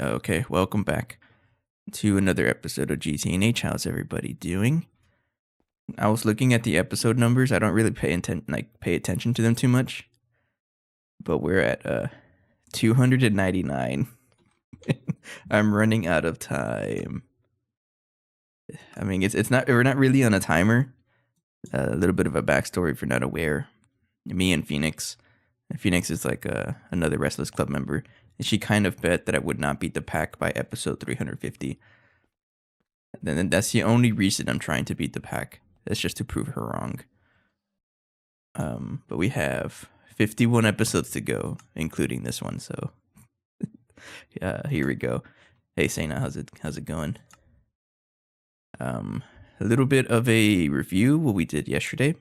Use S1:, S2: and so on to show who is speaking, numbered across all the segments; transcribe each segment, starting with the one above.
S1: Okay, welcome back to another episode of GTNH. How's everybody doing? I was looking at the episode numbers. I don't really pay attention to them too much, but we're at 299. I'm running out of time. I mean, it's not we're not really on a timer. A little bit of a backstory if you're not aware. Me and Phoenix. Phoenix is like another Restless Club member. And she kind of bet that I would not beat the pack by episode 350. Then that's the only reason I'm trying to beat the pack. That's just to prove her wrong. But we have 51 episodes to go, including this one. So, yeah, here we go. Hey, Sena, how's it going? A little bit of a review what we did yesterday.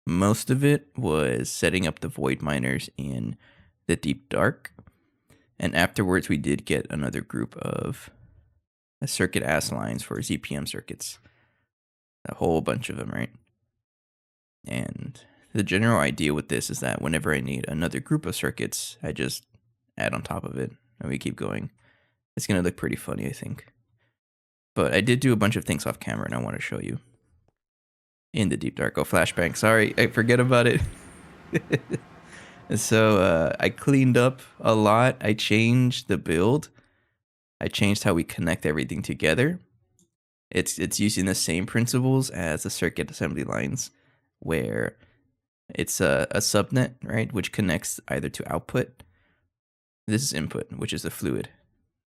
S1: Most of it was setting up the void miners in the deep dark, and afterwards we did get another group of circuit ass lines for ZPM circuits. A whole bunch of them, right? And the general idea with this is that whenever I need another group of circuits, I just add on top of it and we keep going. It's going to look pretty funny, I think. But I did do a bunch of things off camera and I want to show you. In the deep dark. Oh, flashbang. Sorry, I forget about it. So I cleaned up a lot. I changed the build. I changed how we connect everything together. It's using the same principles as the circuit assembly lines, where it's a subnet, right, which connects either to output. This is input, which is the fluid.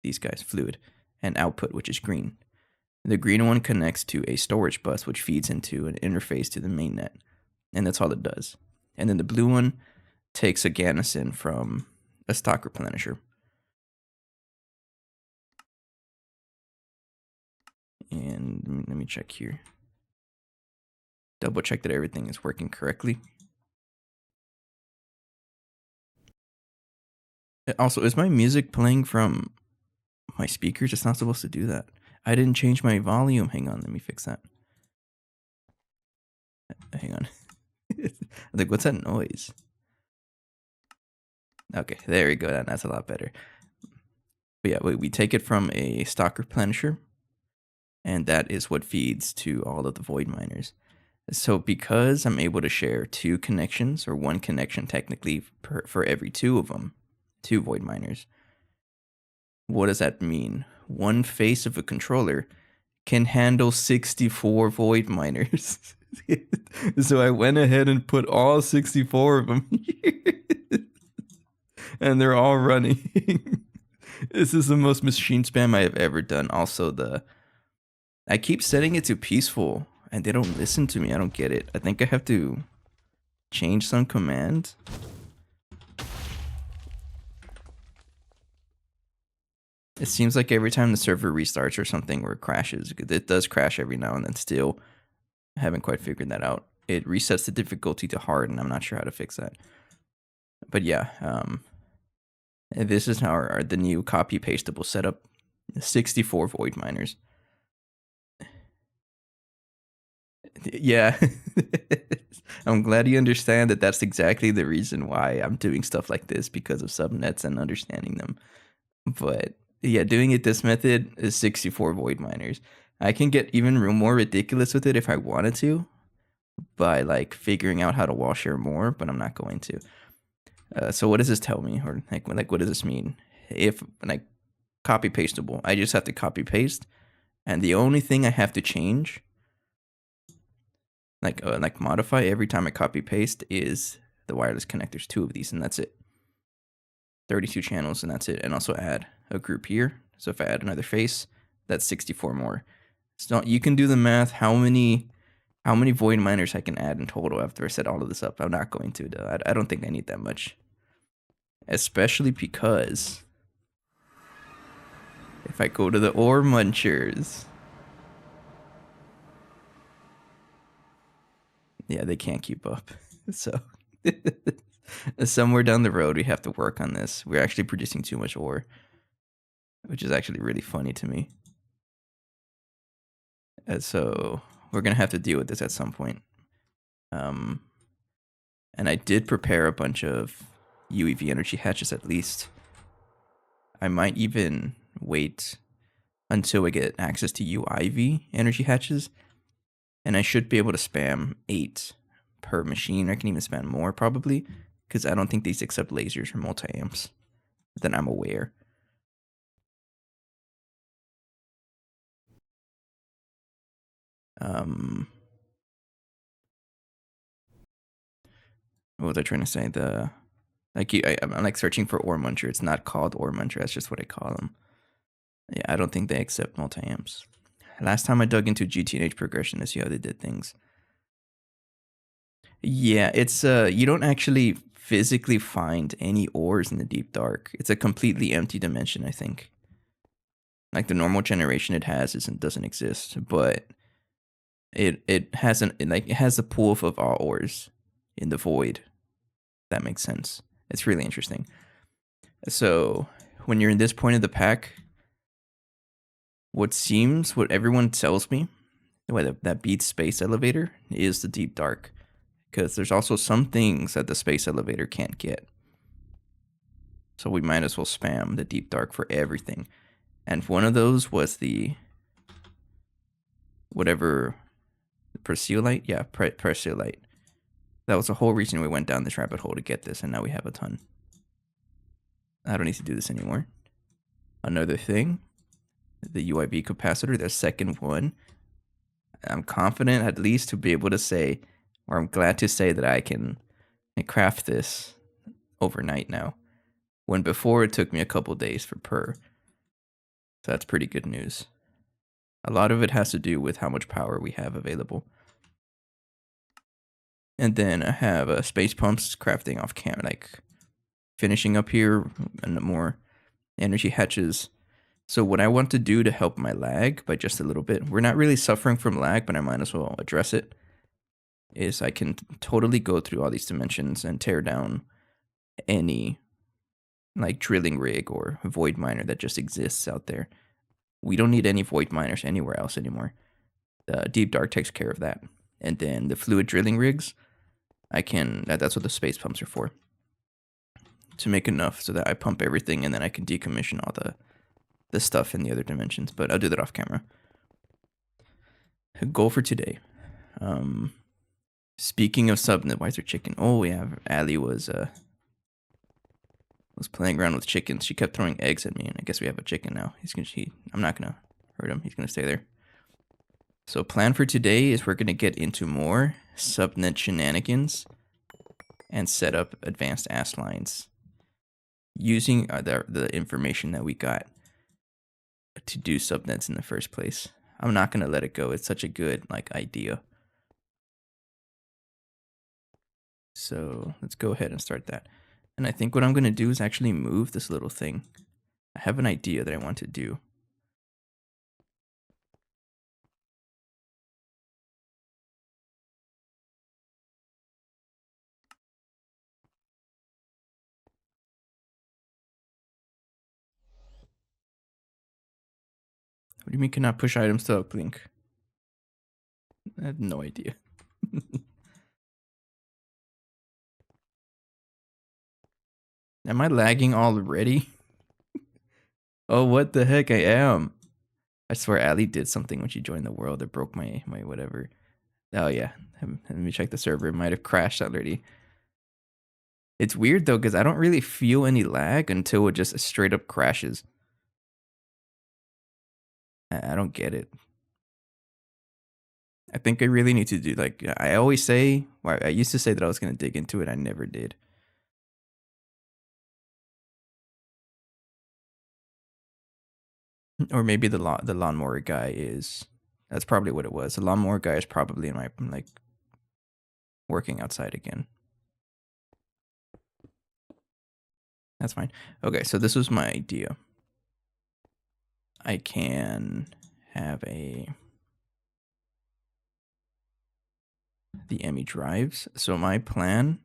S1: These guys, fluid, and output, which is green. The green one connects to a storage bus, which feeds into an interface to the mainnet, and that's all it does. And then the blue one takes a garrison from a stock replenisher. And let me check here. Double check that everything is working correctly. Also, is my music playing from my speakers? It's not supposed to do that. I didn't change my volume. Hang on, let me fix that. Hang on. Like, what's that noise? Okay, there we go. That's a lot better. But yeah, we take it from a stock replenisher, and that is what feeds to all of the void miners. So because I'm able to share two connections, or one connection technically for every two of them, two void miners, what does that mean? One face of a controller can handle 64 void miners. So I went ahead and put all 64 of them here. And they're all running. This is the most machine spam I have ever done. Also, I keep setting it to peaceful, and they don't listen to me. I don't get it. I think I have to change some command. It seems like every time the server restarts or something, or it crashes, it does crash every now and then still. I haven't quite figured that out. It resets the difficulty to hard, and I'm not sure how to fix that. But yeah, this is how the new copy pastable setup. 64 void miners. Yeah. I'm glad you understand that that's exactly the reason why I'm doing stuff like this, because of subnets and understanding them. But yeah, doing it this method is 64 void miners. I can get even more ridiculous with it if I wanted to, by like figuring out how to wall share more, but I'm not going to. So what does this tell me? Or like what does this mean? If like copy pastable, I just have to copy paste, and the only thing I have to change, like modify every time I copy paste, is the wireless connectors, 2 of these, and that's it. 32 channels, and that's it. And also add a group here. So if I add another face, that's 64 more. So you can do the math. How many void miners I can add in total after I set all of this up? I'm not going to, though. I don't think I need that much. Especially because if I go to the ore munchers, yeah, they can't keep up. So somewhere down the road, we have to work on this. We're actually producing too much ore, which is actually really funny to me. And so we're going to have to deal with this at some point. And I did prepare a bunch of UEV energy hatches, at least. I might even wait until I get access to UIV energy hatches, and I should be able to spam 8 per machine. I can even spam more probably, because I don't think these accept lasers or multi-amps that I'm aware. What was I trying to say? I'm like searching for ore muncher. It's not called ore muncher. That's just what I call them. Yeah, I don't think they accept multi-amps. Last time I dug into GTNH progression to see how they did things. Yeah, it's you don't actually physically find any ores in the deep dark. It's a completely empty dimension, I think. Like the normal generation it has doesn't exist, but it has a pool of all ores in the void. That makes sense. It's really interesting. So when you're in this point of the pack, what everyone tells me, that beats space elevator is the deep dark, because there's also some things that the space elevator can't get. So we might as well spam the deep dark for everything. And one of those was the whatever Perseolite? Yeah, Perseolite. That was the whole reason we went down this rabbit hole to get this, and now we have a ton. I don't need to do this anymore. Another thing, the UIB capacitor, the second one. I'm confident at least to be able to say, or I'm glad to say that I can craft this overnight now. When before it took me a couple days for per. So that's pretty good news. A lot of it has to do with how much power we have available. And then I have space pumps crafting off camera, like finishing up here and more energy hatches. So what I want to do to help my lag by just a little bit, we're not really suffering from lag, but I might as well address it, is I can totally go through all these dimensions and tear down any like drilling rig or void miner that just exists out there. We don't need any void miners anywhere else anymore. Deep Dark takes care of that. And then the fluid drilling rigs, that's what the space pumps are for. To make enough so that I pump everything and then I can decommission all the stuff in the other dimensions. But I'll do that off camera. Goal for today. Speaking of subnet, why is there chicken? Oh yeah, Ali was playing around with chickens. She kept throwing eggs at me, and I guess we have a chicken now. I'm not gonna hurt him. He's gonna stay there. So plan for today is we're gonna get into more subnet shenanigans and set up advanced AST lines using the information that we got to do subnets in the first place. I'm not gonna let it go. It's such a good idea. So let's go ahead and start that. And I think what I'm gonna do is actually move this little thing. I have an idea that I want to do. What do you mean cannot push items to uplink? I have no idea. Am I lagging already? Oh, what the heck, I am. I swear Ali did something when she joined the world that broke my whatever. Oh yeah, let me check the server. It might have crashed already. It's weird though, because I don't really feel any lag until it just straight up crashes. I don't get it. I think I really need to do I always say, or I used to say that I was gonna dig into it. I never did. Or maybe the lawnmower guy is. That's probably what it was. The lawnmower guy is probably in my working outside again. That's fine. Okay, so this was my idea. I can have the ME drives. So my plan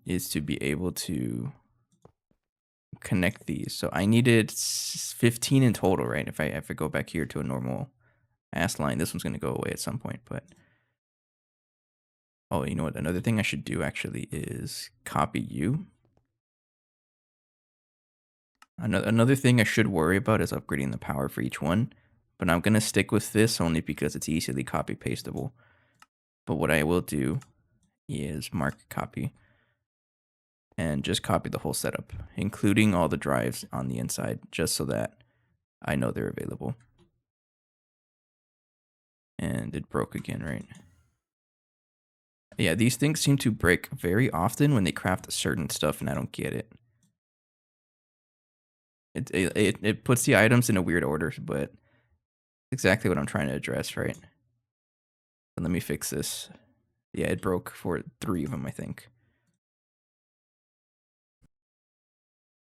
S1: is to be able to connect these. So I needed 15 in total, right? If I go back here to a normal AST line, this one's going to go away at some point, but oh, you know what? Another thing I should do actually is copy you. Another thing I should worry about is upgrading the power for each one, but I'm going to stick with this only because it's easily copy pastable. But what I will do is mark copy and just copy the whole setup, including all the drives on the inside, just so that I know they're available. And it broke again, right? Yeah, these things seem to break very often when they craft certain stuff, and I don't get it. It puts the items in a weird order, but exactly what I'm trying to address, right? But let me fix this. Yeah, it broke for 3 of them, I think.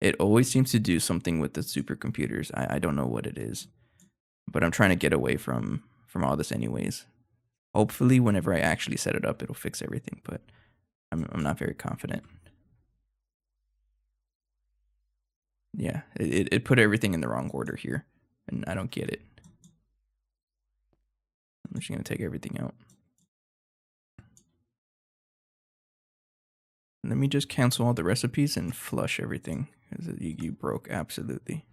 S1: It always seems to do something with the supercomputers. I don't know what it is, but I'm trying to get away from all this anyways. Hopefully, whenever I actually set it up, it'll fix everything, but I'm not very confident. Yeah, it put everything in the wrong order here, and I don't get it. I'm just gonna take everything out. Let me just cancel all the recipes and flush everything, because you broke absolutely.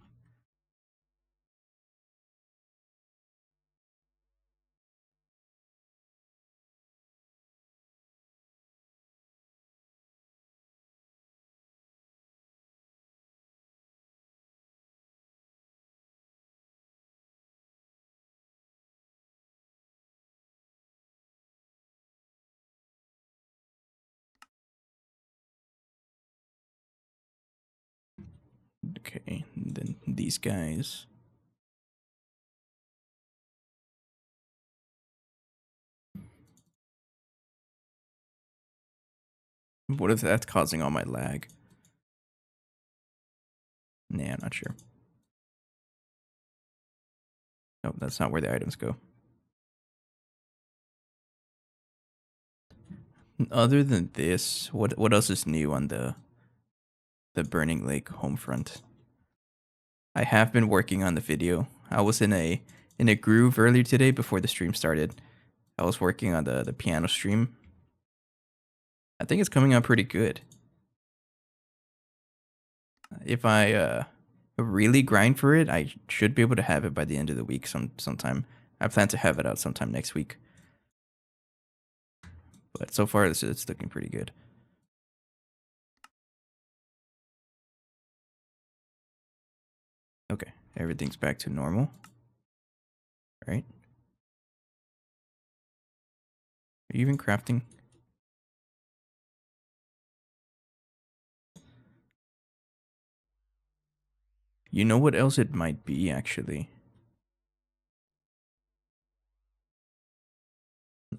S1: Okay, and then these guys. What if that's causing all my lag? Nah, I'm not sure. Nope, that's not where the items go. Other than this, what else is new on the Burning Lake home front? I have been working on the video. I was in a groove earlier today before the stream started. I was working on the piano stream. I think it's coming out pretty good. If I really grind for it, I should be able to have it by the end of the week sometime. I plan to have it out sometime next week. But so far, it's looking pretty good. Okay, everything's back to normal. Right? Are you even crafting? You know what else it might be, actually?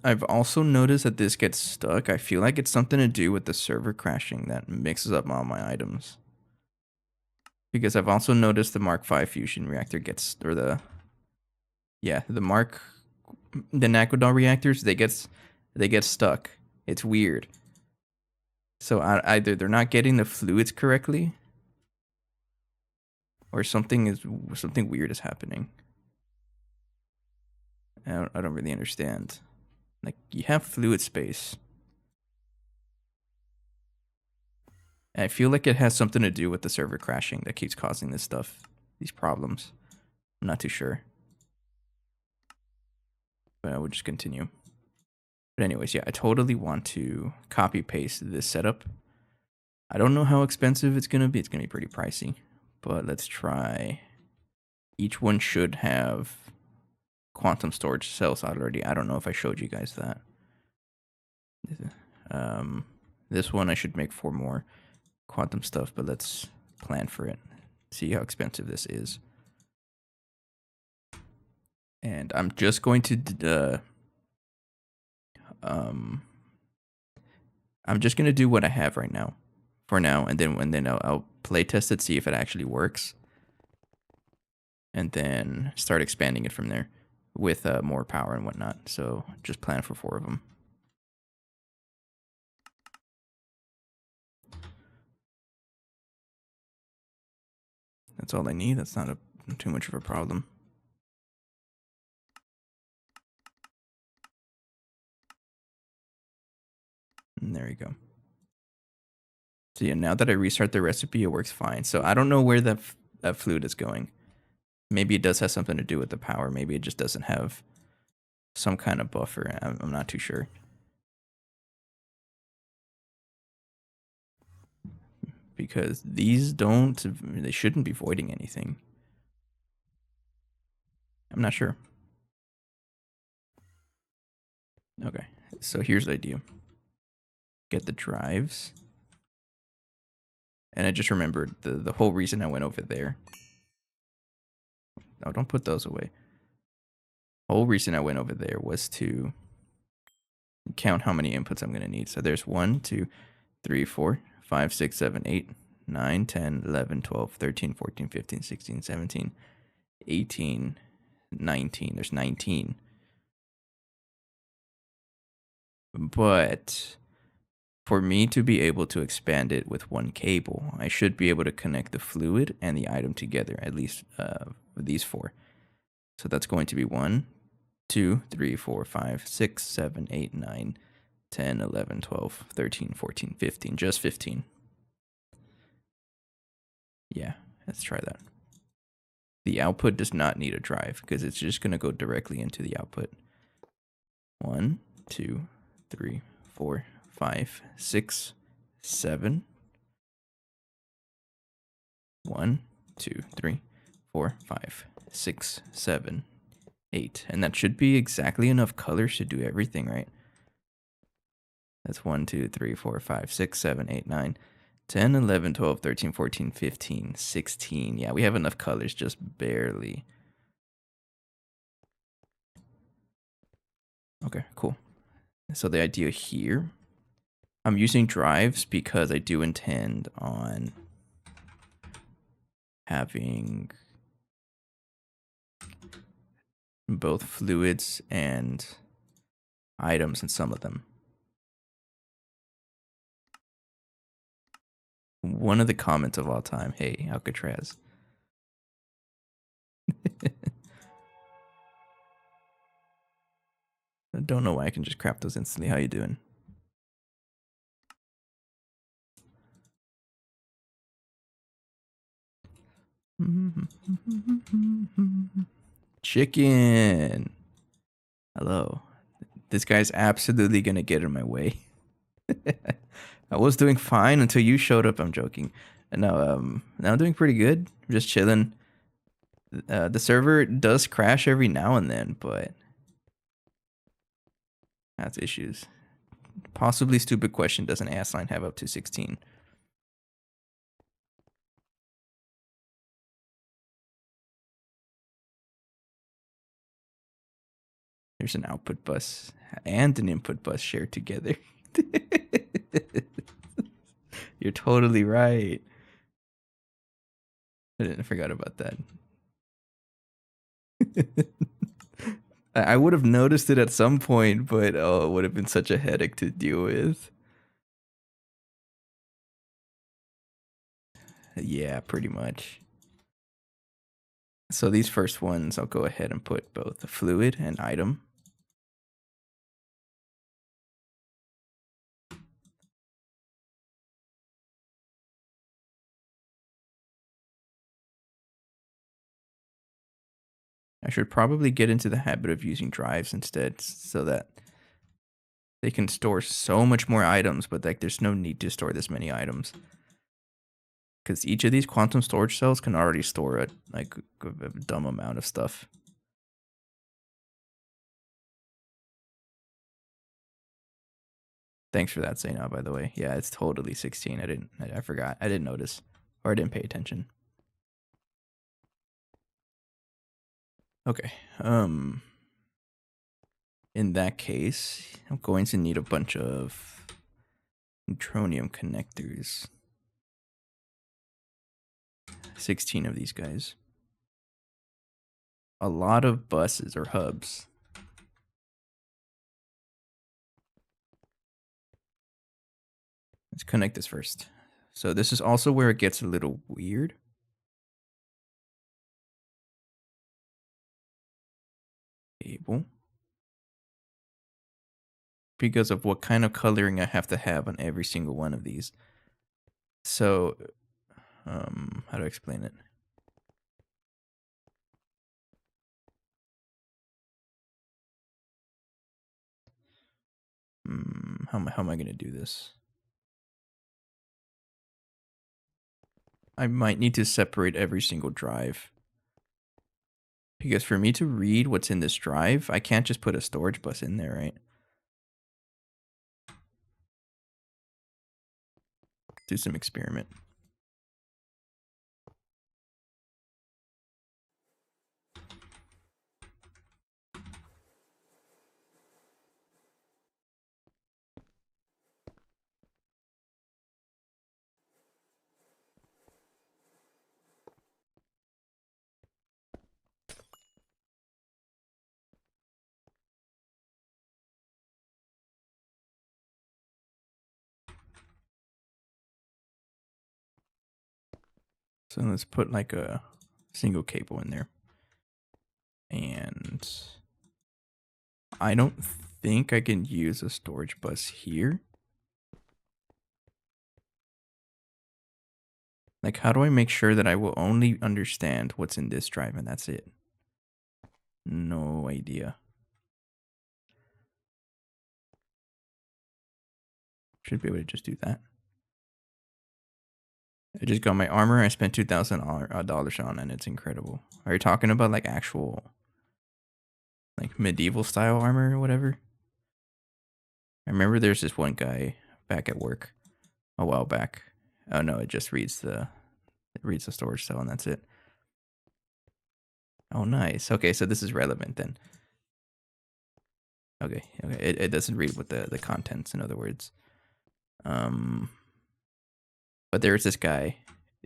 S1: I've also noticed that this gets stuck. I feel like it's something to do with the server crashing that mixes up all my items. Because I've also noticed the Mark V fusion reactor gets, or the Nakodal reactors, they get stuck. It's weird. So either they're not getting the fluids correctly, or something weird is happening. I don't really understand. Like, you have fluid space. And I feel like it has something to do with the server crashing that keeps causing this stuff, these problems. I'm not too sure. But I will just continue. But anyways, yeah, I totally want to copy paste this setup. I don't know how expensive it's gonna be. It's gonna be pretty pricey. But let's try. Each one should have quantum storage cells already. I don't know if I showed you guys that. This one I should make 4 more quantum stuff, but let's plan for it. See how expensive this is. And I'm just going to I'm just gonna do what I have right now, for now, and then I'll play test it, see if it actually works, and then start expanding it from there with more power and whatnot. So just plan for 4 of them. That's all I need. That's not too much of a problem. And there you go. So yeah, now that I restart the recipe, it works fine. So I don't know where that fluid is going. Maybe it does have something to do with the power. Maybe it just doesn't have some kind of buffer. I'm not too sure. Because these they shouldn't be voiding anything. I'm not sure. Okay, so here's the idea. Get the drives. And I just remembered the whole reason I went over there. No, don't put those away. The whole reason I went over there was to count how many inputs I'm going to need. So there's 1, 2, 3, 4, 5, 6, 7, 8, 9, 10, 11, 12, 13, 14, 15, 16, 17, 18, 19. There's 19. But for me to be able to expand it with one cable, I should be able to connect the fluid and the item together, at least these 4. So that's going to be 1, 2, 3, 4, 5, 6, 7, 8, 9, 10, 11, 12, 13, 14, 15. Just 15. Yeah, let's try that. The output does not need a drive because it's just going to go directly into the output. 1, 2, 3, 4, 5, 6, 7. 1, 2, 3, 4, 5, 6, 7, 8. And that should be exactly enough colors to do everything, right? That's 1, 2, 3, 4, 5, 6, 7, 8, 9, 10, 11, 12, 13, 14, 15, 16. Yeah, we have enough colors, just barely. Okay, cool. So the idea here, I'm using drives because I do intend on having both fluids and items in some of them. One of the comments of all time, hey, Alcatraz. I don't know why I can just crap those instantly. How you doing? Chicken. Hello. This guy's absolutely gonna get in my way. I was doing fine until you showed up. I'm joking. Now I'm doing pretty good. I'm just chilling. The server does crash every now and then, but that's issues. Possibly stupid question. Does an ass line have up to 16? There's an output bus and an input bus shared together. You're totally right. I forgot about that. I would have noticed it at some point, but oh, it would have been such a headache to deal with. Yeah, pretty much. So these first ones, I'll go ahead and put both the fluid and item. I should probably get into the habit of using drives instead so that they can store so much more items, but like there's no need to store this many items. Because each of these quantum storage cells can already store a dumb amount of stuff. Thanks for that, Zainab, by the way. Yeah, it's totally 16. I forgot. I didn't notice. Or I didn't pay attention. Okay. In that case, I'm going to need a bunch of neutronium connectors. 16 of these guys. A lot of buses or hubs. Let's connect this first. So this is also where it gets a little weird. Cable. Because of what kind of coloring I have to have on every single one of these. So, how do I explain it? How am I gonna do this? I might need to separate every single drive. Because for me to read what's in this drive, I can't just put a storage bus in there, right? Do some experiment. So let's put like a single cable in there. And I don't think I can use a storage bus here. Like, how do I make sure that I will only understand what's in this drive and that's it? No idea. Should be able to just do that. I just got my armor. I spent $2,000 on, and it's incredible. Are you talking about like actual, like medieval style armor or whatever? I remember there's this one guy back at work a while back. Oh no, it just reads the storage cell and that's it. Oh nice. Okay, so this is relevant then. Okay. It doesn't read what the contents, in other words. But there's this guy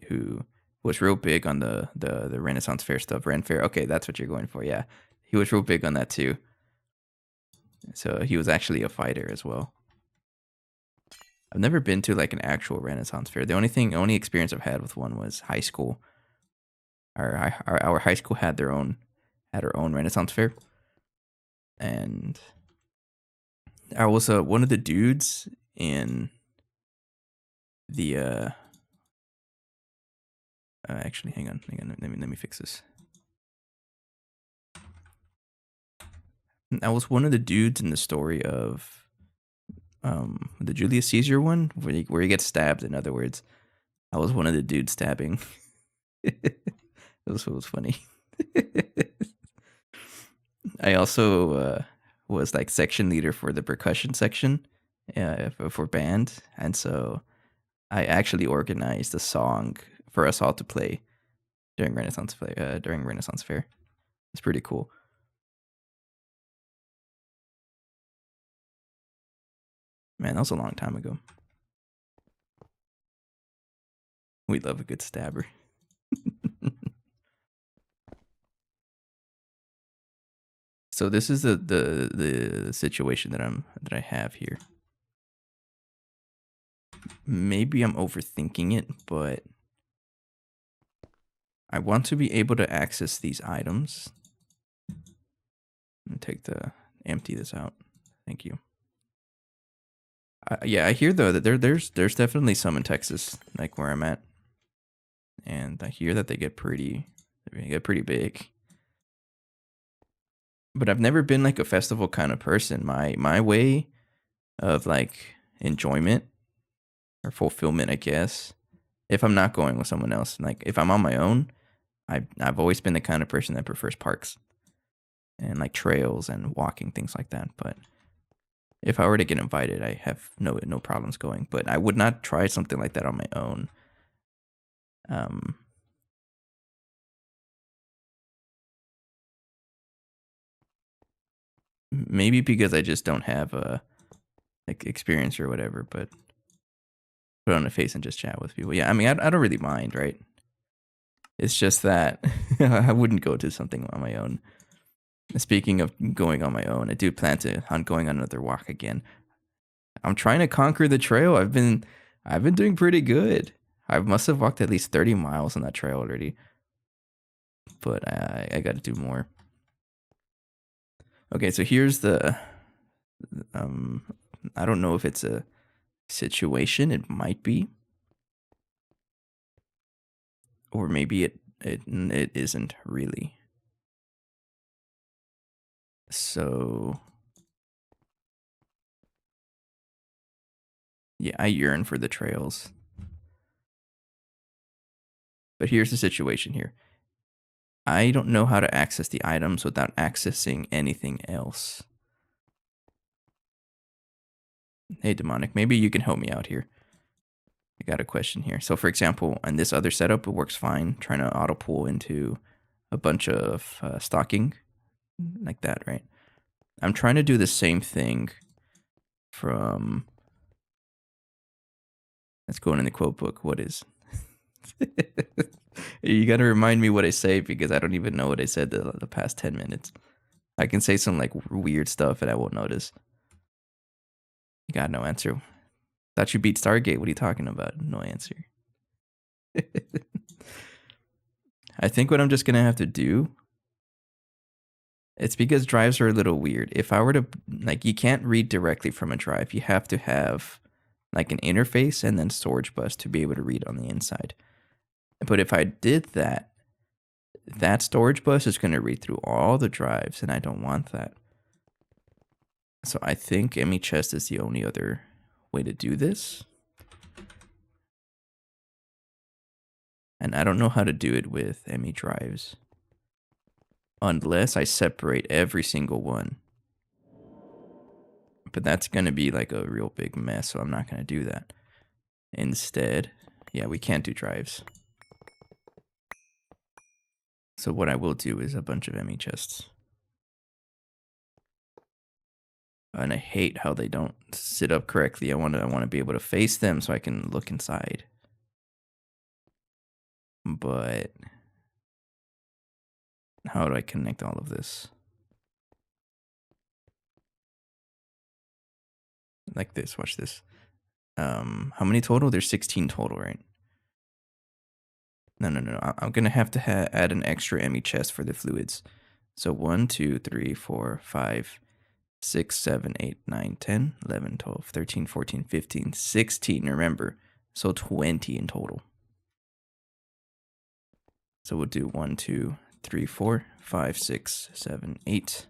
S1: who was real big on the Renaissance Fair stuff. Ren Fair. Okay, that's what you're going for. Yeah, he was real big on that too. So he was actually a fighter as well. I've never been to like an actual Renaissance Fair. The only experience I've had with one was high school. Our high school had her own Renaissance Fair, and I was one of the dudes in the actually hang on, let me fix this. I was one of the dudes in the story of the Julius Caesar one where he gets stabbed. In other words, I was one of the dudes stabbing. It was funny. I also was like section leader for the percussion section for band, and so I actually organized a song for us all to play during Renaissance Fair. It's pretty cool. Man, that was a long time ago. We love a good stabber. So this is the situation that I have here. Maybe I'm overthinking it, but I want to be able to access these items. Empty this out. Thank you. Yeah, I hear though that there's definitely some in Texas, like where I'm at, and I hear that they get pretty big. But I've never been like a festival kind of person. My way of like enjoyment or fulfillment, I guess, if I'm not going with someone else, like if I'm on my own, I've always been the kind of person that prefers parks and like trails and walking, things like that. But if I were to get invited, I have no problems going. But I would not try something like that on my own. Maybe because I just don't have a like experience or whatever. But put on a face and just chat with people. Yeah, I mean, I don't really mind, right? It's just that I wouldn't go to something on my own. Speaking of going on my own, I do plan on going on another walk again. I'm trying to conquer the trail. I've been doing pretty good. I must have walked at least 30 miles on that trail already. But I got to do more. Okay, so here's the I don't know if it's a situation. It might be, or maybe it isn't really. So Yeah, I yearn for the trails. But here's the situation here. I don't know how to access the items without accessing anything else. Hey, Demonic, maybe you can help me out here. I got a question here. So, for example, on this other setup, it works fine. Trying to auto pull into a bunch of stocking like that, right? I'm trying to do the same thing from. Let's go in the quote book. What is? You gotta remind me what I say because I don't even know what I said the past 10 minutes. I can say some like weird stuff and I won't notice. You got no answer. Thought you beat Stargate. What are you talking about? No answer. I think what I'm just gonna have to do. It's because drives are a little weird. If I were to like, you can't read directly from a drive. You have to have like an interface and then storage bus to be able to read on the inside. But if I did that, that storage bus is going to read through all the drives, and I don't want that. So I think ME Chest is the only other way to do this. And I don't know how to do it with ME drives. Unless I separate every single one. But that's going to be like a real big mess, so I'm not going to do that. Instead, yeah, we can't do drives. So what I will do is a bunch of ME chests. And I hate how they don't sit up correctly. I want to be able to face them so I can look inside. But how do I connect all of this? Like this, watch this. How many total? There's 16 total, right? No. I'm gonna have to add an extra ME chest for the fluids. So 1, 2, 3, 4, 5, 6, 7, 8, 9, 10, 11, 12, 13, 14, 15, 16. Remember, so 20 in total. So we'll do 1, 2, 3, 4, 5, 6, 7, 8.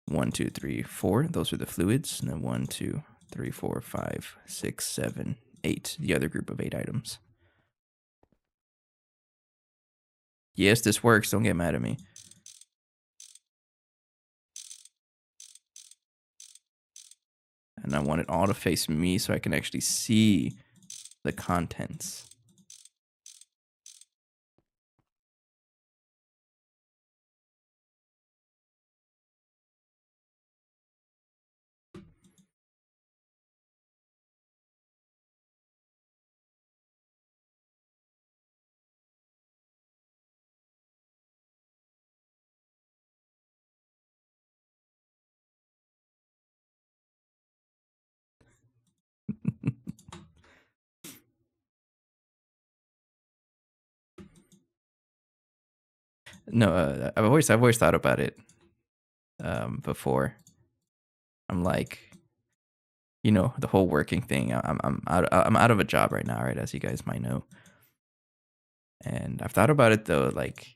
S1: 1, 2, 3, 4. Those are the fluids. And then 1, 2, 3, 4, 5, 6, 7, 8. The other group of 8 items. Yes, this works. Don't get mad at me. And I want it all to face me so I can actually see the contents. No, I've always thought about it before. I'm like, you know, the whole working thing. I'm out of a job right now, right? As you guys might know. And I've thought about it though, like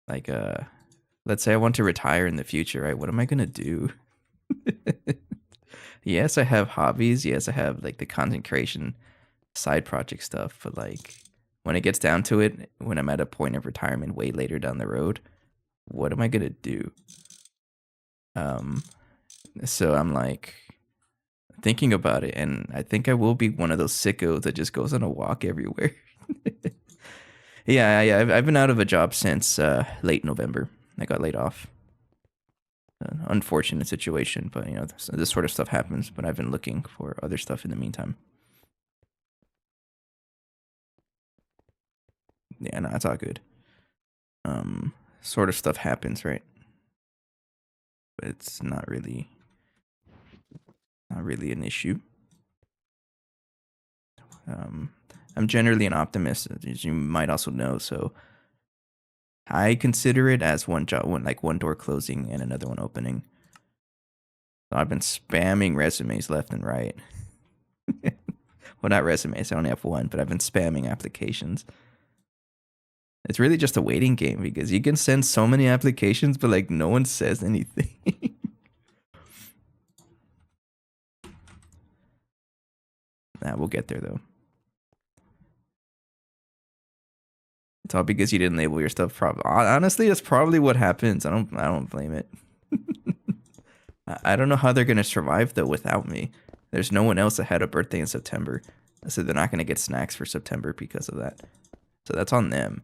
S1: let's say I want to retire in the future, right? What am I gonna do? Yes, I have hobbies. Yes, I have like the content creation side project stuff, but like when it gets down to it, when I'm at a point of retirement way later down the road, what am I gonna do? So I'm like thinking about it, and I think I will be one of those sickos that just goes on a walk everywhere. Yeah. I've been out of a job since late November. I got laid off. Unfortunate situation, but you know this sort of stuff happens. But I've been looking for other stuff in the meantime. Yeah, no, it's all good. Sort of stuff happens, right? But it's not really an issue. I'm generally an optimist, as you might also know. So I consider it as one job, one door closing and another one opening. So I've been spamming resumes left and right. Well, not resumes. I only have one, but I've been spamming applications. It's really just a waiting game because you can send so many applications, but like no one says anything. Nah, we'll get there though. It's all because you didn't label your stuff properly. Honestly, that's probably what happens. I don't blame it. I don't know how they're gonna survive though without me. There's no one else that had a birthday in September, so they're not gonna get snacks for September because of that. So that's on them.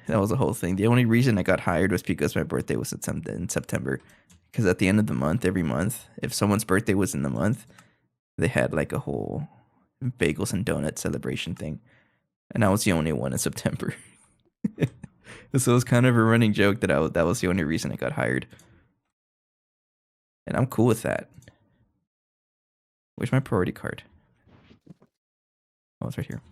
S1: That was the whole thing. The only reason I got hired was because my birthday was in September. Because at the end of the month, every month, if someone's birthday was in the month, they had like a whole bagels and donut celebration thing, and I was the only one in September. So it was kind of a running joke that that was the only reason I got hired, and I'm cool with that. Where's my priority card? Oh, it's right here.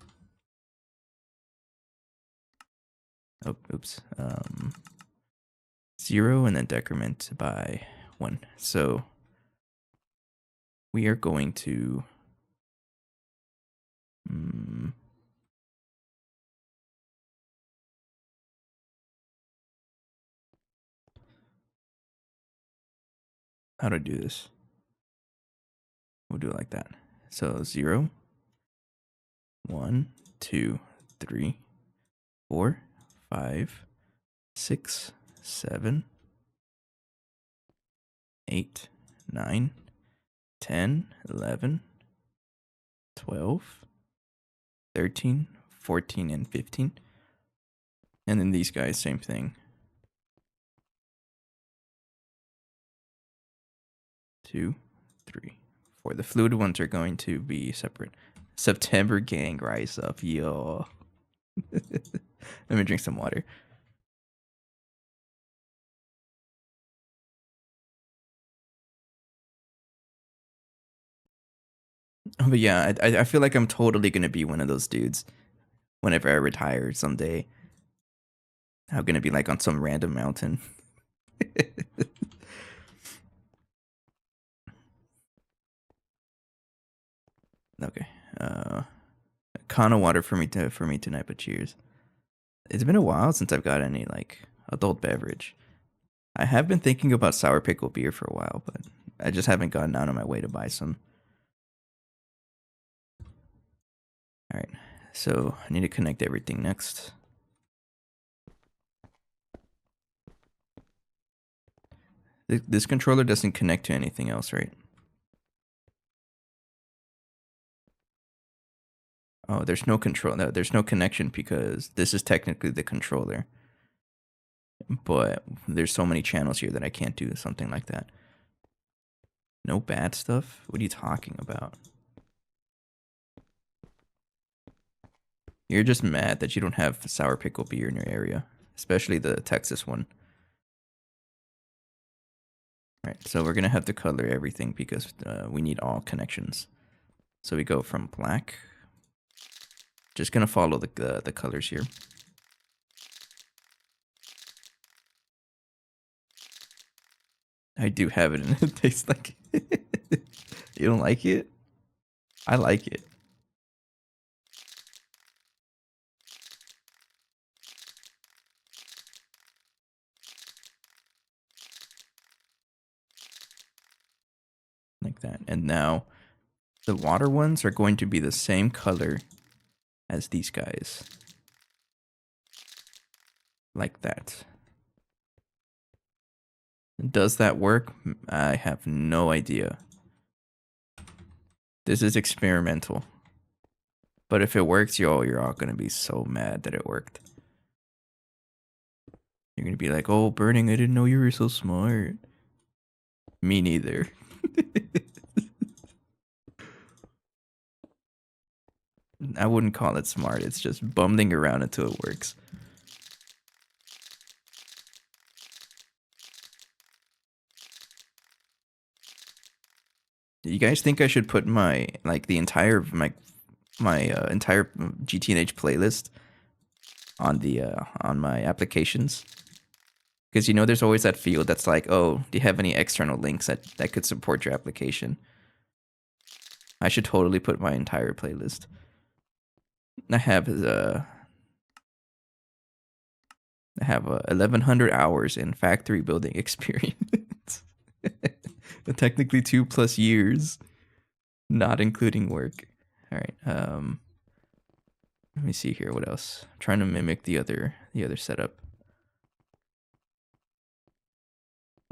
S1: Oh, oops. 0 and then decrement by 1. So we are going to how to do this. We'll do it like that. So 0, 1, 2, 3, 4, 5, 6, 7, 8, 9, 10, 11, 12, 13, 14, and 15. And then these guys, same thing. 2, 3, 4. The fluid ones are going to be separate. September gang, rise up, yo. Let me drink some water. But yeah, I feel like I'm totally gonna be one of those dudes whenever I retire someday. I'm gonna be like on some random mountain. Okay. Con of water for me tonight, but cheers. It's been a while since I've got any like adult beverage. I have been thinking about sour pickle beer for a while, but I just haven't gotten out of my way to buy some. All right. So I need to connect everything next. This controller doesn't connect to anything else, right? Oh, there's no control. No, there's no connection because this is technically the controller. But there's so many channels here that I can't do something like that. No bad stuff? What are you talking about? You're just mad that you don't have sour pickle beer in your area, especially the Texas one. All right, so we're gonna have to color everything because we need all connections. So we go from black. Just gonna follow the colors here. I do have it, and it tastes like. You don't like it? I like it. Like that, and now the water ones are going to be the same color as these guys. Like that. Does that work? I have no idea. This is experimental. But if it works, you're all gonna be so mad that it worked. You're gonna be like, oh, Burning, I didn't know you were so smart. Me neither. I wouldn't call it smart. It's just bumbling around until it works. Do you guys think I should put my like the entire my entire GTNH playlist on the on my applications? Because you know there's always that field that's like, oh, do you have any external links that could support your application? I should totally put my entire playlist. I have 1100 hours in factory building experience. Technically 2+ years, not including work. All right. Let me see here. What else? I'm trying to mimic the other setup.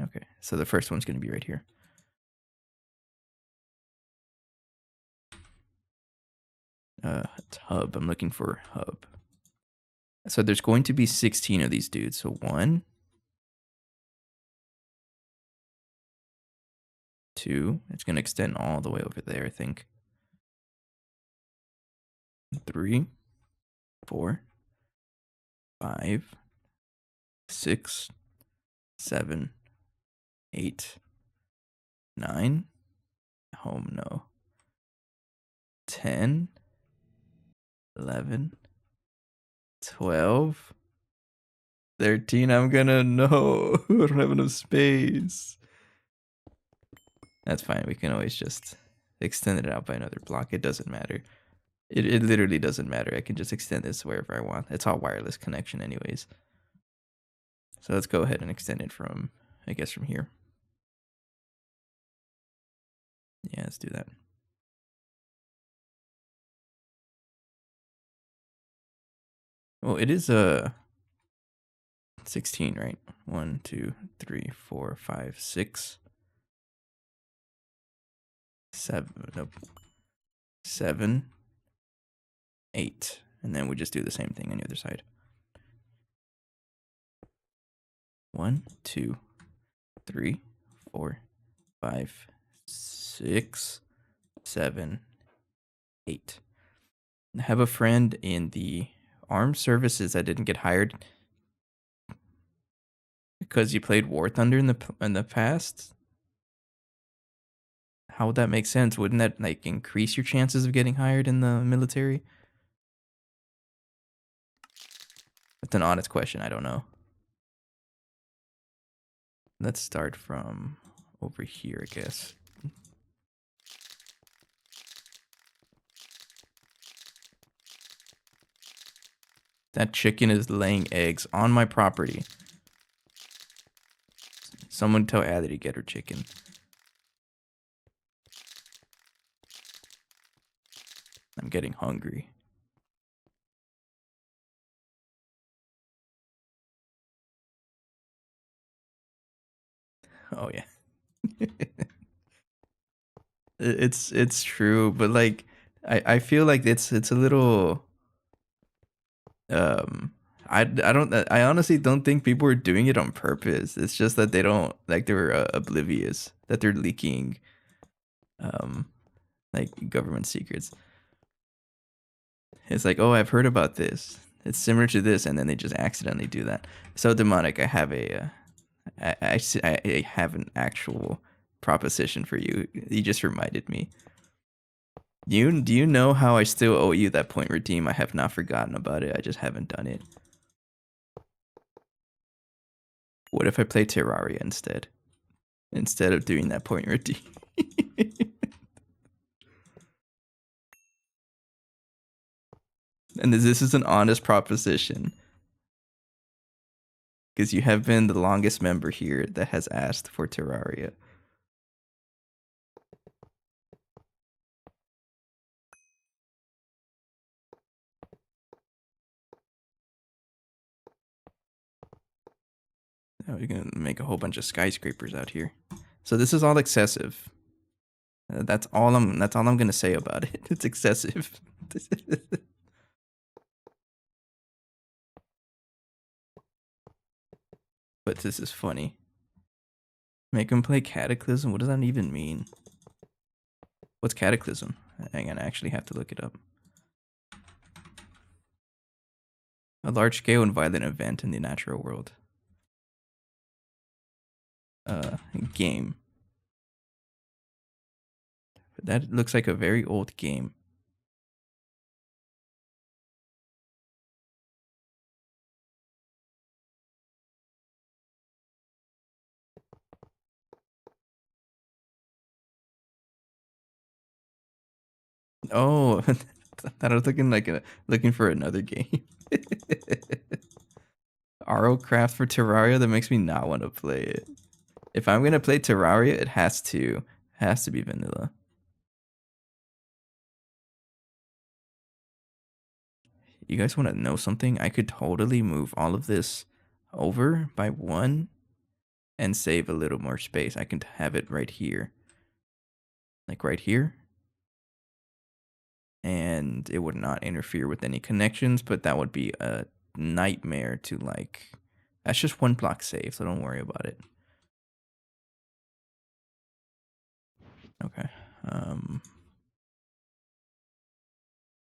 S1: Okay, so the first one's going to be right here. Hub. I'm looking for hub. So there's going to be 16 of these dudes. So 1, 2. It's going to extend all the way over there, I think. 3, 4, 5, 6, 7, 8, 9. Oh no. 10, 11, 12, 13. I'm gonna know. I don't have enough space. That's fine. We can always just extend it out by another block. It doesn't matter. It literally doesn't matter. I can just extend this wherever I want. It's all wireless connection anyways. So let's go ahead and extend it from, I guess, from here. Yeah, let's do that. Well, it is 16, right? 1, 2, 3, 4, 5, 6, 7. Nope. 7, 8. And then we just do the same thing on the other side. 1, 2, 3, 4, 5, 6, 7, 8. I have a friend in the armed services that didn't get hired because you played War Thunder in the past. How would that make sense? Wouldn't that like increase your chances of getting hired in the military? That's an honest question. I don't know. Let's start from over here, I guess. That chicken is laying eggs on my property. Someone tell Addy to get her chicken. I'm getting hungry. Oh yeah. It's true, but like I feel like it's a little I honestly don't think people are doing it on purpose. It's just that they don't like they're oblivious that they're leaking um like government secrets. It's like, "Oh, I've heard about this. It's similar to this," and then they just accidentally do that. So demonic, I have a I have an actual proposition for you. You just reminded me. Do you know how I still owe you that point redeem? I have not forgotten about it. I just haven't done it. What if I play Terraria instead of doing that point redeem? And this is an honest proposition because you have been the longest member here that has asked for Terraria. Now we're gonna make a whole bunch of skyscrapers out here. So this is all excessive. That's all I'm gonna say about it. It's excessive. But this is funny. Make him play Cataclysm? What does that even mean? What's Cataclysm? I'm gonna actually have to look it up. A large-scale and violent event in the natural world. Game. That looks like a very old game. Oh, I was looking for another game. RO Craft for Terraria? That makes me not want to play it. If I'm gonna play Terraria, it has to be vanilla. You guys want to know something? I could totally move all of this over by one and save a little more space. I can have it right here, like right here, and it would not interfere with any connections, but that would be a nightmare to like. That's just one block save, so don't worry about it. Okay.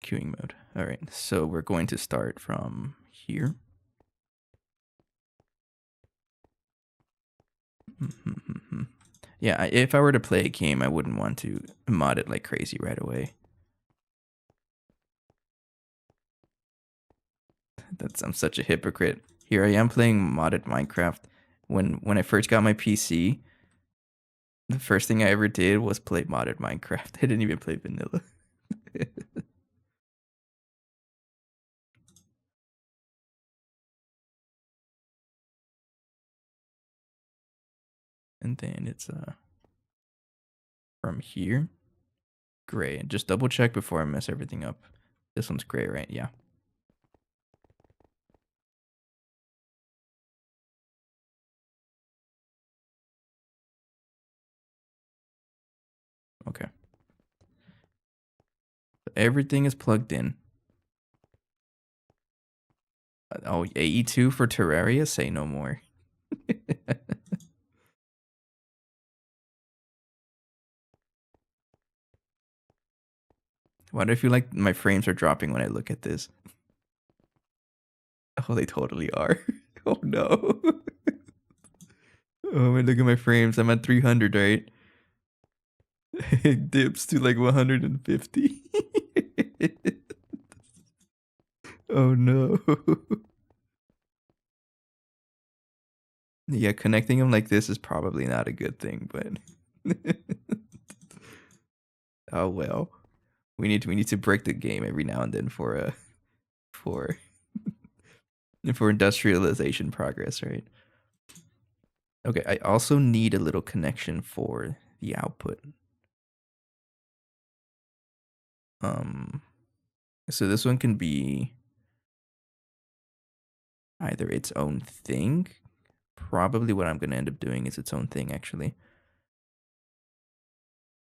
S1: Queuing mode. All right, so we're going to start from here. Yeah, if I were to play a game, I wouldn't want to mod it like crazy right away. I'm such a hypocrite. Here I am playing modded Minecraft. When I first got my PC, the first thing I ever did was play modded Minecraft. I didn't even play vanilla. And then it's from here, gray. Just double check before I mess everything up. This one's gray, right? Yeah. Okay. Everything is plugged in. Oh, AE2 for Terraria? Say no more. Why do I feel like my frames are dropping when I look at this? Oh, they totally are. Oh no. Oh man, look at my frames. I'm at 300, right? It dips to like 150. Oh no. Yeah, connecting them like this is probably not a good thing, but oh well. We need to break the game every now and then for for industrialization progress, right? Okay, I also need a little connection for the output. Um so this one can be either its own thing. Probably what I'm going to end up doing is its own thing, actually.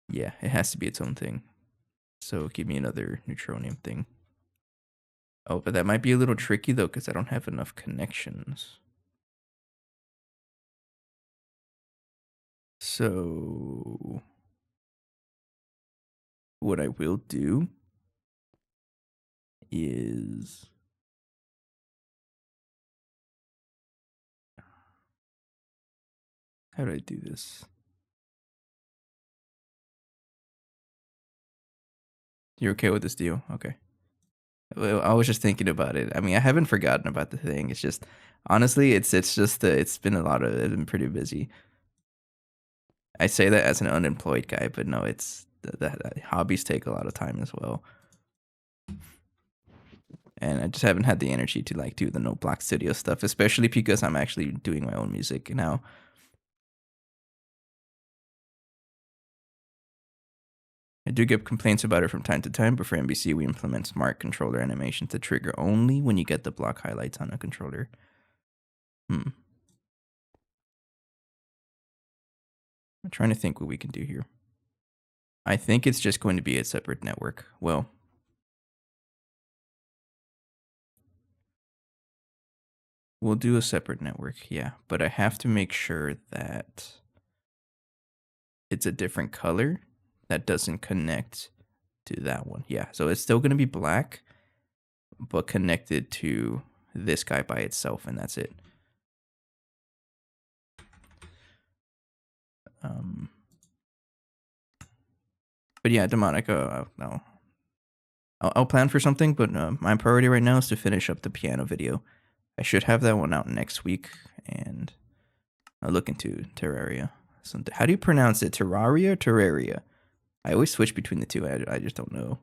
S1: Yeah, it has to be its own thing. So give me another neutronium thing. Oh, but that might be a little tricky, though, because I don't have enough connections. So what I will do is... How do I do this? You're okay with this deal? Okay. Well, I was just thinking about it. I mean, I haven't forgotten about the thing. It's just, honestly, it's just it's been a lot of, it's been pretty busy. I say that as an unemployed guy, but no, it's the hobbies take a lot of time as well. And I just haven't had the energy to like do the no block studio stuff, especially because I'm actually doing my own music now. I do get complaints about it from time to time, but for NBC, we implement smart controller animation to trigger only when you get the block highlights on a controller. I'm trying to think what we can do here. I think it's just going to be a separate network. Well, we'll do a separate network, yeah, but I have to make sure that it's a different color that doesn't connect to that one. Yeah, so it's still going to be black, but connected to this guy by itself, and that's it. But yeah, demonic. No, I'll plan for something, but my priority right now is to finish up the piano video. I should have that one out next week, and I'll look into Terraria. How do you pronounce it? Terraria or Terraria? I always switch between the two. I just don't know.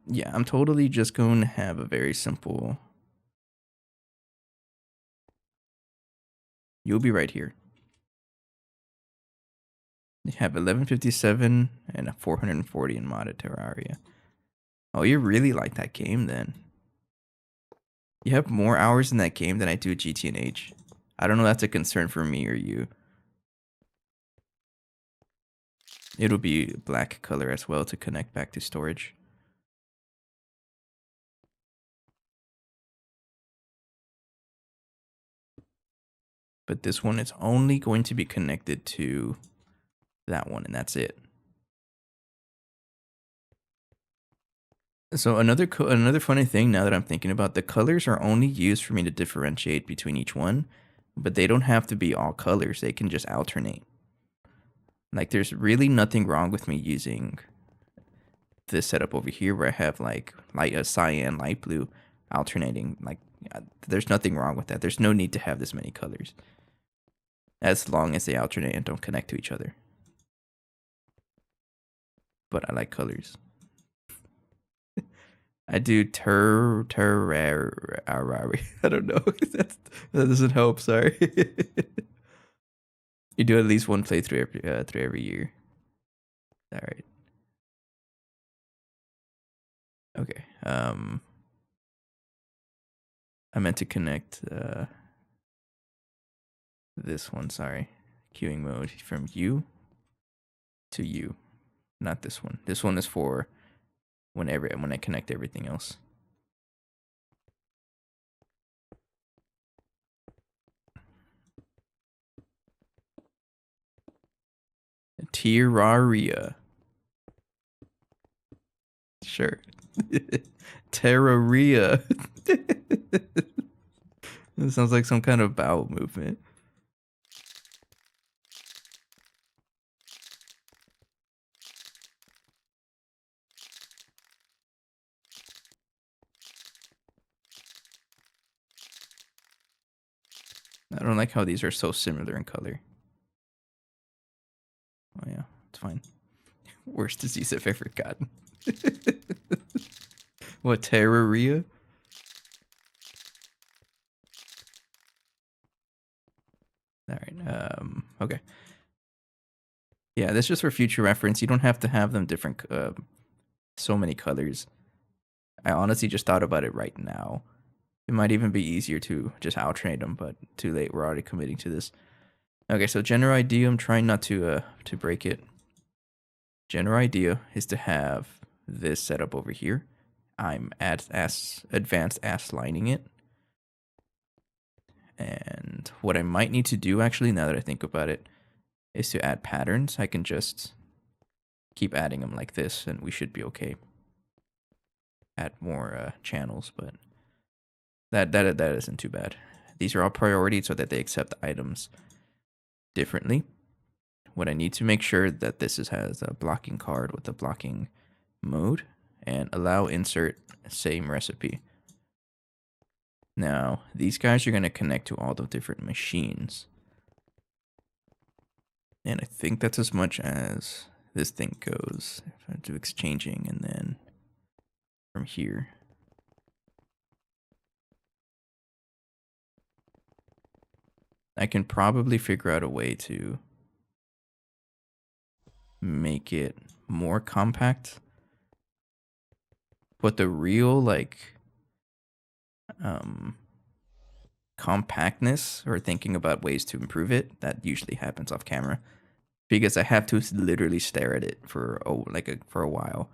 S1: Yeah, I'm totally just going to have a very simple. You'll be right here. You have 1157 and a 440 in modded Terraria. Oh, you really like that game then. You have more hours in that game than I do GT&H. I don't know if that's a concern for me or you. It'll be black color as well to connect back to storage. But this one is only going to be connected to that one, and that's it. So another funny thing now that I'm thinking about, the colors are only used for me to differentiate between each one, but they don't have to be all colors. They can just alternate. Like there's really nothing wrong with me using this setup over here where I have like light cyan, light blue alternating. Like there's nothing wrong with that. There's no need to have this many colors as long as they alternate and don't connect to each other. But I like colors. I do I don't know. That doesn't help. Sorry. You do at least one playthrough every year. All right. Okay. I meant to connect this one. Sorry, queuing mode from you to you, not this one. This one is for when I connect everything else. Terraria. Sure. Terraria. It sounds like some kind of bowel movement. I don't like how these are so similar in color. Oh yeah, it's fine. Worst disease I've ever gotten. What, Terraria? All right. Okay. Yeah, that's just for future reference. You don't have to have them different, so many colors. I honestly just thought about it right now. It might even be easier to just alternate them, but too late. We're already committing to this. Okay, so general idea. I'm trying not to break it. General idea is to have this setup over here. I'm advanced ass lining it. And what I might need to do actually, now that I think about it, is to add patterns. I can just keep adding them like this and we should be okay. Add more channels, but that isn't too bad. These are all priorities so that they accept items differently. What I need to make sure that this has a blocking card with a blocking mode and allow insert same recipe. Now, these guys are going to connect to all the different machines. And I think that's as much as this thing goes. If I do exchanging and then from here. I can probably figure out a way to make it more compact. But the real like compactness or thinking about ways to improve it, that usually happens off camera. Because I have to literally stare at it for for a while.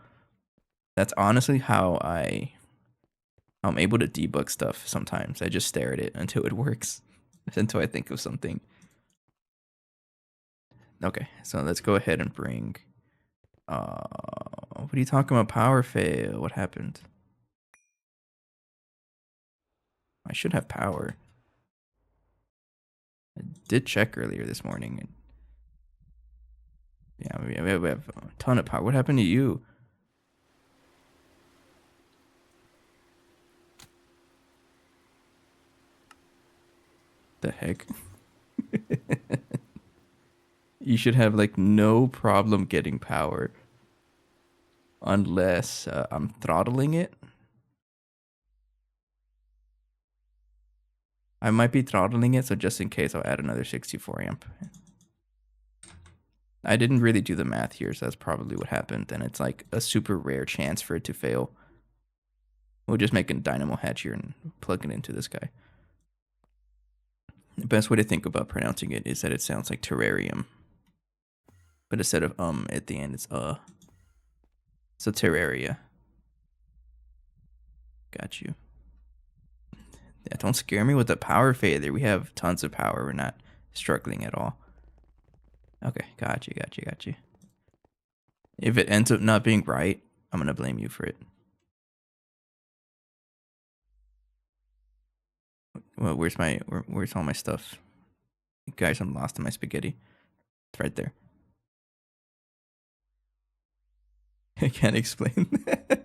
S1: That's honestly how I'm able to debug stuff sometimes. I just stare at it until it works. Until I think of something. Okay, so let's go ahead and bring what are you talking about? Power fail. What happened? I should have power. I did check earlier this morning. And yeah, we have a ton of power. What happened to you? The heck? You should have like no problem getting power. unless I'm throttling it. I might be throttling it, so just in case, I'll add another 64 amp. I didn't really do the math here, so that's probably what happened. And it's like a super rare chance for it to fail. We'll just make a dynamo hatch here and plug it into this guy. The best way to think about pronouncing it is that it sounds like terrarium. But instead of at the end, it's So Terraria. Got you. Yeah, don't scare me with the power failure. We have tons of power. We're not struggling at all. Okay, got you. If it ends up not being right, I'm gonna blame you for it. Well, where's all my stuff? Guys, I'm lost in my spaghetti. It's right there. I can't explain that.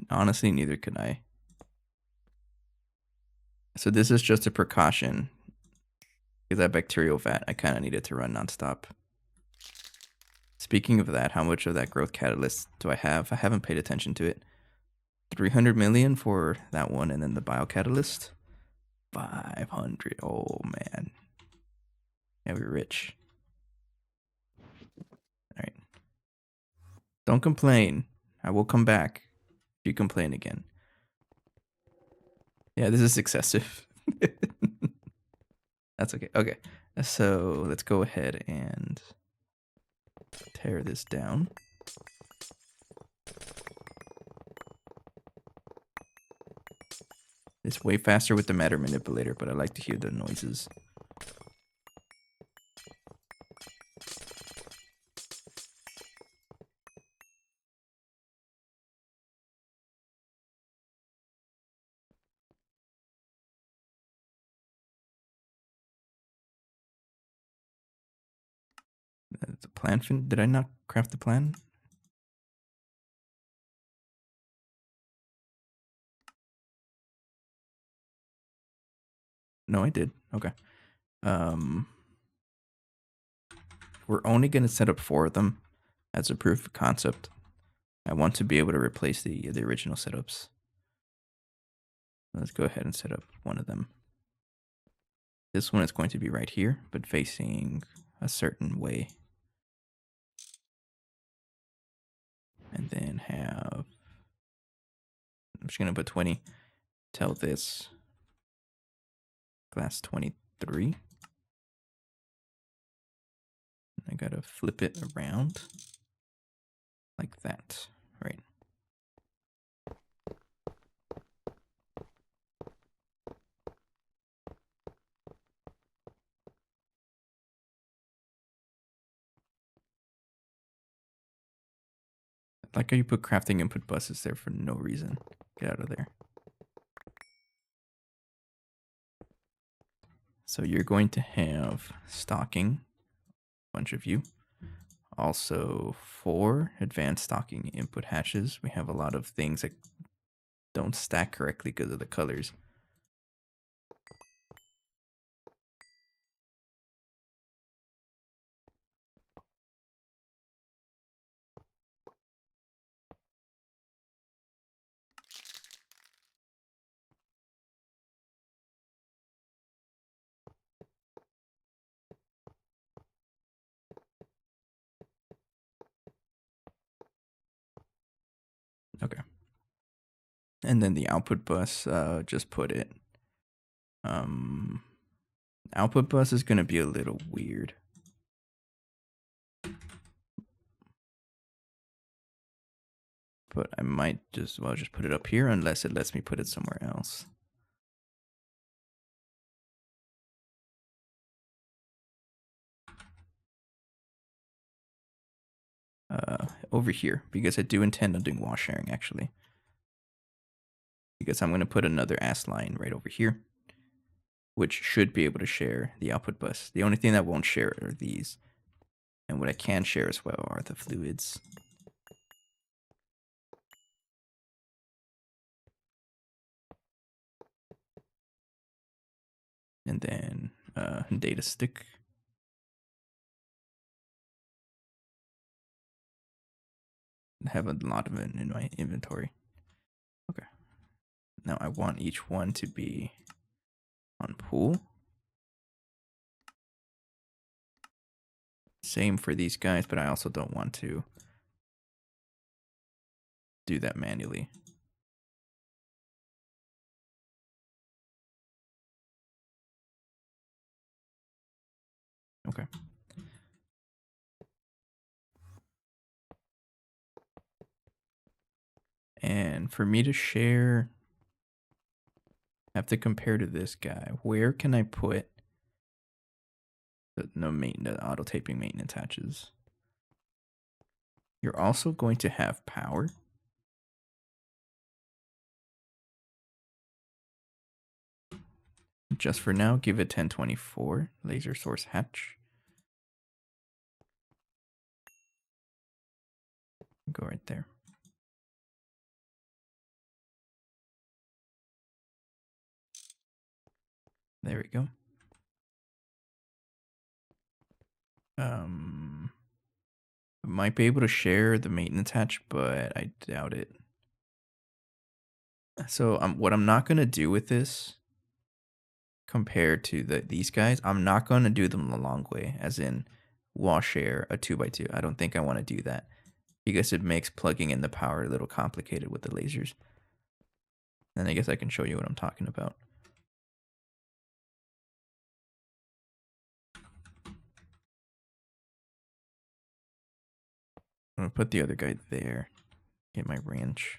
S1: Honestly, neither can I. So this is just a precaution. Because that bacterial vat, I kind of need it to run nonstop. Speaking of that, how much of that growth catalyst do I have? I haven't paid attention to it. 300 million for that one, and then the biocatalyst. 500. Oh man. Yeah, we're rich. Alright. Don't complain. I will come back if you complain again. Yeah, this is excessive. That's okay. Okay. So let's go ahead and tear this down. It's way faster with the matter manipulator, but I like to hear the noises. The plan fin. Did I not craft the plan? No, I did. Okay. We're only going to set up 4 of them as a proof of concept. I want to be able to replace the original setups. Let's go ahead and set up one of them. This one is going to be right here, but facing a certain way. And then have, I'm just going to put 20. Tell this glass 23. I got to flip it around like that, right? Like how you put crafting input buses there for no reason. Get out of there. So you're going to have stocking, a bunch of you. Also 4 advanced stocking input hatches. We have a lot of things that don't stack correctly because of the colors. Okay. And then the output bus, just put it. Output bus is going to be a little weird. But I might just put it up here unless it lets me put it somewhere else. Over here, because I do intend on doing wall sharing actually. Because I'm going to put another AS line right over here, which should be able to share the output bus. The only thing that won't share are these. And what I can share as well are the fluids. And then data stick. I have a lot of it in my inventory. Okay. Now I want each one to be on pool. Same for these guys, but I also don't want to do that manually. Okay. And for me to share, I have to compare to this guy. Where can I put the auto taping maintenance hatches? You're also going to have power. Just for now, give it 1024 laser source hatch. Go right there. There we go. I might be able to share the maintenance hatch, but I doubt it. So what I'm not gonna do with this, compared to these guys, I'm not gonna do them the long way, as in wall share a 2x2. I don't think I want to do that because it makes plugging in the power a little complicated with the lasers. And I guess I can show you what I'm talking about. I'm gonna put the other guy there. Get my ranch.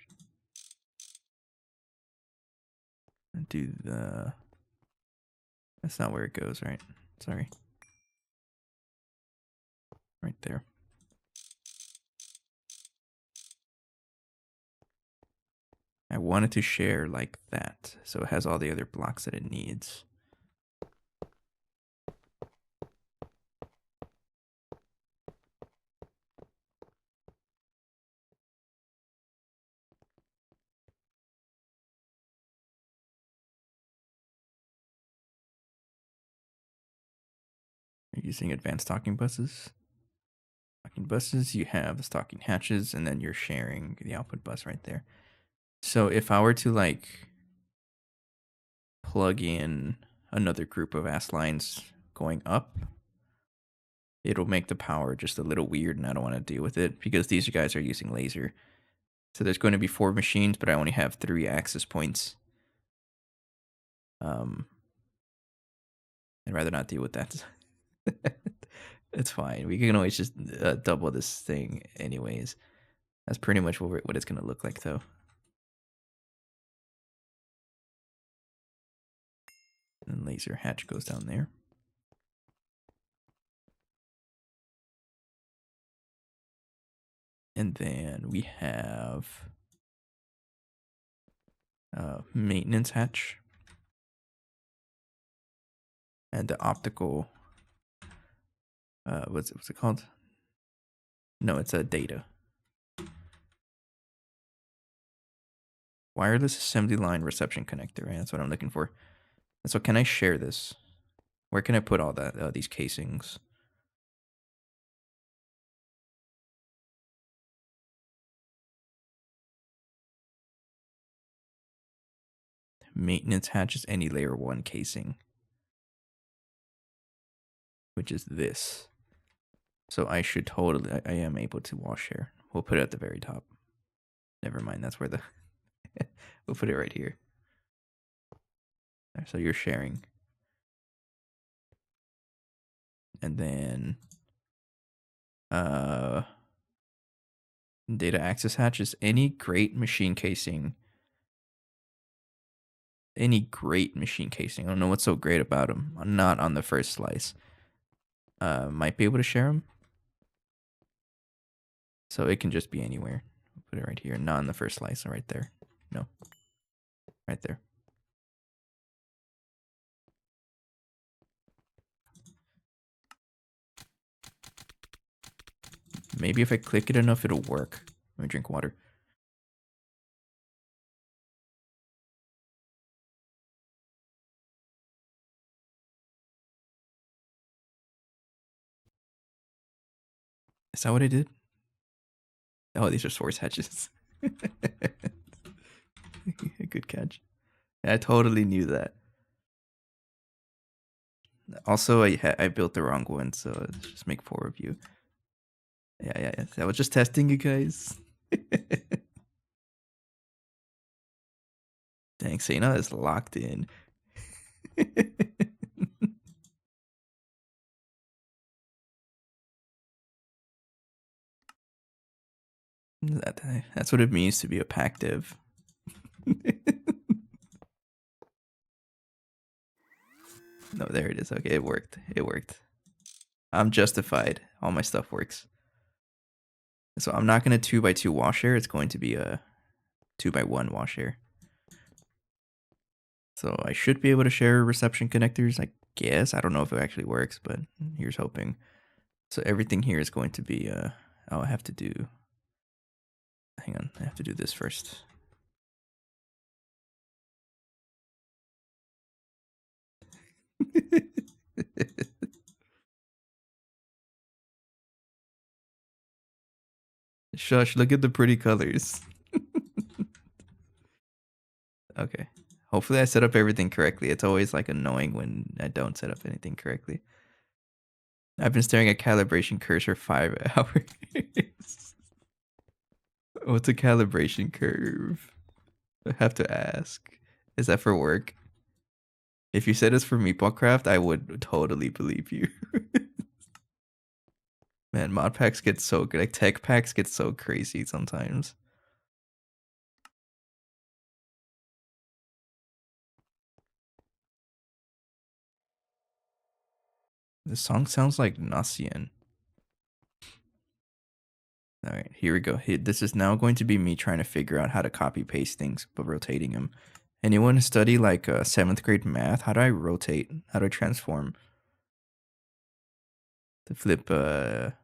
S1: And do the. That's not where it goes, right? Sorry. Right there. I want it to share like that, so it has all the other blocks that it needs. You're using advanced stocking buses. Stocking buses, you have the stocking hatches, and then you're sharing the output bus right there. So if I were to like plug in another group of AS lines going up, it'll make the power just a little weird, and I don't want to deal with it because these guys are using laser. So there's going to be 4 machines, but I only have 3 access points. I'd rather not deal with that. It's fine. We can always just double this thing anyways. That's pretty much what it's going to look like, though. And laser hatch goes down there. And then we have maintenance hatch. And the optical, what's it called? No, it's a data. Wireless assembly line reception connector, right? That's what I'm looking for. So can I share this? Where can I put all that, these casings? Maintenance hatch is any layer 1 casing, which is this. So I should totally, I am able to wall share. We'll put it at the very top. Never mind, that's where the, we'll put it right here. So you're sharing. And then data access hatch is any great machine casing. Any great machine casing. I don't know what's so great about them. I'm not on the first slice. Might be able to share them. So it can just be anywhere. Put it right here. Not on the first slice. Right there. No. Right there. Maybe if I click it enough, it'll work. Let me drink water. Is that what I did? Oh, these are source hatches. Good catch. I totally knew that. Also, I built the wrong one, so let's just make 4 of you. Yeah. I was just testing you guys. Dang, Sena is locked in. That's what it means to be a pack dev. No, there it is. Okay, it worked. It worked. I'm justified. All my stuff works. So I'm not going to 2x2 wash air. It's going to be a 2x1 wash air. So I should be able to share reception connectors, I guess. I don't know if it actually works, but here's hoping. So everything here is going to be, oh, I have to do, hang on, I have to do this first. Shush, look at the pretty colors. Okay. Hopefully I set up everything correctly. It's always like annoying when I don't set up anything correctly. I've been staring at calibration curves for 5 hours. What's a calibration curve? I have to ask. Is that for work? If you said it's for Meatball Craft, I would totally believe you. Man, mod packs get so good. Like tech packs get so crazy sometimes. This song sounds like Nasian. Alright, here we go. This is now going to be me trying to figure out how to copy paste things, but rotating them. Anyone study like 7th grade math? How do I rotate? How do I transform? To flip, flip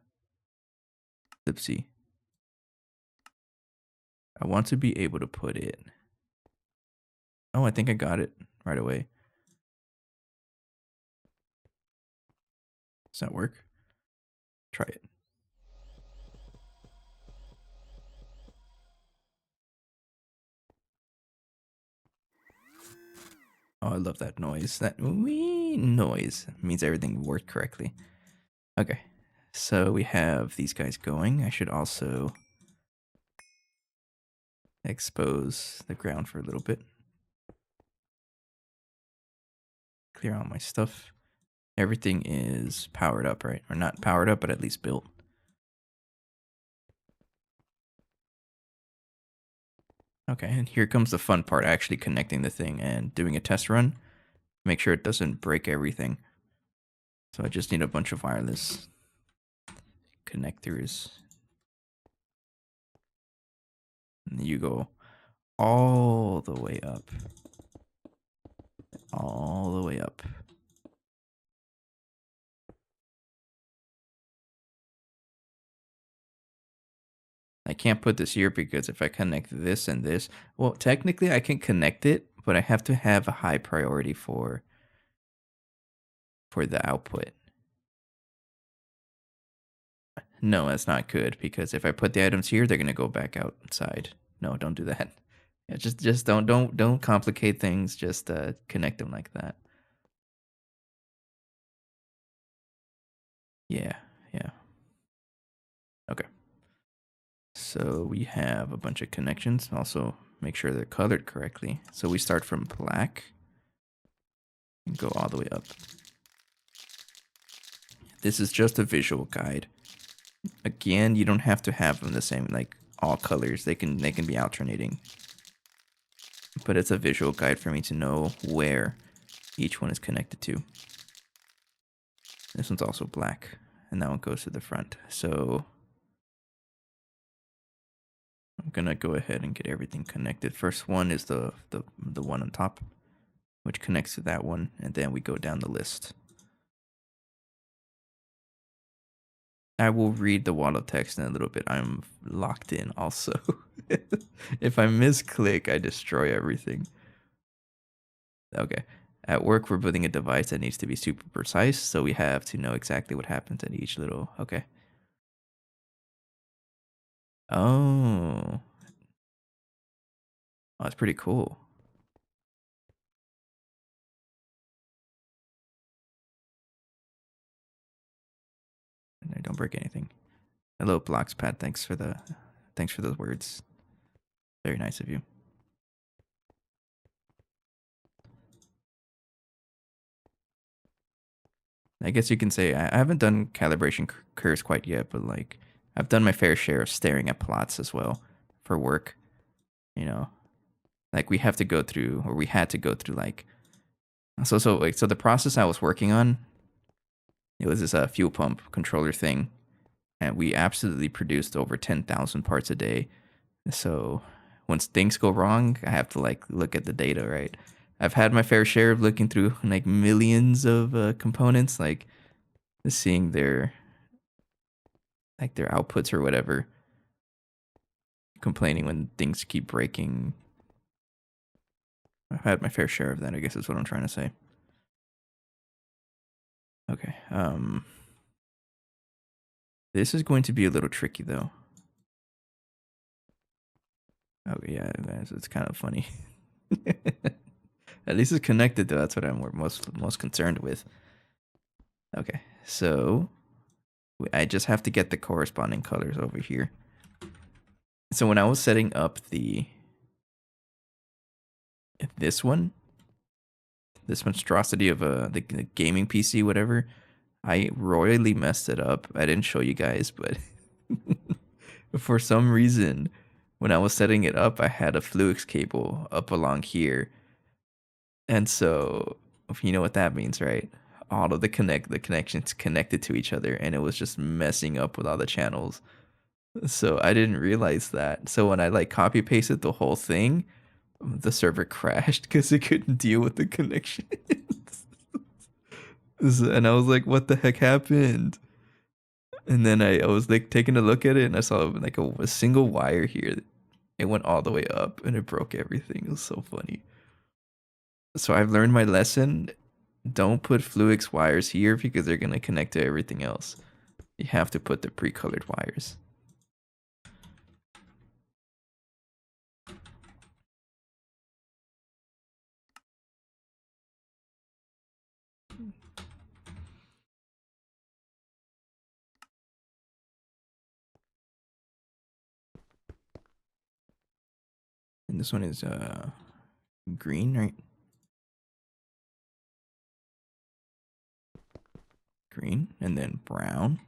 S1: C. I want to be able to put it. Oh, I think I got it right away. Does that work? Try it. Oh, I love that noise. That wee noise means everything worked correctly. Okay, so we have these guys going. I should also expose the ground for a little bit. Clear all my stuff. Everything is powered up, right? Or not powered up, but at least built. Okay, and here comes the fun part, actually connecting the thing and doing a test run. Make sure it doesn't break everything. So I just need a bunch of wireless connectors. And you go all the way up. All the way up. I can't put this here because if I connect this and this, well, technically I can connect it, but I have to have a high priority for the output. No, that's not good because if I put the items here, they're gonna go back outside. No, don't do that. Yeah, just don't complicate things. Just connect them like that. Yeah, yeah. Okay. So we have a bunch of connections. Also, make sure they're colored correctly. So we start from black and go all the way up. This is just a visual guide. Again, you don't have to have them the same, like all colors. They can be alternating. But it's a visual guide for me to know where each one is connected to. This one's also black, and that one goes to the front. So I'm gonna go ahead and get everything connected. First one is the one on top, which connects to that one, and then we go down the list. I will read the wall of text in a little bit. I'm locked in also. If I misclick, I destroy everything. Okay. At work, we're building a device that needs to be super precise, so we have to know exactly what happens at each little. Okay. Oh. Oh, that's pretty cool. And I don't break anything. Hello, Blockspad. Thanks for those words. Very nice of you. I guess you can say I haven't done calibration curves quite yet, but like I've done my fair share of staring at plots as well for work. You know, like we have to go through, or we had to go through, like so the process I was working on, it was this fuel pump controller thing, and we absolutely produced over 10,000 parts a day. So once things go wrong, I have to like look at the data, right? I've had my fair share of looking through like millions of components, like seeing their outputs or whatever, complaining when things keep breaking. I've had my fair share of that, I guess is what I'm trying to say. Okay. This is going to be a little tricky though. Oh yeah, it's kind of funny. At least it's connected though. That's what I'm most concerned with. Okay, so I just have to get the corresponding colors over here. So when I was setting up this one, this monstrosity of the gaming PC, whatever, I royally messed it up. I didn't show you guys, but for some reason, when I was setting it up, I had a Fluix cable up along here, and so you know what that means, right? All of the connections connected to each other, and it was just messing up with all the channels. So I didn't realize that. So when I like copy pasted the whole thing, the server crashed because it couldn't deal with the connections. And I was like, what the heck happened? And then I was like taking a look at it, and I saw like a single wire here. It went all the way up and it broke everything. It was so funny. So I've learned my lesson. Don't put Fluix wires here because they're going to connect to everything else. You have to put the pre-colored wires. And this one is green, right? Green, and then brown.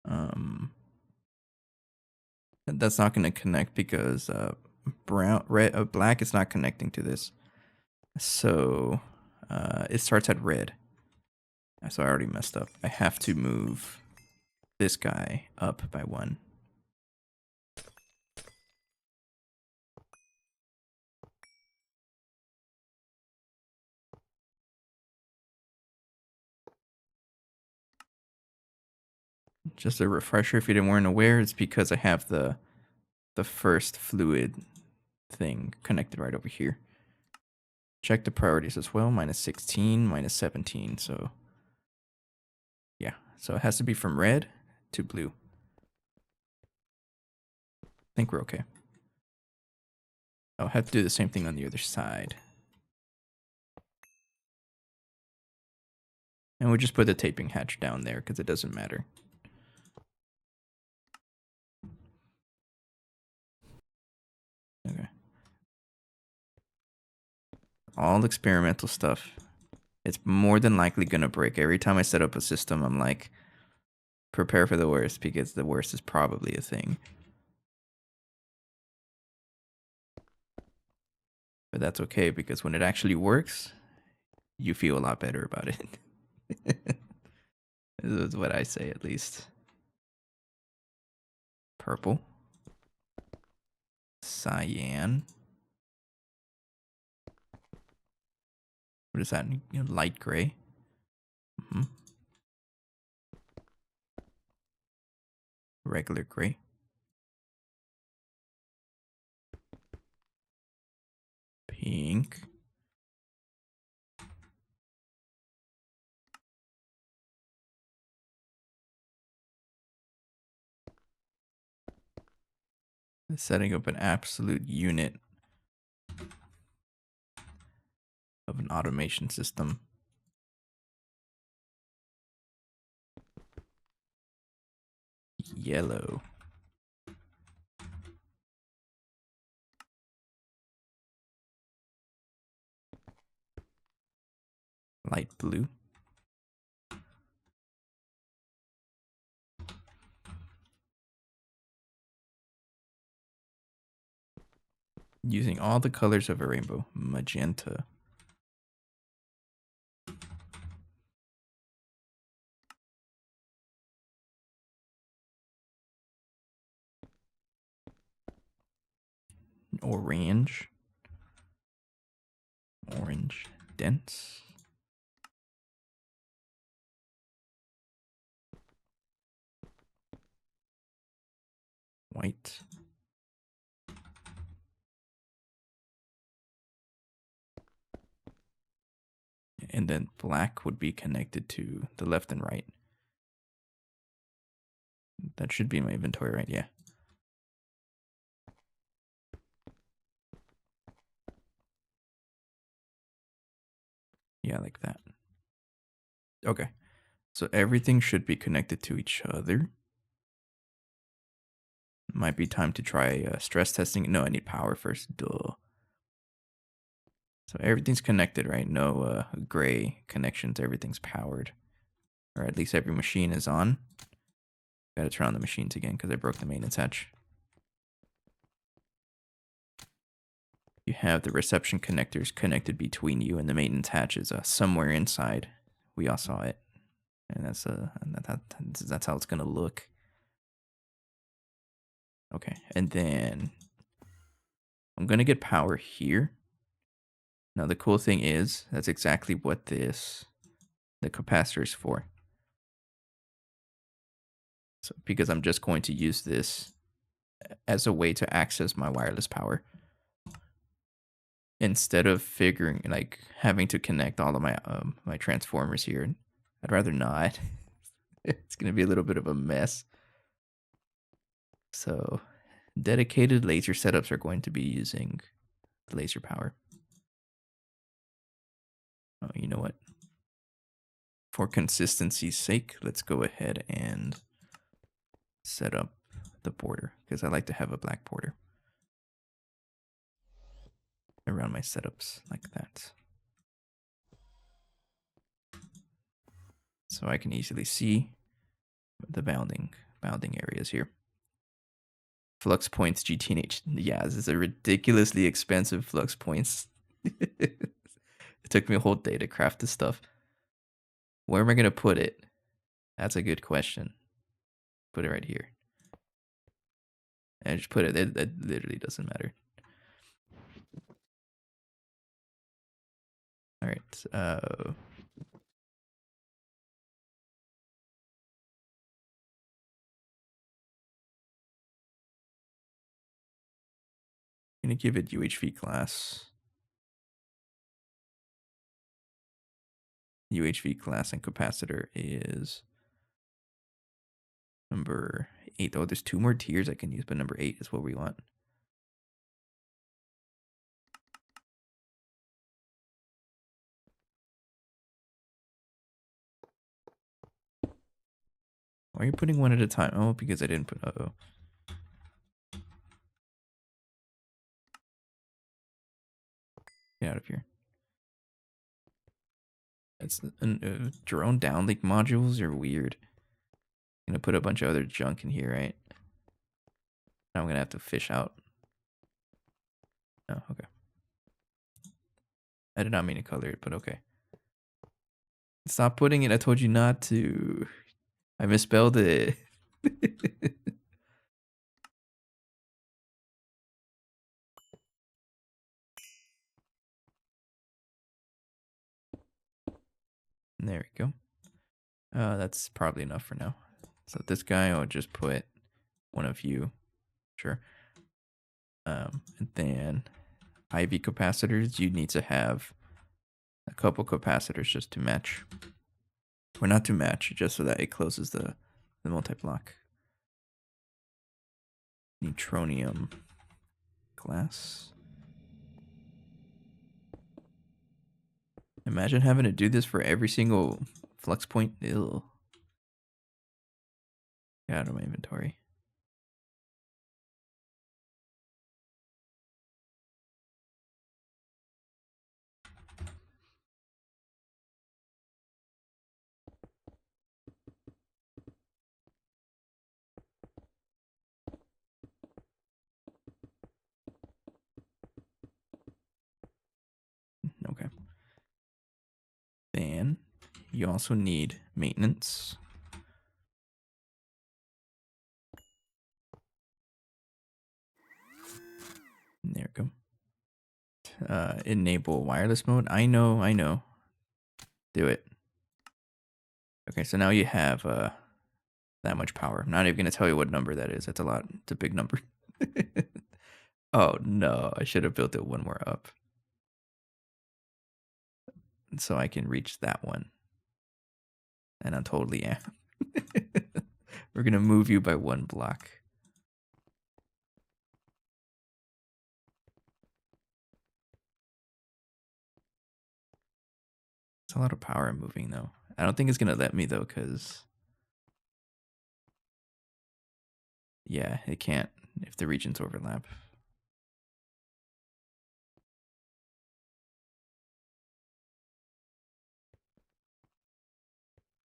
S1: Um, that's not going to connect because black is not connecting to this. So it starts at red. So I already messed up. I have to move this guy up by 1. Just a refresher if you weren't aware, it's because I have the first fluid thing connected right over here. Check the priorities as well. -16, -17. So yeah, so it has to be from red to blue. I think we're okay. I'll have to do the same thing on the other side. And we'll just put the taping hatch down there because it doesn't matter. Okay. All experimental stuff. It's more than likely going to break. Every time I set up a system, I'm like, prepare for the worst because the worst is probably a thing. But that's okay because when it actually works, you feel a lot better about it. This is what I say, at least. Purple. Cyan. What is that? Light gray. Regular gray. pink. Setting up an absolute unit of an automation system. Yellow. Light blue. Using all the colors of a rainbow. Magenta. Orange. Orange. Dense. White. And then black would be connected to the left and right. That should be in my inventory, right? Yeah. Yeah, like that. Okay. So everything should be connected to each other. Might be time to try stress testing. No, I need power first. Duh. So everything's connected, right? No gray connections. Everything's powered. Or at least every machine is on. Gotta turn on the machines again because I broke the maintenance hatch. You have the reception connectors connected between you and the maintenance hatches somewhere inside. We all saw it. And that's how it's gonna look. Okay, and then I'm gonna get power here. Now the cool thing is that's exactly what the capacitor is for. So because I'm just going to use this as a way to access my wireless power instead of having to connect all of my my transformers here. I'd rather not. It's gonna be a little bit of a mess. So dedicated laser setups are going to be using the laser power. Oh, you know what? For consistency's sake, let's go ahead and set up the border because I like to have a black border around my setups like that. So I can easily see the bounding areas here. Flux points GTNH. Yeah, this is a ridiculously expensive flux points. It took me a whole day to craft this stuff. Where am I going to put it? That's a good question. Put it right here. And just put it, it literally doesn't matter. All right. I'm going to give it UHV class. UHV class and capacitor is number 8. Oh, there's 2 more tiers I can use, but number 8 is what we want. Why are you putting one at a time? Oh, because I didn't put... Uh-oh. Get out of here. That's drone downlink modules are weird. I'm gonna put a bunch of other junk in here, right? Now I'm gonna have to fish out. Oh, okay. I did not mean to color it, but okay. Stop putting it. I told you not to. I misspelled it. There we go. That's probably enough for now. So this guy, I'll just put one of you. Sure. And then IV capacitors, you need to have a couple capacitors just to match. Or not to match, just so that it closes the multi-block. Neutronium glass. Imagine having to do this for every single flux point. Ew. Get out of my inventory. Okay. Then you also need maintenance. There we go. Enable wireless mode. I know. Do it. Okay, so now you have that much power. I'm not even gonna tell you what number that is. That's a lot. It's a big number. Oh no, I should have built it one more up. So I can reach that one. And I'm totally am. We're gonna move you by one block. It's a lot of power I'm moving though. I don't think it's gonna let me though, because yeah, it can't if the regions overlap.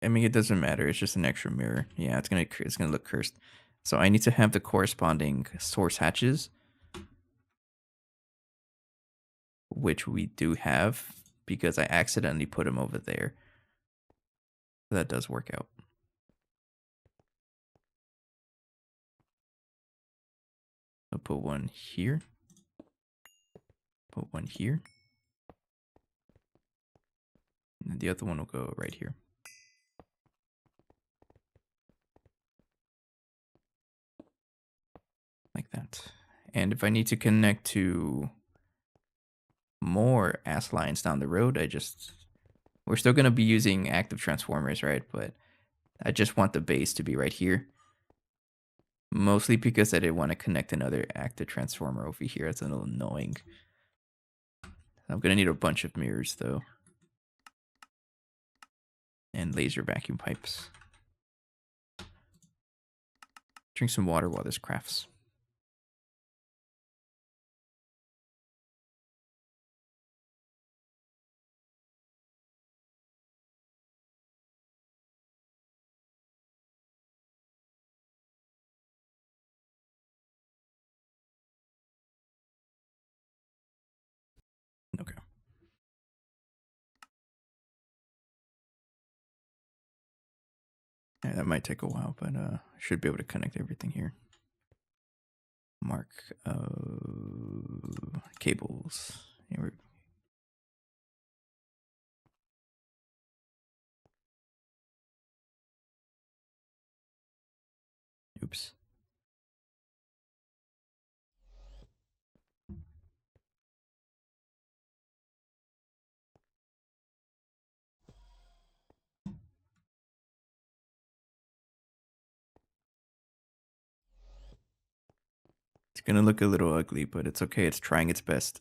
S1: I mean, it doesn't matter. It's just an extra mirror. Yeah, it's gonna look cursed. So I need to have the corresponding source hatches, which we do have because I accidentally put them over there. That does work out. I'll put one here. Put one here. And the other one will go right here. Like that. And if I need to connect to more ass lines down the road, we're still going to be using active transformers, right? But I just want the base to be right here. Mostly because I didn't want to connect another active transformer over here. It's a little annoying. I'm going to need a bunch of mirrors, though. And laser vacuum pipes. Drink some water while this crafts. Okay. Yeah, that might take a while, but I should be able to connect everything here. Mark cables. Here oops. It's gonna look a little ugly, but it's okay. It's trying its best.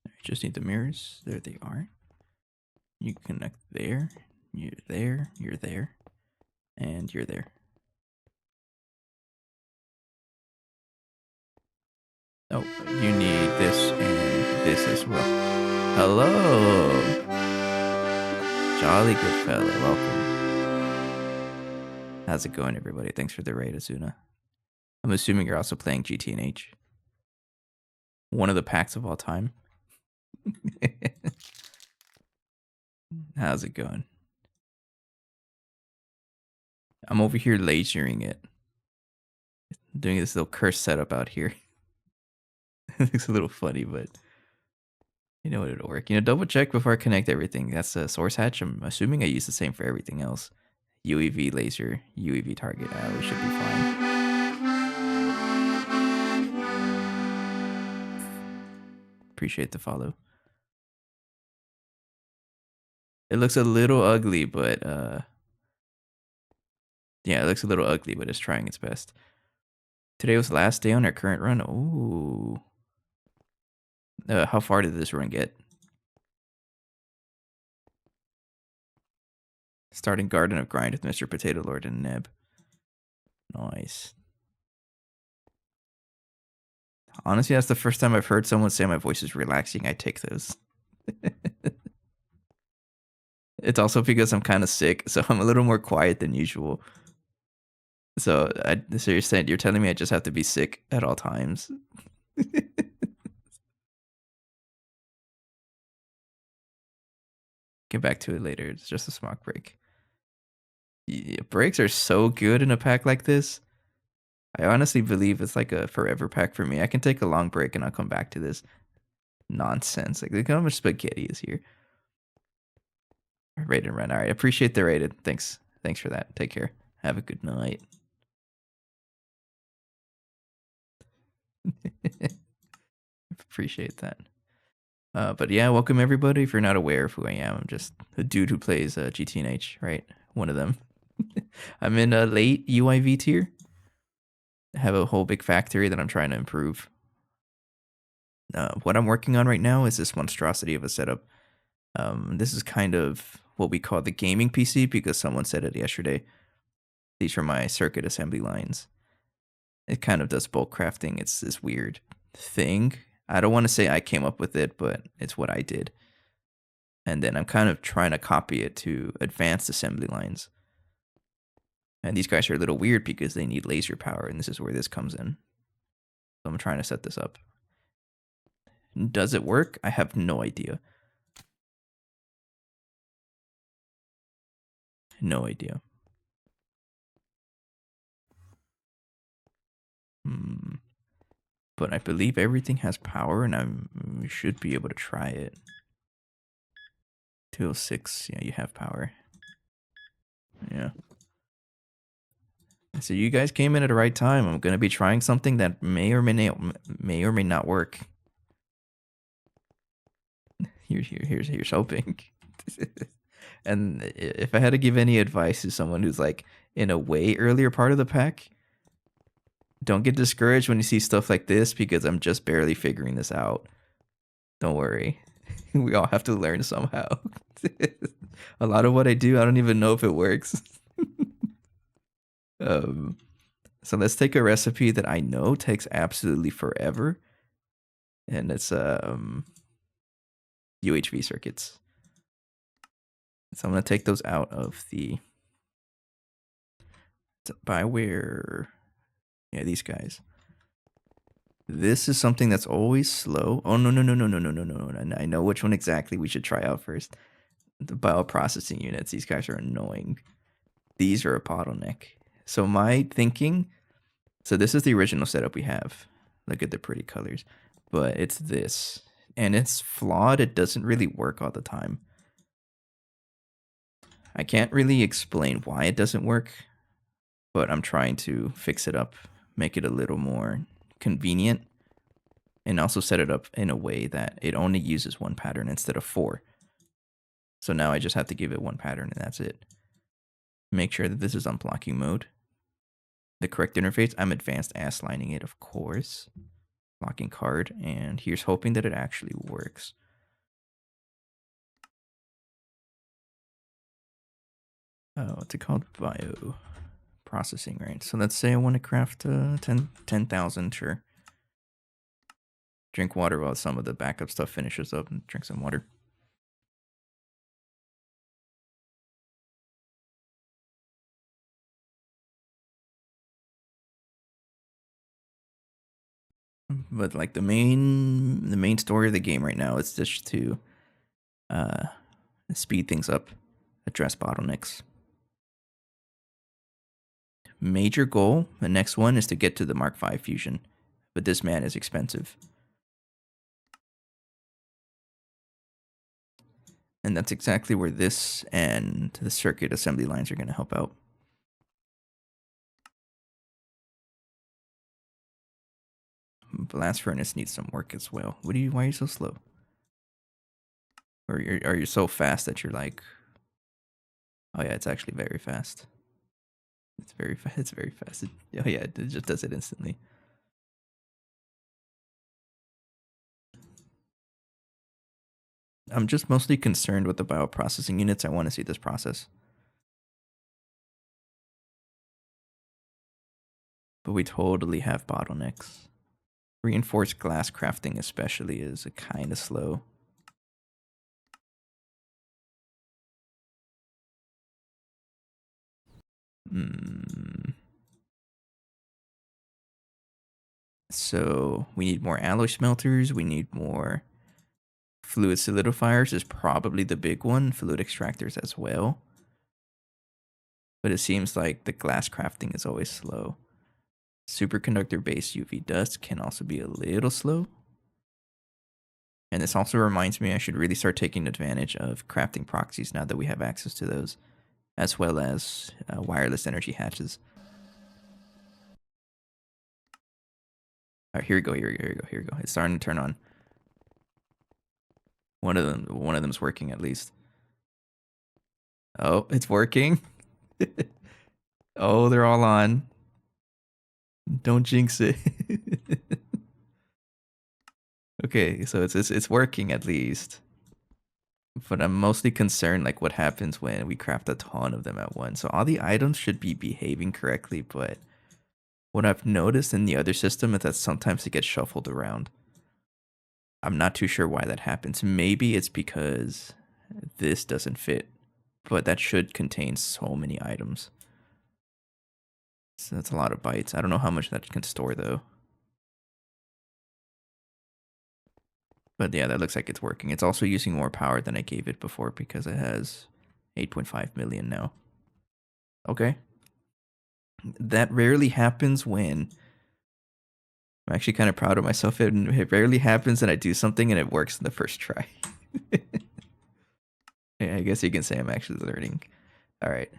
S1: I just need the mirrors. There they are. You connect there. You're there. You're there. And you're there. Oh, you need this and this as well. Hello! Jolly good fella, welcome. How's it going, everybody? Thanks for the raid, Azuna. I'm assuming you're also playing GT&H. One of the packs of all time. How's it going? I'm over here lasering it. Doing this little curse setup out here. It looks a little funny, but you know it'll work. Double check before I connect everything. That's a source hatch. I'm assuming I use the same for everything else. UEV laser, UEV target. We should be fine. Appreciate the follow. It looks a little ugly, but yeah, it looks a little ugly, but it's trying its best. Today was the last day on our current run. Ooh. How far did this run get? Starting Garden of Grind with Mr. Potato Lord and Neb. Nice. Honestly, that's the first time I've heard someone say my voice is relaxing. I take those. It's also because I'm kind of sick, so I'm a little more quiet than usual. So you're telling me I just have to be sick at all times? Get back to it later. It's just a smock break. Yeah, breaks are so good in a pack like this. I honestly believe it's like a forever pack for me. I can take a long break and I'll come back to this nonsense. Like, look how much spaghetti is here. Raid and run. All right, appreciate the rated. Thanks for that. Take care. Have a good night. Appreciate that. But yeah, welcome everybody. If you're not aware of who I am, I'm just a dude who plays GTNH, right? One of them. I'm in a late UIV tier. I have a whole big factory that I'm trying to improve. What I'm working on right now is this monstrosity of a setup. This is kind of what we call the gaming PC because someone said it yesterday. These are my circuit assembly lines. It kind of does bulk crafting. It's this weird thing. I don't want to say I came up with it, but it's what I did. And then I'm kind of trying to copy it to advanced assembly lines. And these guys are a little weird because they need laser power, and this is where this comes in. So I'm trying to set this up. Does it work? I have no idea. No idea. But I believe everything has power, and we should be able to try it. 206, yeah, you have power. Yeah. So you guys came in at the right time. I'm gonna be trying something that may or may not work. Here's hoping. And if I had to give any advice to someone who's like in a way earlier part of the pack, don't get discouraged when you see stuff like this because I'm just barely figuring this out. Don't worry. We all have to learn somehow. A lot of what I do, I don't even know if it works. So let's take a recipe that I know takes absolutely forever. And it's UHV circuits. So I'm going to take those out of the Bioware. Yeah, these guys. This is something that's always slow. Oh, no. I know which one exactly we should try out first. The bioprocessing units. These guys are annoying. These are a bottleneck. So my thinking, so this is the original setup we have. Look at the pretty colors. But it's this. And it's flawed. It doesn't really work all the time. I can't really explain why it doesn't work, but I'm trying to fix it up, make it a little more convenient, and also set it up in a way that it only uses one pattern instead of 4. So now I just have to give it one pattern and that's it. Make sure that this is on blocking mode. The correct interface, I'm advanced ass lining it, of course. Blocking card, and here's hoping that it actually works. What's it called? Bio processing, right? So let's say I want to craft 10,000, sure. Drink water while some of the backup stuff finishes up, and drink some water. But like the main story of the game right now is just to speed things up, address bottlenecks. major goal, the next one, is to get to the Mark V fusion. But this man is expensive. And that's exactly where this and the circuit assembly lines are going to help out. Blast furnace needs some work as well. Why are you so slow? Or are you so fast that you're like, oh yeah, it's actually very fast. It's very fast. It's very fast. Oh yeah, it just does it instantly. I'm just mostly concerned with the bioprocessing units. I want to see this process. But we totally have bottlenecks. Reinforced glass crafting especially is kind of slow. So we need more alloy smelters. We need more fluid solidifiers is probably the big one. Fluid extractors as well. But it seems like the glass crafting is always slow. Superconductor based UV dust can also be a little slow. And this also reminds me I should really start taking advantage of crafting proxies now that we have access to those, as well as wireless energy hatches. All right, here we go. It's starting to turn on. One of them's working at least. Oh, it's working. Oh, they're all on. Don't jinx it. Okay, so it's working at least. But I'm mostly concerned like what happens when we craft a ton of them at once. So all the items should be behaving correctly, but what I've noticed in the other system is that sometimes it gets shuffled around. I'm not too sure why that happens. Maybe it's because this doesn't fit, but that should contain so many items. So that's a lot of bytes. I don't know how much that can store though. But yeah, that looks like it's working. It's also using more power than I gave it before because it has 8.5 million now. Okay. That rarely happens when I'm actually kind of proud of myself. It rarely happens that I do something and it works in the first try. Yeah, I guess you can say I'm actually learning. All right.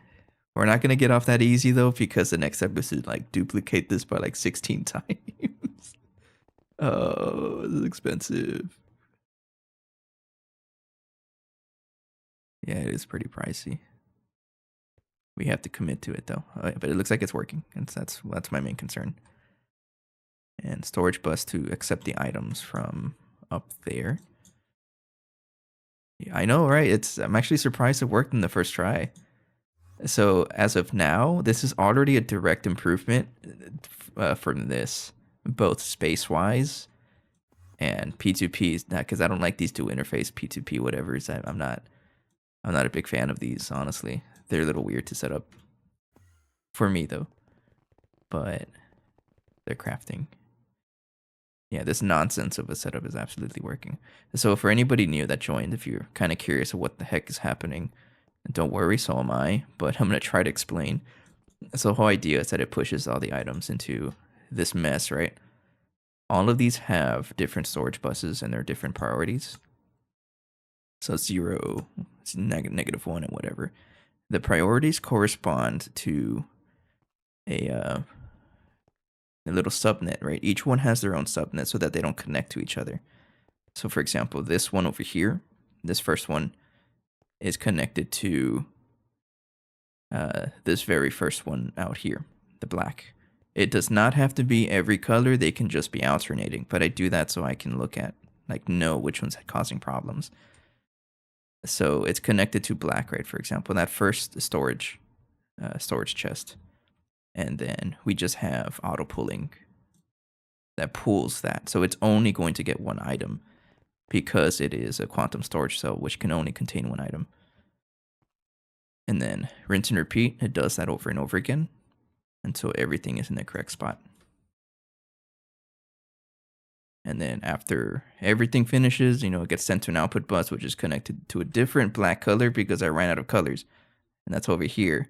S1: We're not going to get off that easy though, because the next episode like duplicate this by like 16 times. Oh, this is expensive. Yeah, it is pretty pricey. We have to commit to it though. But it looks like it's working. And that's my main concern. And storage bus to accept the items from up there. Yeah, I know, right? I'm actually surprised it worked in the first try. So as of now, this is already a direct improvement from this, both space-wise and P2P. Because I don't like these two interface P2P whatever's. I'm not a big fan of these, honestly. They're a little weird to set up for me though. But they're crafting. Yeah, this nonsense of a setup is absolutely working. So for anybody new that joined, if you're kind of curious of what the heck is happening, don't worry, so am I, but I'm going to try to explain. So the whole idea is that it pushes all the items into this mess, right? All of these have different storage buses and their different priorities. So 0, -1, and whatever. The priorities correspond to a little subnet, right? Each one has their own subnet so that they don't connect to each other. So for example, this one over here, this first one is connected to this very first one out here, the black. It does not have to be every color. They can just be alternating, but I do that so I can look at, like, know which one's causing problems. So it's connected to black, right? For example, that first storage chest. And then we just have auto pulling that pulls that. So it's only going to get one item because it is a quantum storage cell, which can only contain one item. And then rinse and repeat, it does that over and over again until everything is in the correct spot. And then after everything finishes, it gets sent to an output bus, which is connected to a different black color because I ran out of colors. And that's over here.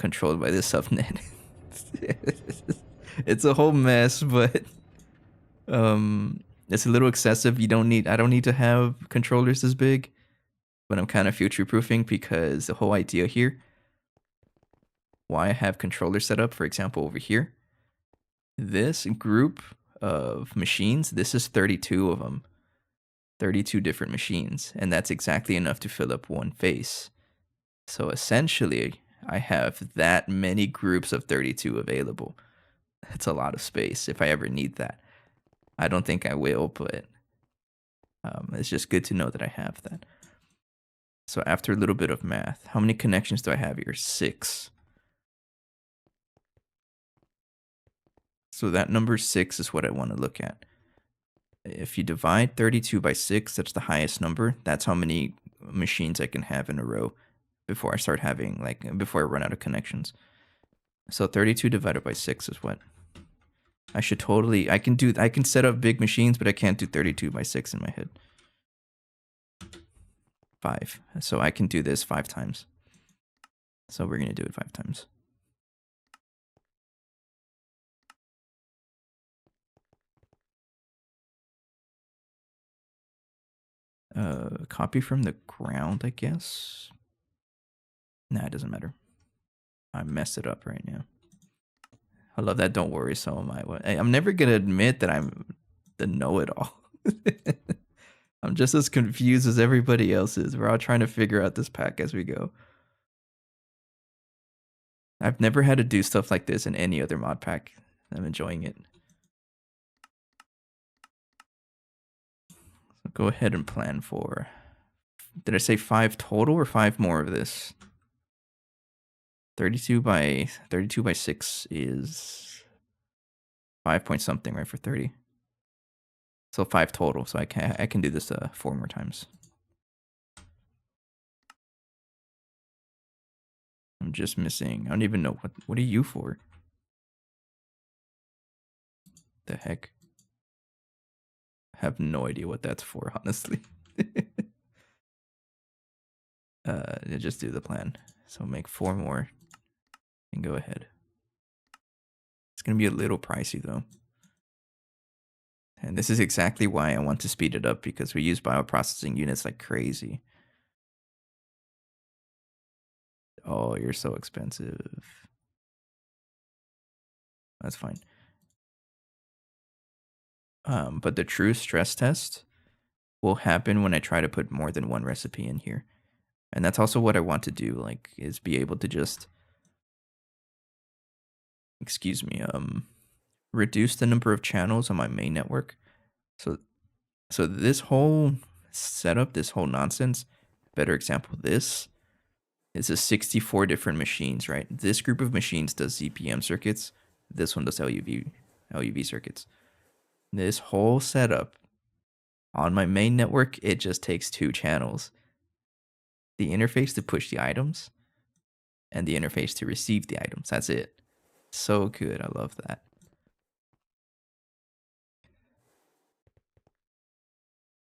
S1: controlled by this subnet. It's a whole mess, but it's a little excessive. I don't need to have controllers this big, but I'm kind of future proofing because the whole idea here, why I have controllers set up, for example, over here, this group of machines, this is 32 of them, 32 different machines, and that's exactly enough to fill up one face. So essentially, I have that many groups of 32 available. That's a lot of space if I ever need that. I don't think I will, but it's just good to know that I have that. So after a little bit of math, how many connections do I have here? 6. So that number 6 is what I want to look at. If you divide 32 by 6, that's the highest number. That's how many machines I can have in a row before I start having, before I run out of connections. So 32 divided by 6 is what? I can set up big machines, but I can't do 32 by 6 in my head. 5. So I can do this 5 times. So we're going to do it 5 times. Copy from the ground, I guess. Nah, it doesn't matter. I messed it up right now. I love that. Don't worry, so am I. I'm never gonna admit that I'm the know-it-all. I'm just as confused as everybody else is. We're all trying to figure out this pack as we go. I've never had to do stuff like this in any other mod pack. I'm enjoying it. So go ahead and plan for... Did I say 5 total or 5 more of this? 32 by 6 is 5 point something, right, for 30. So 5 total. So I can do this 4 more times. I'm just missing. I don't even know what are you for? The heck? I have no idea what that's for, honestly. Just do the plan. So make 4 more and go ahead. It's gonna be a little pricey though. And this is exactly why I want to speed it up, because we use bioprocessing units like crazy. Oh, you're so expensive. That's fine. But the true stress test will happen when I try to put more than one recipe in here. And that's also what I want to do, is be able to just, reduce the number of channels on my main network. So this whole setup, this whole nonsense, better example, this is a 64 different machines, right? This group of machines does ZPM circuits. This one does LUV circuits. This whole setup on my main network, it just takes 2 channels. The interface to push the items and the interface to receive the items. That's it. So good. I love that.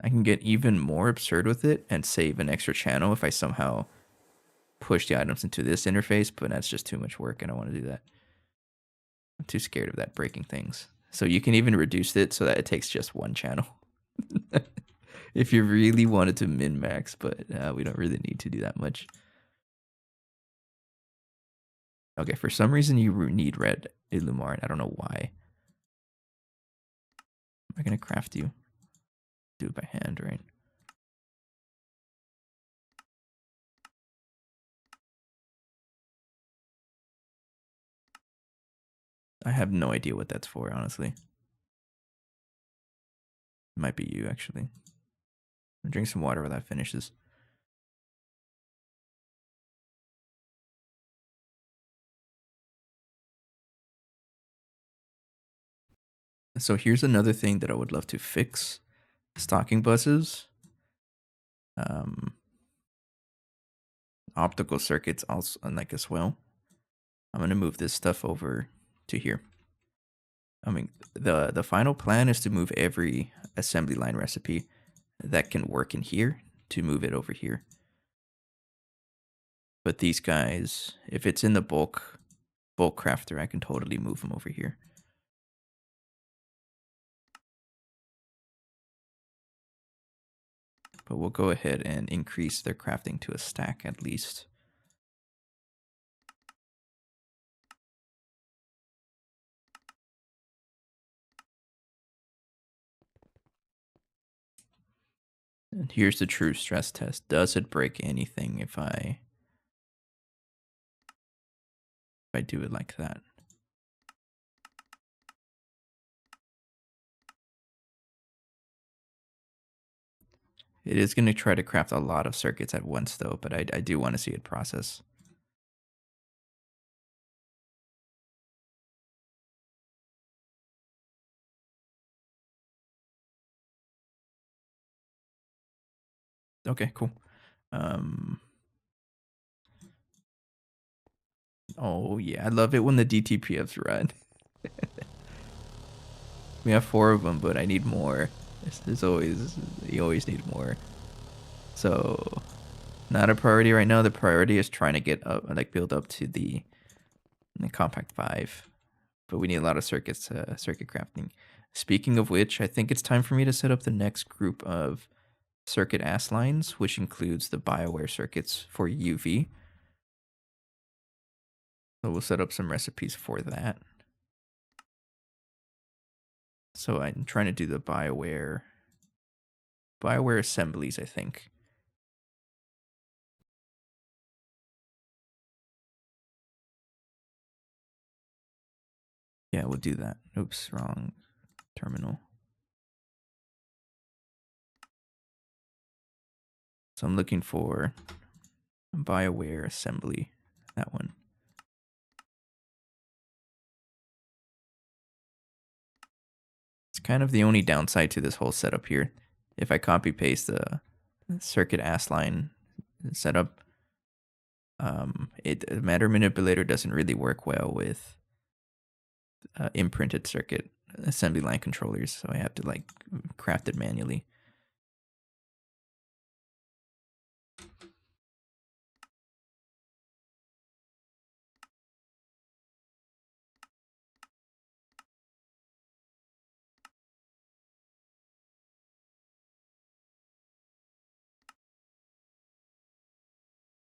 S1: I can get even more absurd with it and save an extra channel if I somehow push the items into this interface, but that's just too much work. I don't want to do that. I'm too scared of that breaking things. So you can even reduce it so that it takes just 1 channel. If you really wanted to min-max, but we don't really need to do that much. Okay, for some reason you need red Illumar. I don't know why. Am I going to craft you? Do it by hand, right? I have no idea what that's for, honestly. It might be you, actually. Drink some water while that finishes. So here's another thing that I would love to fix. Stocking buses. Optical circuits also, as well. I'm going to move this stuff over to here. I mean, the final plan is to move every assembly line recipe that can work in here to move it over here. But these guys, if it's in the bulk crafter, I can totally move them over here. But we'll go ahead and increase their crafting to a stack at least. And here's the true stress test. Does it break anything if I do it like that? It is going to try to craft a lot of circuits at once though, but I do want to see it process. Okay, cool. Oh yeah, I love it when the DTPFs run. We have 4 of them, but I need more. There's always, you always need more. So, not a priority right now. The priority is trying to get up, like build up to the compact 5. But we need a lot of circuits, circuit crafting. Speaking of which, I think it's time for me to set up the next group of circuit ass lines, which includes the BioWare circuits for UV. So we'll set up some recipes for that. So I'm trying to do the BioWare assemblies, I think. Yeah, we'll do that. Oops, wrong terminal. So I'm looking for BioWare assembly, that one. It's kind of the only downside to this whole setup here. If I copy paste the circuit ass line setup, the matter manipulator doesn't really work well with imprinted circuit assembly line controllers, so I have to like craft it manually.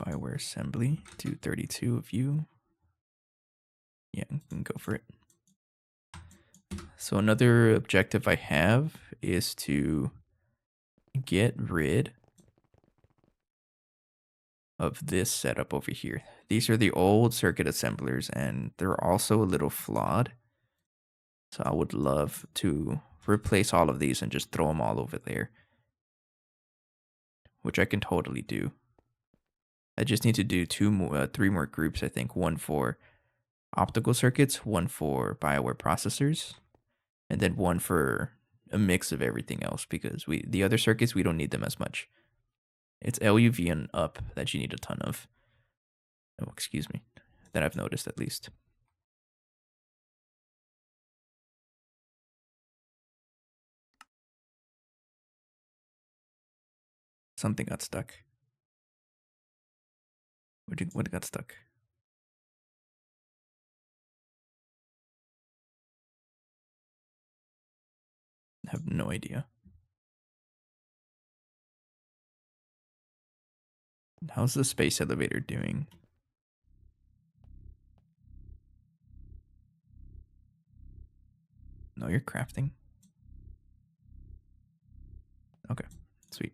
S1: BioWare assembly, 232 of you. Yeah, you can go for it. So another objective I have is to get rid of this setup over here. These are the old circuit assemblers, and they're also a little flawed. So I would love to replace all of these and just throw them all over there, which I can totally do. I just need to do 3 more groups, I think. One for optical circuits, one for BioWare processors, and then one for a mix of everything else, because the other circuits, we don't need them as much. It's LUV and up that you need a ton of. Oh, excuse me. That I've noticed at least. Something got stuck. What got stuck? I have no idea. How's the space elevator doing? No, you're crafting. Okay, sweet.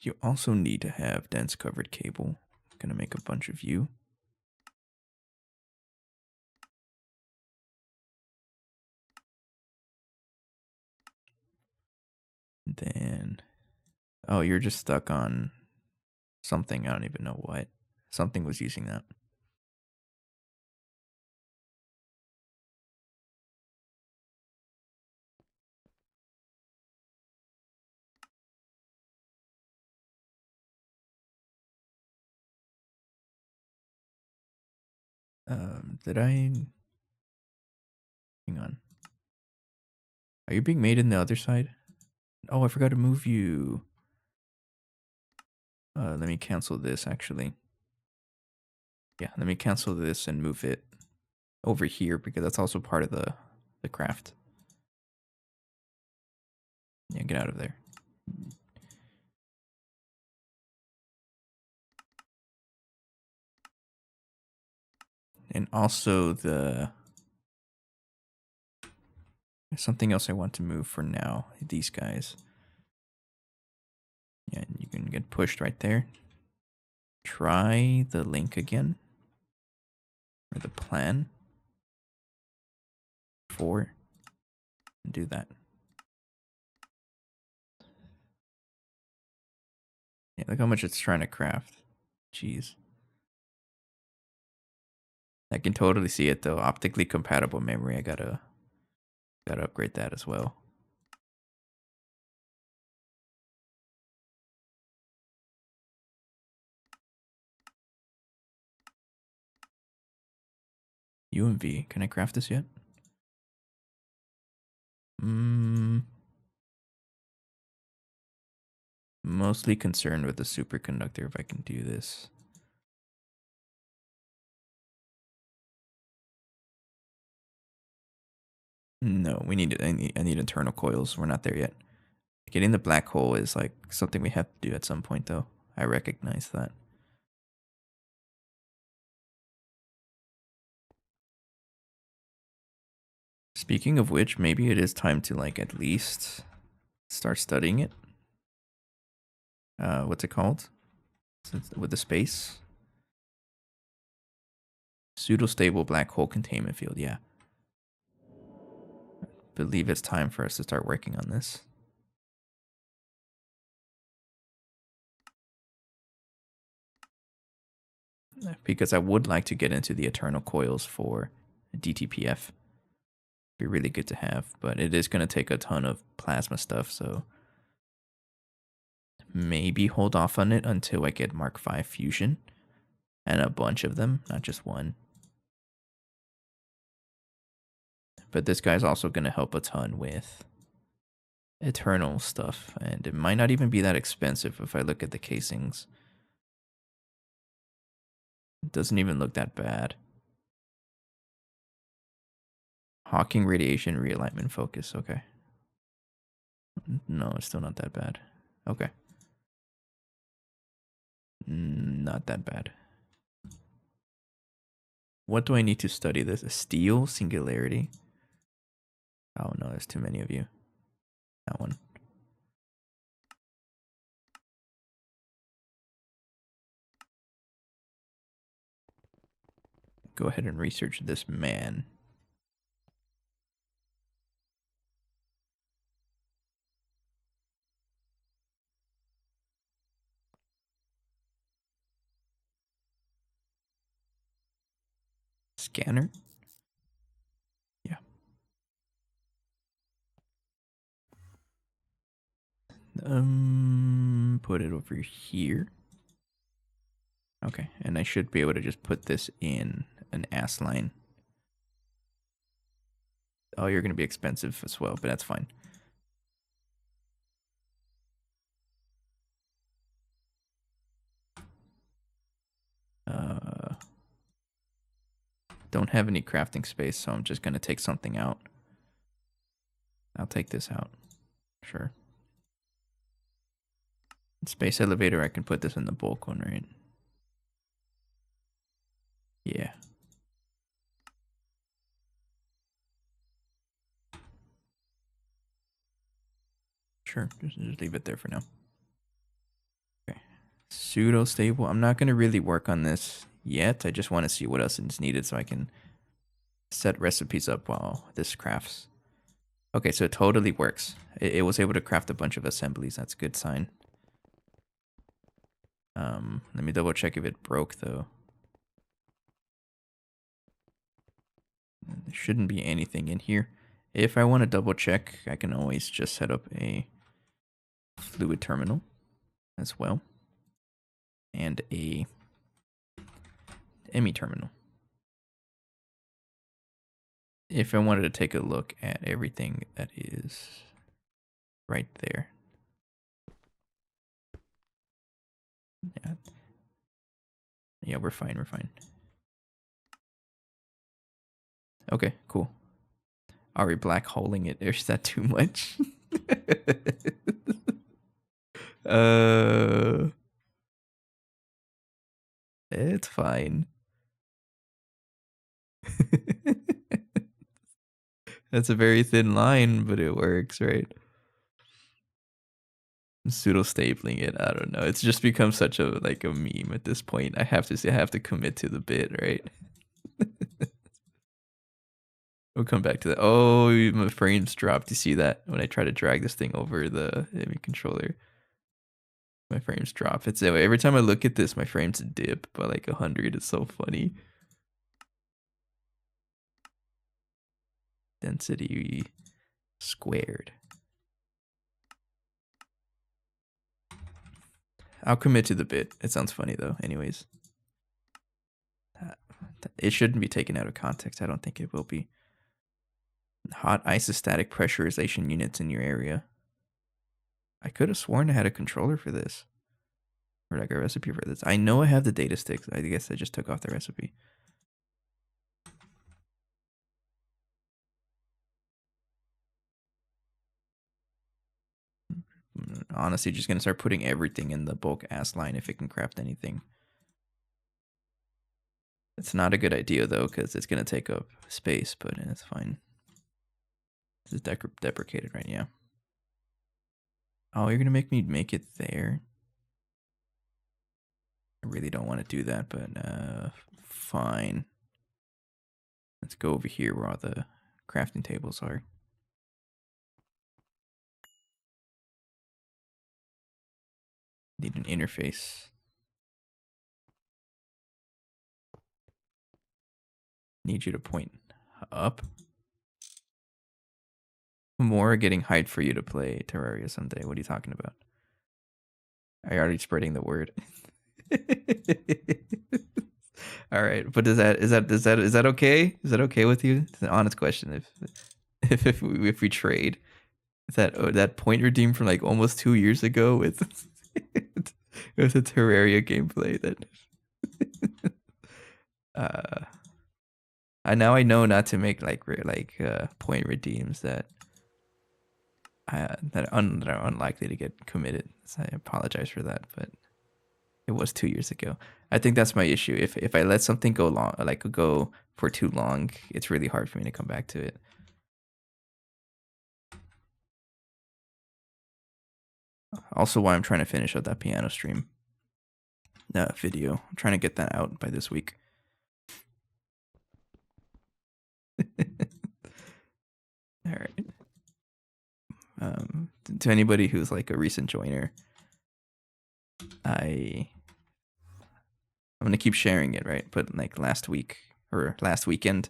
S1: You also need to have dense covered cable. I'm gonna make a bunch of you. Then, oh, you're just stuck on something. I don't even know what. Something was using that. Did I? Hang on. Are you being made in the other side? Oh, I forgot to move you. Let me cancel this actually. Yeah, let me cancel this and move it over here because that's also part of the craft. Yeah, get out of there. And also there's something else I want to move for now. These guys. Yeah, you can get pushed right there. Try the link again. Or the plan. 4. And do that. Yeah, look how much it's trying to craft. Jeez. I can totally see it though. Optically compatible memory. I gotta upgrade that as well. UMV. Can I craft this yet? Mostly concerned with the superconductor if I can do this. No, we need I need internal coils. We're not there yet. Getting the black hole is like something we have to do at some point though. I recognize that. Speaking of which, maybe it is time to like at least start studying it. What's it called? With the space? Pseudo-stable black hole containment field, yeah. Believe it's time for us to start working on this. Because I would like to get into the eternal coils for DTPF. Be really good to have, but it is going to take a ton of plasma stuff, so maybe hold off on it until I get Mark V fusion and a bunch of them, not just one. But this guy's also going to help a ton with eternal stuff, and it might not even be that expensive if I look at the casings. It doesn't even look that bad. Hawking radiation realignment focus, okay. No, it's still not that bad. Okay. Not that bad. What do I need to study this? A steel singularity? Oh no, there's too many of you. That one. Go ahead and research this man. Scanner? Yeah. Put it over here. Okay, and I should be able to just put this in an ass line. Oh, you're going to be expensive as well, but that's fine. Don't have any crafting space, so I'm just going to take something out. I'll take this out. Sure. Space elevator, I can put this in the bulk one, right? Yeah. Sure, just leave it there for now. Okay. Pseudo stable. I'm not going to really work on this yet. I just want to see what else is needed so I can set recipes up while this crafts. Okay, so it totally works. It was able to craft a bunch of assemblies. That's a good sign. Let me double check if it broke though. There shouldn't be anything in here. If I want to double check, I can always just set up a fluid terminal as well. And a ME terminal. if I wanted to take a look at everything that is right there. Yeah. Yeah, we're fine. We're fine. Okay, cool. Are we black holing it? Is that too much? uh, it's fine. That's a very thin line, but it works, right? Pseudo stapling it. I don't know. It's just become such a like a meme at this point. I have to say, I have to commit to the bit, right? We'll come back to that. Oh, my frames dropped. You see that when I try to drag this thing over the enemy controller? My frames drop. It's every time I look at this, my frames dip by like 100. It's so funny. Density squared. I'll commit to the bit. It sounds funny though. Anyways, it shouldn't be taken out of context. I don't think it will be. Hot isostatic pressurization units in your area. I could have sworn I had a controller for this. Or like a recipe for this. I know I have the data sticks. I guess I just took off the recipe. Honestly, just gonna start putting everything in the bulk ass line if it can craft anything. It's not a good idea though, because it's gonna take up space, but it's fine. This is deprecated, right? Yeah. Oh, you're gonna make me make it there? I really don't want to do that, but fine. Let's go over here where all the crafting tables are. Need an interface. Need you to point up. More getting hyped for you to play Terraria someday. What are you talking about? Are you already spreading the word? All right, but is that okay? Is that okay with you? It's an honest question. If we trade, is that point redeem from like almost 2 years ago with with a Terraria gameplay that I know not to make like point redeems that that are unlikely to get committed. So I apologize for that, but it was 2 years ago. I think that's my issue. If I let something go for too long, it's really hard for me to come back to it. Also, why I'm trying to finish up that piano stream video. I'm trying to get that out by this week. All right. To anybody who's like a recent joiner, I'm gonna keep sharing it, right? But like last weekend,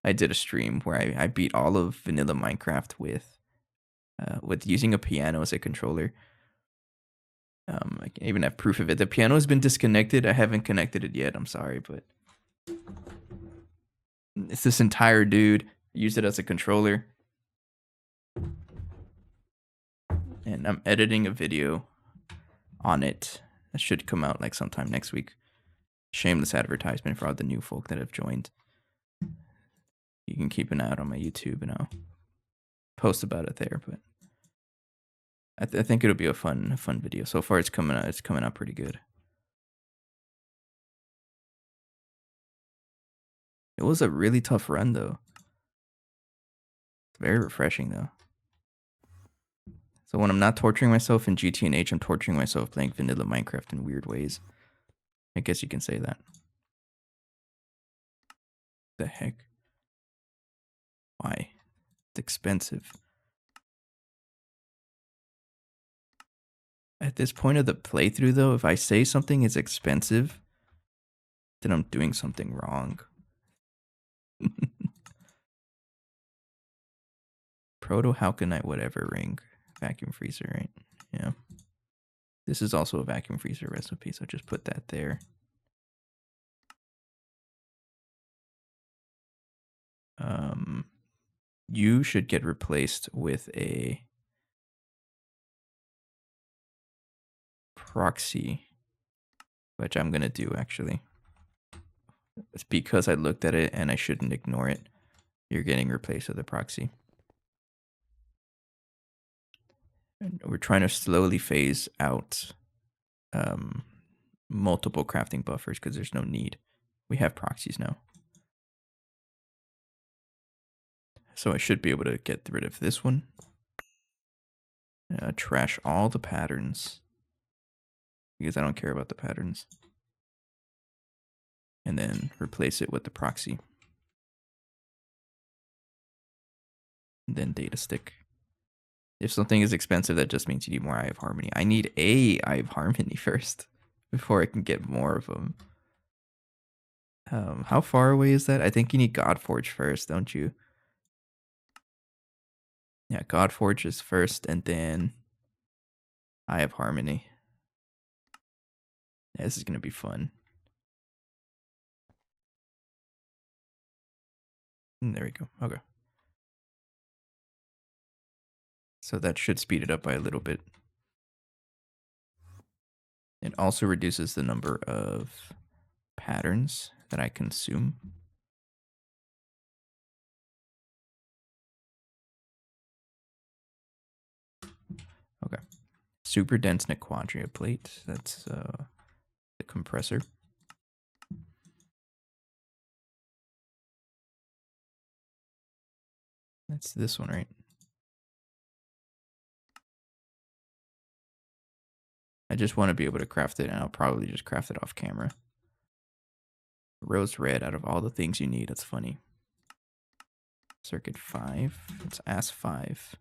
S1: I did a stream where I beat all of vanilla Minecraft with using a piano as a controller. I can even have proof of it. The piano has been disconnected. I haven't connected it yet. I'm sorry, but it's this entire dude. I used it as a controller. And I'm editing a video on it. That should come out like sometime next week. Shameless advertisement for all the new folk that have joined. You can keep an eye out on my YouTube and I'll post about it there. But I think it'll be a fun video. So far, it's coming out pretty good. It was a really tough run though. It's very refreshing though. So when I'm not torturing myself in GT&H, I'm torturing myself playing vanilla Minecraft in weird ways. I guess you can say that. The heck? Why? It's expensive. At this point of the playthrough though, if I say something is expensive, then I'm doing something wrong. Proto Halconite whatever ring. Vacuum freezer, right? Yeah. This is also a vacuum freezer recipe, so just put that there. you should get replaced with a proxy, which I'm going to do actually. It's because I looked at it and I shouldn't ignore it. You're getting replaced with a proxy. And we're trying to slowly phase out um, multiple crafting buffers because there's no need. We have proxies now. So I should be able to get rid of this one. Trash all the patterns because I don't care about the patterns. And then replace it with the proxy. And then data stick. If something is expensive, that just means you need more Eye of Harmony. I need a Eye of Harmony first before I can get more of them. How far away is that? I think you need Godforge first, don't you? Yeah, Godforge is first, and then Eye of Harmony. Yeah, this is gonna be fun. And there we go. Okay. So that should speed it up by a little bit. It also reduces the number of patterns that I consume. Okay. Super dense Nequadria plate. That's the compressor. That's this one, right? I just want to be able to craft it, and I'll probably just craft it off camera. Rose red out of all the things you need. That's funny. Circuit 5. Let's ask 5.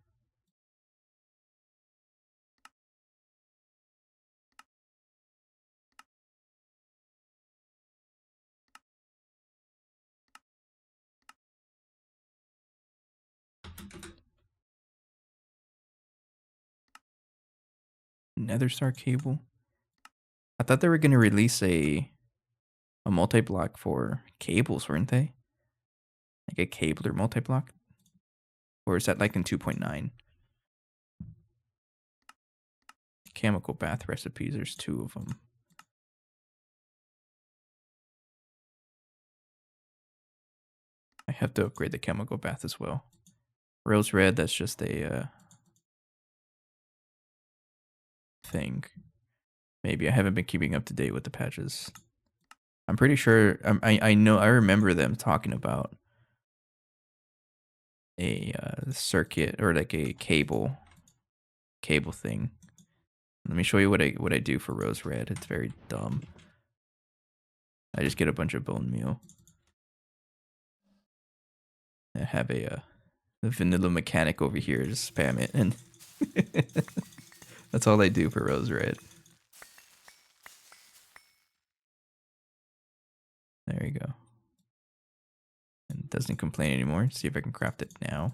S1: Nether star cable. I thought they were going to release a multi-block for cables, weren't they? Like a cabler multi-block? Or is that like in 2.9? Chemical bath recipes, there's 2 of them. I have to upgrade the chemical bath as well. Rose red, that's just a thing. Maybe I haven't been keeping up to date with the patches. I'm pretty sure, I know, I remember them talking about a circuit or like a cable thing. Let me show you what I do for rose red. It's very dumb. I just get a bunch of bone meal. I have a vanilla mechanic over here to spam it, and that's all I do for rose red. There you go. And it doesn't complain anymore. See if I can craft it now.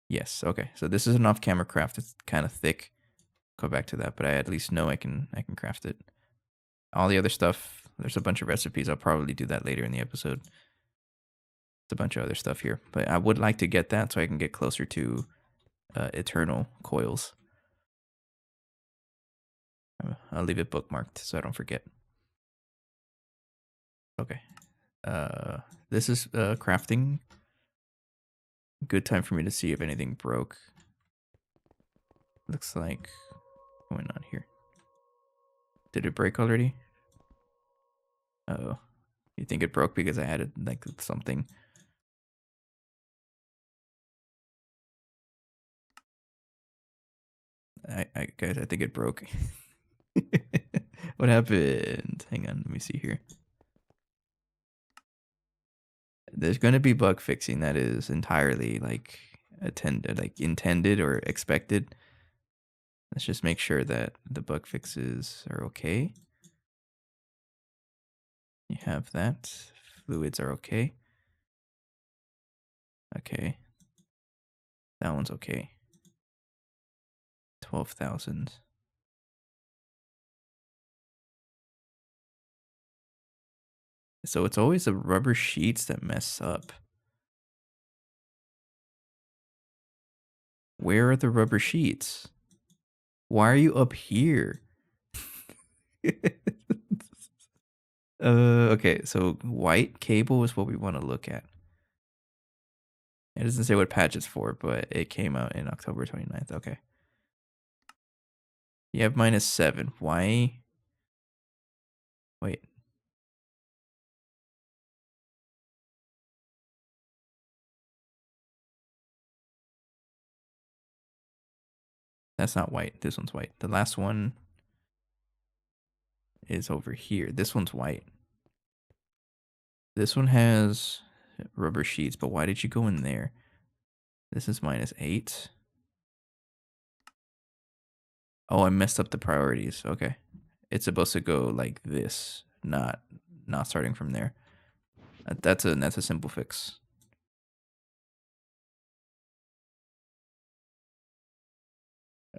S1: Yes, okay. So this is an off-camera craft. It's kind of thick. Go back to that, but I at least know I can craft it. All the other stuff, there's a bunch of recipes. I'll probably do that later in the episode. There's a bunch of other stuff here, but I would like to get that so I can get closer to eternal coils. I'll leave it bookmarked so I don't forget. Okay. This is crafting. Good time for me to see if anything broke. Looks like what's going on here. Did it break already? Oh, you think it broke because I added like something? Guys, I think it broke. What happened? Hang on, let me see here. There's going to be bug fixing that is entirely like intended or expected. Let's just make sure that the bug fixes are okay. You have that. Fluids are okay. Okay. That one's okay. 12,000. So it's always the rubber sheets that mess up. Where are the rubber sheets? Why are you up here? Okay, so white cable is what we want to look at. It doesn't say what patch it's for, but it came out in October 29th. Okay. You have -7. Why? Wait. That's not white. This one's white. The last one is over here. This one's white. This one has rubber sheets, but why did you go in there? This is -8. Oh, I messed up the priorities. Okay. It's supposed to go like this, not starting from there. That's a simple fix.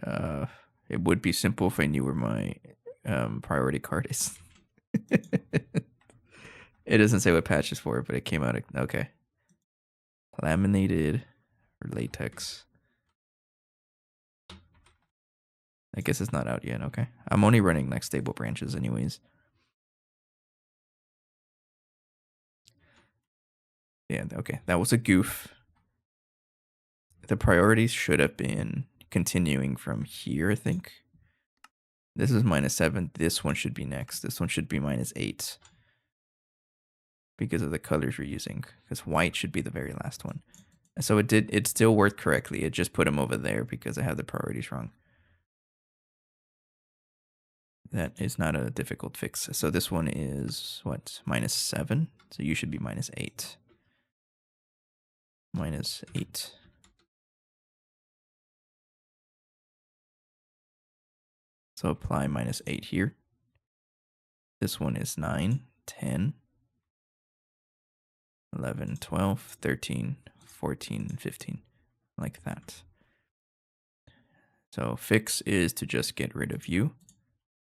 S1: Uh, it would be simple if I knew where my priority card is. It doesn't say what patch is for, but it came out. Okay. Laminated or latex. I guess it's not out yet. Okay. I'm only running like stable branches anyways. Yeah, okay. That was a goof. The priorities should have been continuing from here, I think. This is -7. This one should be next. This one should be -8. Because of the colors we're using. Because white should be the very last one. So it still worked correctly. It just put them over there because I have the priorities wrong. That is not a difficult fix. So this one is what? -7. So you should be -8. -8. So apply -8 here. This one is 9, 10, 11, 12, 13, 14, 15. Like that. So fix is to just get rid of you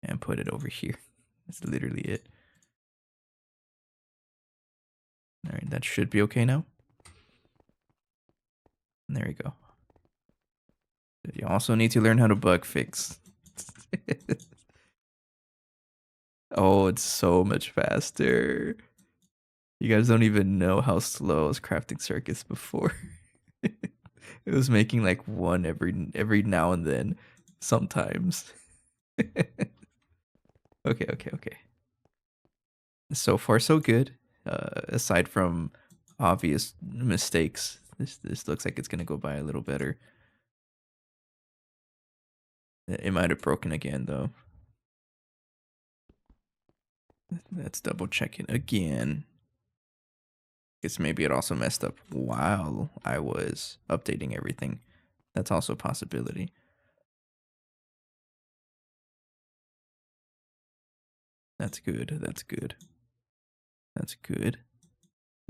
S1: and put it over here. That's literally it. All right, that should be okay now. And there we go. You also need to learn how to bug fix. Oh, it's so much faster. You guys don't even know how slow I was crafting circuits before. It was making like one every now and then, sometimes. Okay. So far, so good. Aside from obvious mistakes, this looks like it's gonna go by a little better. It might have broken again though. Let's double check it again. Guess maybe it also messed up while I was updating everything. That's also a possibility. That's good. That's good. That's good.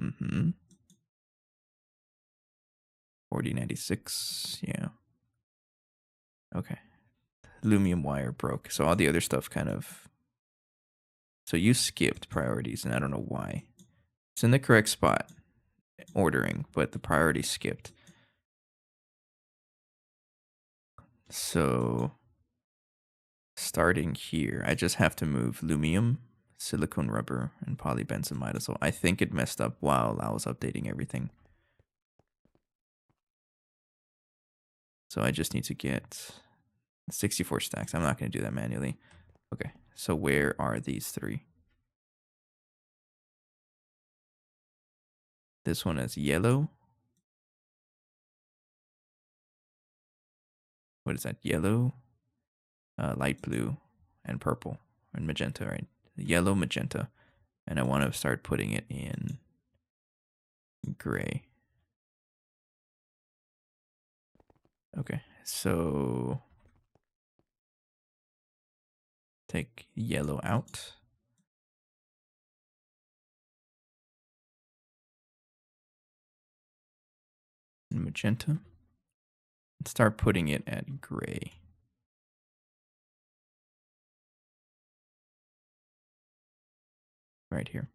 S1: Mm-hmm. 4096. Yeah. Okay. Lumium wire broke. So all the other stuff kind of. So you skipped priorities, and I don't know why. It's in the correct spot, ordering, but the priority skipped. So starting here, I just have to move lumium, silicone rubber, and polybenzamide. So I think it messed up while I was updating everything. So I just need to get 64 stacks. I'm not going to do that manually. Okay, so where are these three? This one is yellow. What is that? Yellow, light blue, and purple, and magenta, right? Yellow, magenta. And I want to start putting it in gray. Okay, so take yellow out. And magenta. And start putting it at gray. Right here.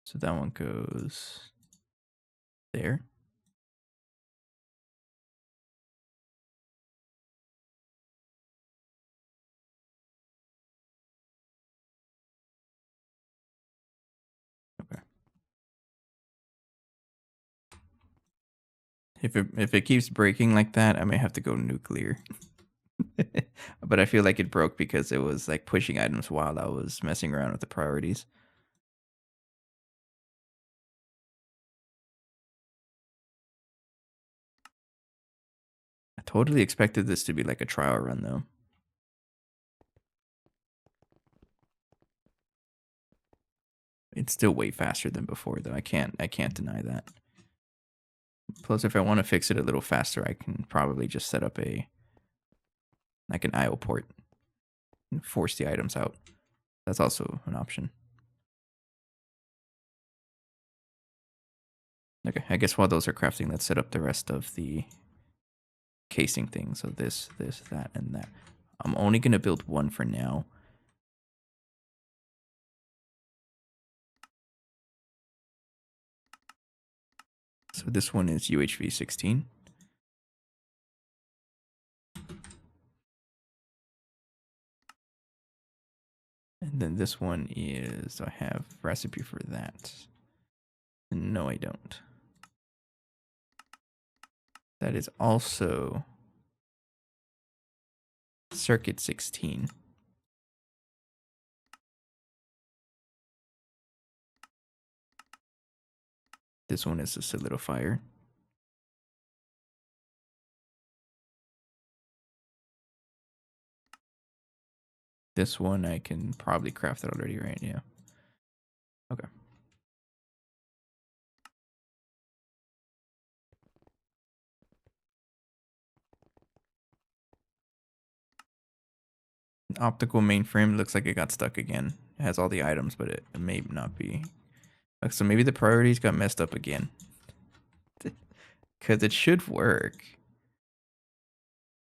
S1: So that one goes there. If it keeps breaking like that, I may have to go nuclear. But I feel like it broke because it was like pushing items while I was messing around with the priorities. I totally expected this to be like a trial run though. It's still way faster than before though. I can't deny that. Plus if I want to fix it a little faster, I can probably just set up a like an IO port and force the items out. That's also an option. Okay, I guess while those are crafting, let's set up the rest of the casing thing. So this, that, and that. I'm only gonna build one for now. So this one is UHV 16. And then this one is, I have recipe for that. No, I don't. That is also circuit 16. This one is a solidifier. This one I can probably craft it already, right? Yeah. Okay. Optical mainframe looks like it got stuck again. It has all the items, but it may not be. So maybe the priorities got messed up again. Because it should work.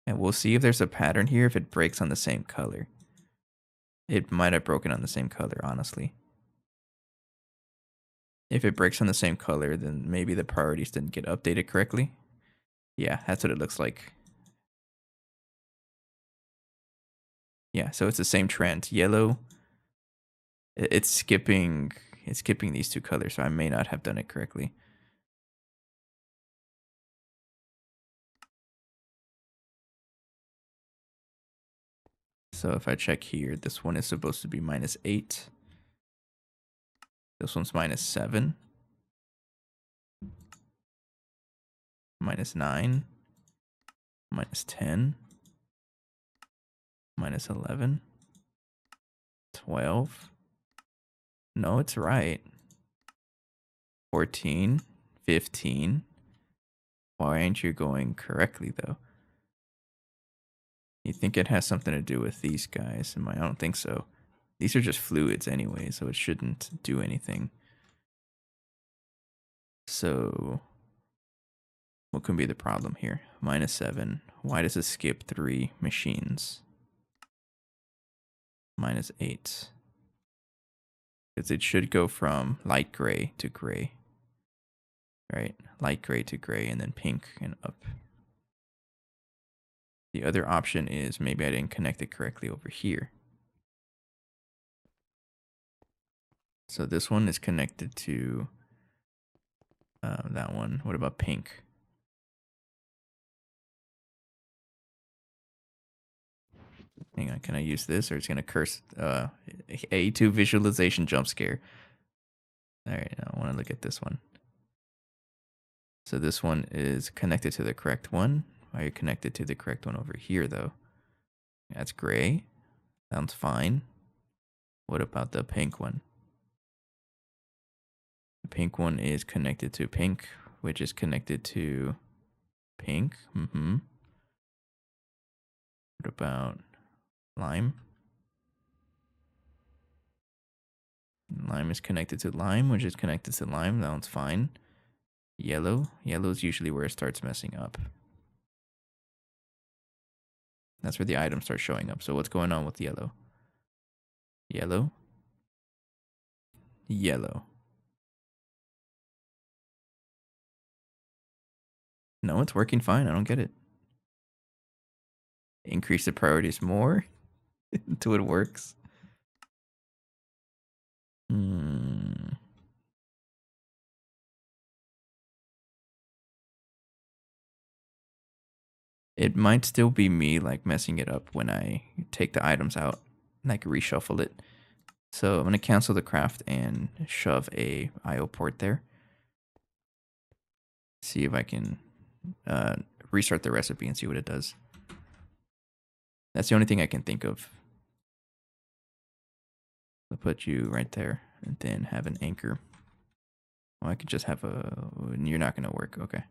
S1: And we'll see if there's a pattern here if it breaks on the same color. It might have broken on the same color, honestly. If it breaks on the same color, then maybe the priorities didn't get updated correctly. Yeah, that's what it looks like. Yeah, so it's the same trend. Yellow, it's skipping these two colors, so I may not have done it correctly. So if I check here, this one is supposed to be -8. This one's -7. -9. -10. -11. 12. No, it's right. 14. 15. Why aren't you going correctly, though? You think it has something to do with these guys? I don't think so. These are just fluids anyway, so it shouldn't do anything. So, what can be the problem here? -7. Why does it skip 3 machines? -8. Because it should go from light gray to gray. Right? Light gray to gray and then pink and up. The other option is maybe I didn't connect it correctly over here. So this one is connected to that one. What about pink? Hang on, can I use this or it's gonna curse A2 visualization jump scare? Alright, I wanna look at this one. So this one is connected to the correct one. Why are you connected to the correct one over here though? That's gray. Sounds fine. What about the pink one? The pink one is connected to pink, which is connected to pink. What about lime? Lime is connected to lime, which is connected to lime. That one's fine. Yellow. Yellow is usually where it starts messing up. That's where the items start showing up. So what's going on with yellow? Yellow. Yellow. No, it's working fine. I don't get it. Increase the priorities more until it works. It might still be me like messing it up when I take the items out, like reshuffle it. So I'm gonna cancel the craft and shove a IO port there. See if I can uh, restart the recipe and see what it does. That's the only thing I can think of. I'll put you right there and then have an anchor. Oh, I could just have a. You're not gonna work. Okay.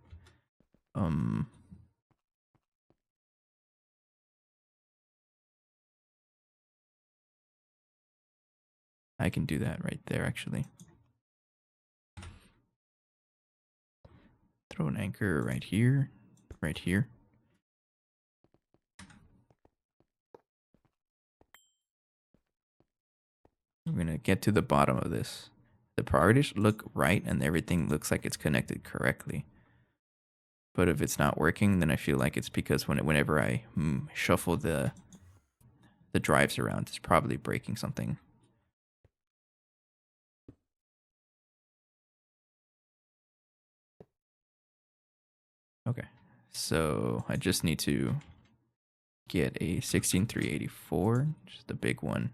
S1: I can do that right there actually. Throw an anchor right here, right here. We're gonna get to the bottom of this. The priorities look right and everything looks like it's connected correctly. But if it's not working, then I feel like it's because whenever I shuffle the drives around, it's probably breaking something. Okay, so I just need to get a 16384, just the big one,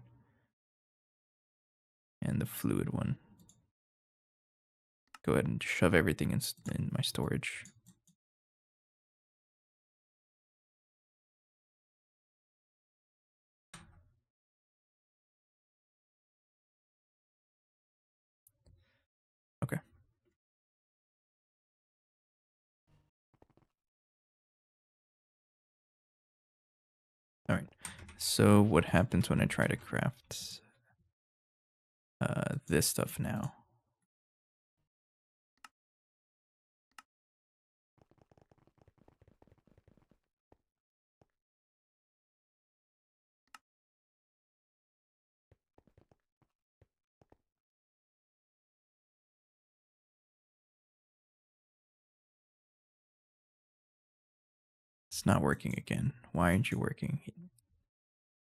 S1: and the fluid one. Go ahead and shove everything in my storage. Okay. All right. So what happens when I try to craft this stuff now? It's not working again. Why aren't you working?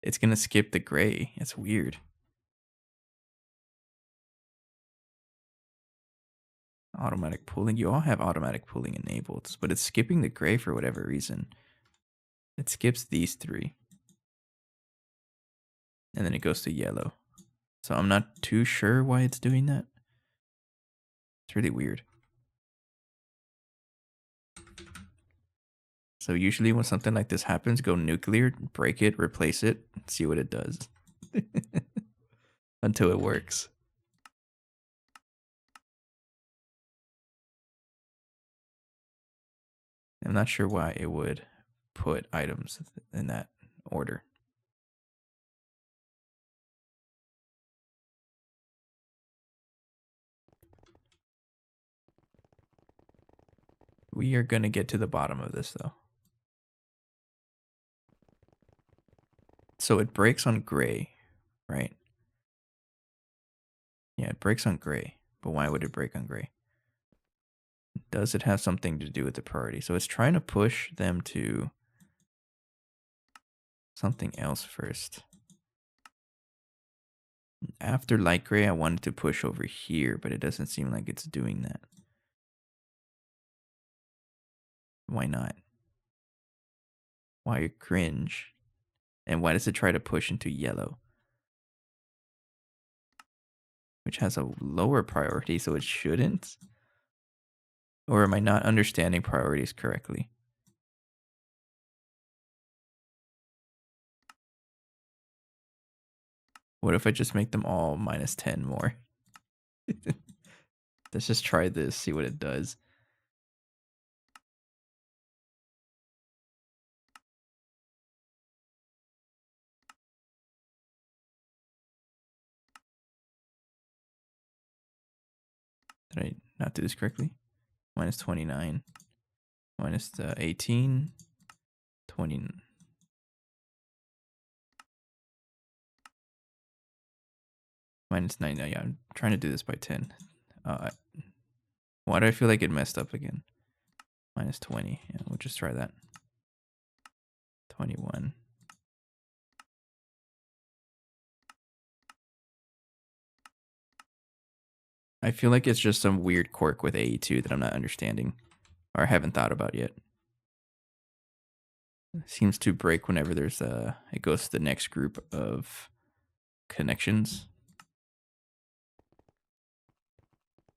S1: It's gonna skip the gray. It's weird. Automatic pooling. You all have automatic pooling enabled, but it's skipping the gray for whatever reason. It skips these three. And then it goes to yellow. So I'm not too sure why it's doing that. It's really weird. So usually when something like this happens, go nuclear, break it, replace it, see what it does. Until it works. I'm not sure why it would put items in that order. We are going to get to the bottom of this though. So it breaks on gray, right? Yeah, it breaks on gray. But why would it break on gray? Does it have something to do with the priority? So it's trying to push them to something else first. After light gray, I wanted to push over here, but it doesn't seem like it's doing that. Why not? Why cringe? And why does it try to push into yellow? Which has a lower priority, so it shouldn't? Or am I not understanding priorities correctly? What if I just make them all minus 10 more? Let's just try this, see what it does. Did I not do this correctly? Minus 29. Minus 18. 20. Minus 9. Yeah, I'm trying to do this by 10. Why do I feel like it messed up again? Minus 20. Yeah, we'll just try that. 21. I feel like it's just some weird quirk with AE2 that I'm not understanding or haven't thought about yet. seems to break whenever there's it goes to the next group of connections.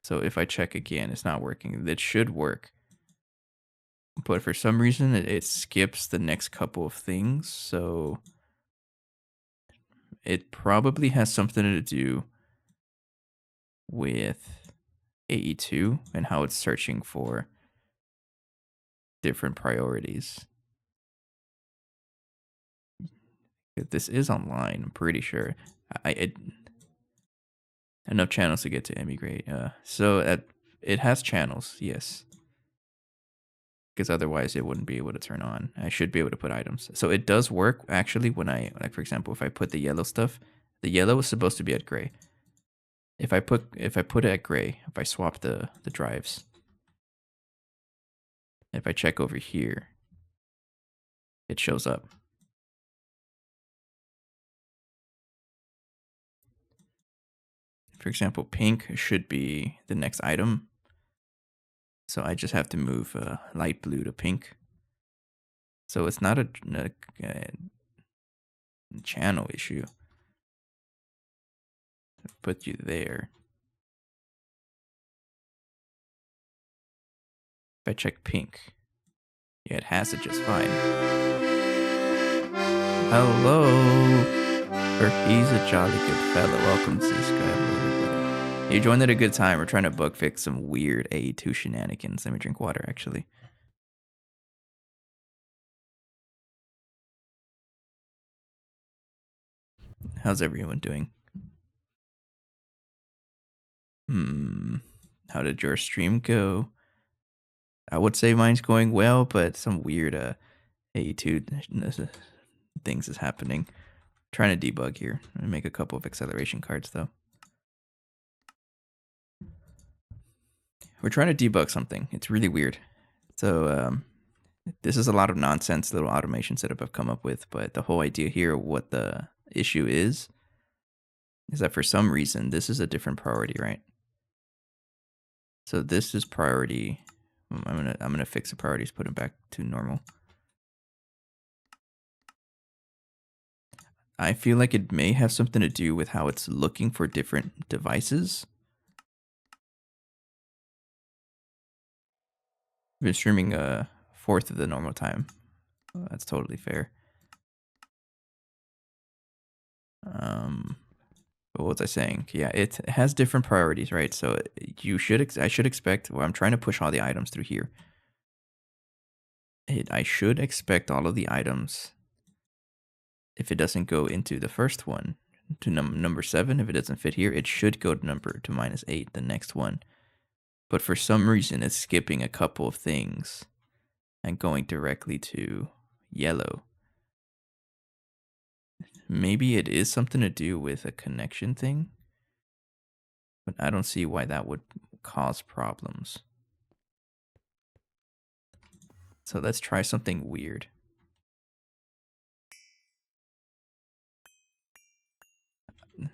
S1: So if I check again, it's not working. It should work. But for some reason, it skips the next couple of things. So it probably has something to do with AE2 and how it's searching for different priorities. This is online, I'm pretty sure. Enough channels to get to emigrate. So it has channels, yes. Because otherwise it wouldn't be able to turn on. I should be able to put items. So it does work actually when like for example, if I put the yellow stuff, the yellow is supposed to be at gray. If I put it at gray, if I swap the drives, if I check over here, it shows up. For example, pink should be the next item. So I just have to move light blue to pink. So it's not a channel issue. Put you there. If I check pink, yeah, it has it just fine. Hello, or he's a jolly good fellow. Welcome to Sky. You joined at a good time. We're trying to bug fix some weird AE2 shenanigans. Let me drink water, actually. How's everyone doing? How did your stream go? I would say mine's going well, but some weird AE2 things is happening. Trying to debug here. I'm gonna make a couple of acceleration cards though. We're trying to debug something. It's really weird. So this is a lot of nonsense little automation setup I've come up with, but the whole idea here, what the issue is that for some reason this is a different priority, right? So this is priority. I'm gonna fix the priorities, put them back to normal. I feel like it may have something to do with how it's looking for different devices. I've been streaming a fourth of the normal time. That's totally fair. What was I saying? Yeah, it has different priorities, right? So I should expect. Well, I'm trying to push all the items through here. I should expect all of the items. If it doesn't go into the first one, to number 7, if it doesn't fit here, it should go to -8, the next one. But for some reason, it's skipping a couple of things and going directly to yellow. Maybe it is something to do with a connection thing, but I don't see why that would cause problems. So let's try something weird.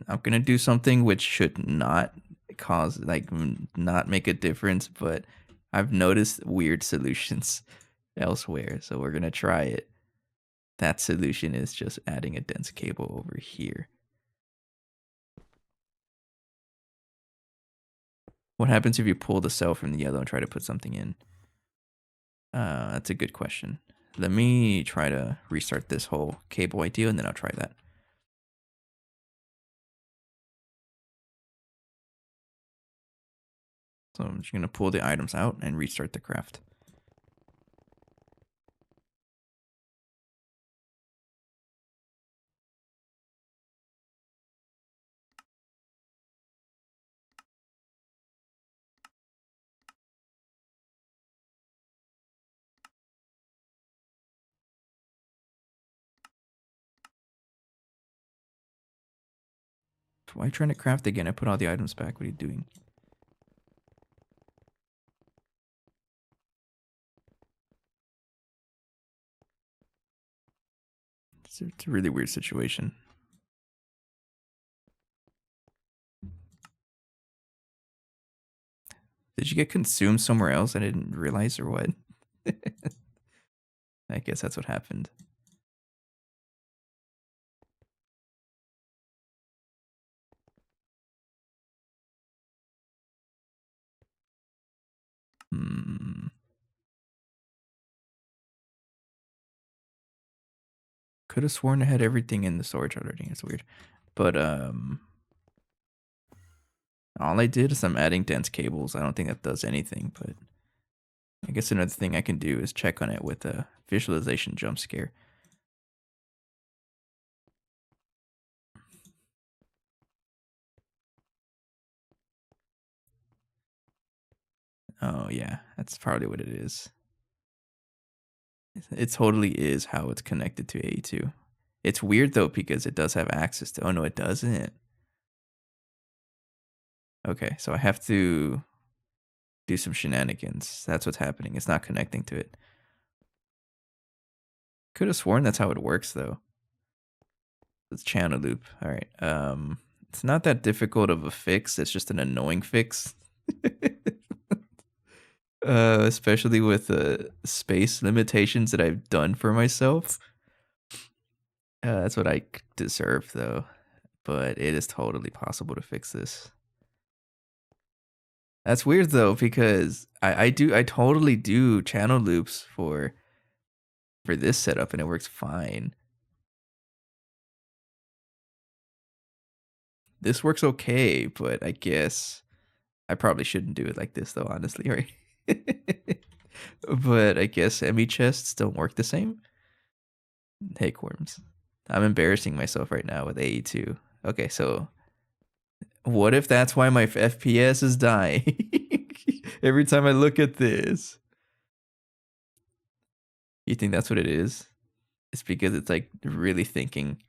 S1: I'm gonna do something which should not cause, like, not make a difference, but I've noticed weird solutions elsewhere, so we're gonna try it. That solution is just adding a dense cable over here. What happens if you pull the cell from the yellow and try to put something in? That's a good question. Let me try to restart this whole cable idea, and then I'll try that. So I'm just gonna pull the items out and restart the craft. Why are you trying to craft again? I put all the items back. What are you doing? It's a really weird situation. Did you get consumed somewhere else? I didn't realize, or what? I guess that's what happened. Could have sworn I had everything in the storage already. It's weird. But all I did is I'm adding dense cables. I don't think that does anything, but I guess another thing I can do is check on it with a visualization jump scare. Oh yeah, that's probably what it is. It totally is how it's connected to AE2. It's weird though because it does have access to. Oh no, it doesn't. Okay, so I have to do some shenanigans. That's what's happening. It's not connecting to it. Could have sworn that's how it works though. It's channel loop. All right. It's not that difficult of a fix. It's just an annoying fix. Especially with space limitations that I've done for myself. That's what I deserve though. But it is totally possible to fix this. That's weird though, because I totally do channel loops for this setup and it works fine. This works okay, but I guess I probably shouldn't do it like this though, honestly, right? But I guess ME chests don't work the same. Tapeworms. I'm embarrassing myself right now with AE2. Okay, so what if that's why my FPS is dying every time I look at this? You think that's what it is? It's because it's like really thinking.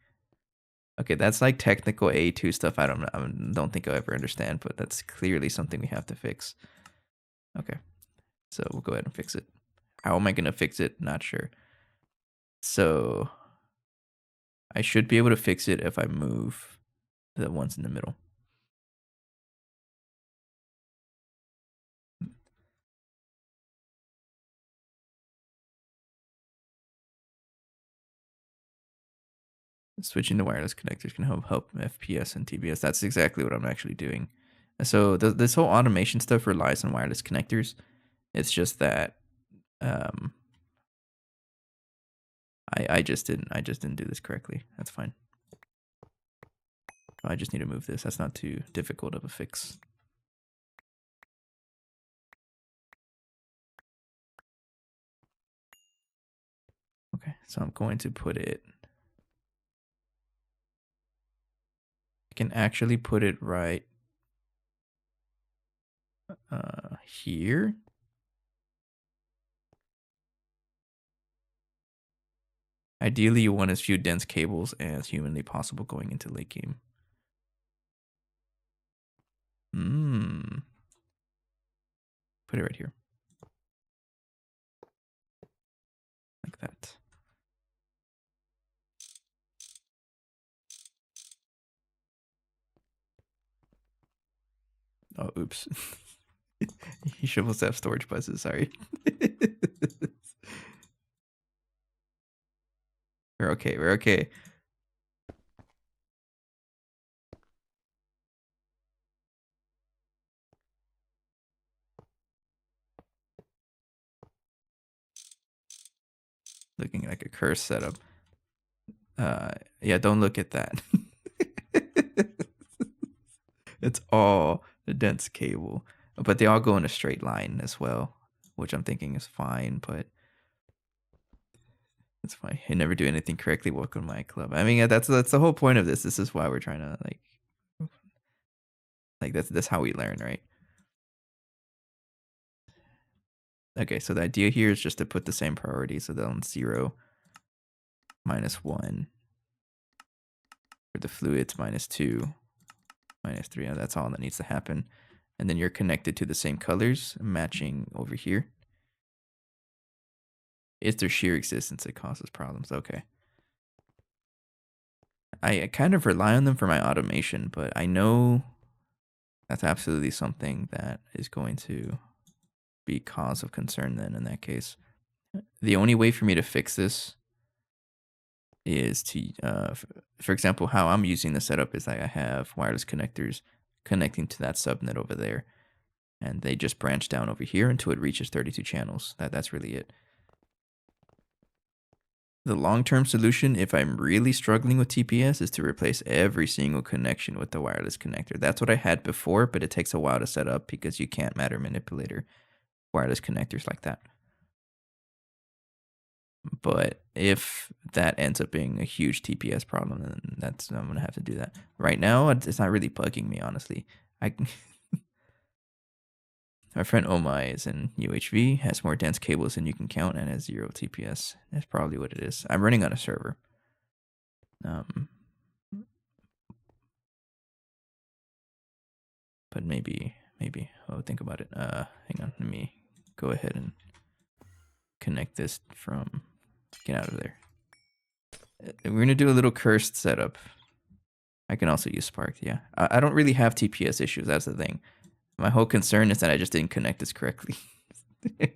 S1: Okay, that's like technical A2 stuff. I don't think I'll ever understand, but that's clearly something we have to fix. Okay, so we'll go ahead and fix it. How am I gonna fix it? Not sure. So I should be able to fix it if I move the ones in the middle. Switching to wireless connectors can help FPS and TBS. That's exactly what I'm actually doing. So this whole automation stuff relies on wireless connectors. It's just that um, I just didn't do this correctly. That's fine. I just need to move this. That's not too difficult of a fix. Okay, so I'm going to put it. I can actually put it right here. Ideally, you want as few dense cables as humanly possible going into late game. Put it right here. Like that. Oh, oops. He should have storage buses, sorry. We're okay, we're okay. Looking like a curse setup. Yeah, don't look at that. It's all the dense cable. But they all go in a straight line as well, which I'm thinking is fine, but it's fine. You never do anything correctly. Welcome to my club. I mean, that's the whole point of this. This is why we're trying to like that's how we learn, right? Okay, so the idea here is just to put the same priority. So then 0, -1. For the fluids, -2, -3. That's all that needs to happen. And then you're connected to the same colors, matching over here. It's their sheer existence that causes problems. Okay. I kind of rely on them for my automation, but I know that's absolutely something that is going to be cause of concern then in that case. The only way for me to fix this is to, for example, how I'm using the setup is like I have wireless connectors connecting to that subnet over there, and they just branch down over here until it reaches 32 channels. That's really it. The long-term solution, if I'm really struggling with TPS, is to replace every single connection with the wireless connector. That's what I had before, but it takes a while to set up because you can't matter manipulate or wireless connectors like that. But if that ends up being a huge TPS problem, then I'm gonna have to do that. Right now, it's not really bugging me, honestly. I My friend Omai is in UHV, has more dense cables than you can count, and has 0 TPS. That's probably what it is. I'm running on a server. But maybe I'll think about it. Hang on, let me go ahead and connect this from. Get out of there. We're gonna do a little cursed setup. I can also use Spark. Yeah, I don't really have TPS issues. That's the thing. My whole concern is that I just didn't connect this correctly. Let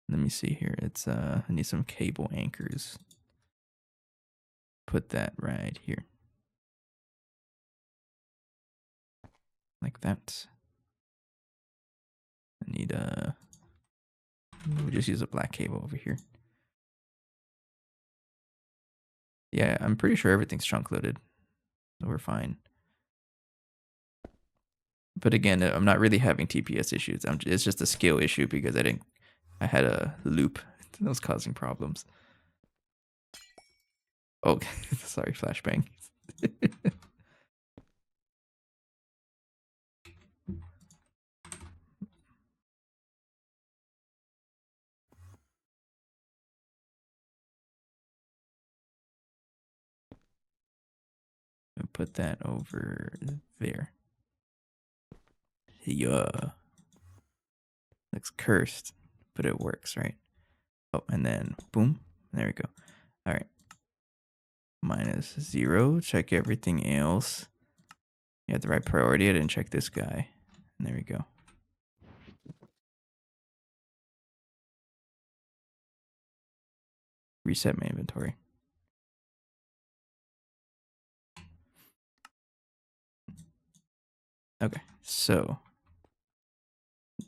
S1: me see here. It's I need some cable anchors. Put that right here. Like that. I need we'll just use a black cable over here. Yeah, I'm pretty sure everything's chunk loaded. So we're fine. But again, I'm not really having TPS issues. It's just a skill issue because I had a loop that was causing problems. Oh, sorry, flashbang. Put that over there. Yeah. Looks cursed, but it works, right? Oh, and then boom. There we go. All right. -0. Check everything else. You had the right priority. I didn't check this guy. And there we go. Reset my inventory. Okay, so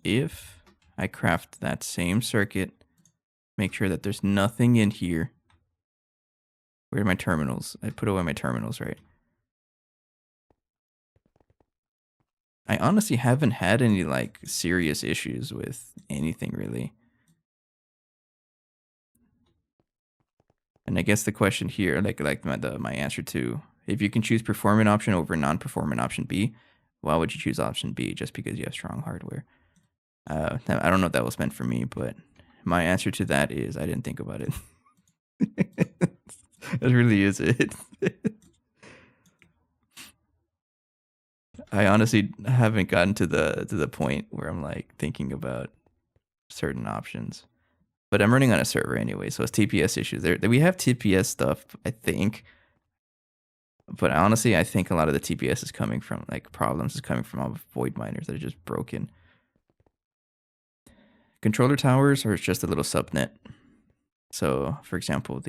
S1: if I craft that same circuit, make sure that there's nothing in here. Where are my terminals? I put away my terminals, right? I honestly haven't had any like serious issues with anything really. And I guess the question here, like my answer to, if you can choose performant option over non-performant option B, why would you choose option B? Just because you have strong hardware? I don't know if that was meant for me, but my answer to that is I didn't think about it. That really is it. I honestly haven't gotten to the point where I'm like thinking about certain options. But I'm running on a server anyway, so it's TPS issues. We have TPS stuff, I think. But honestly, I think a lot of the TPS is coming from like problems is coming from all the void miners that are just broken. Controller towers are just a little subnet. So, for example,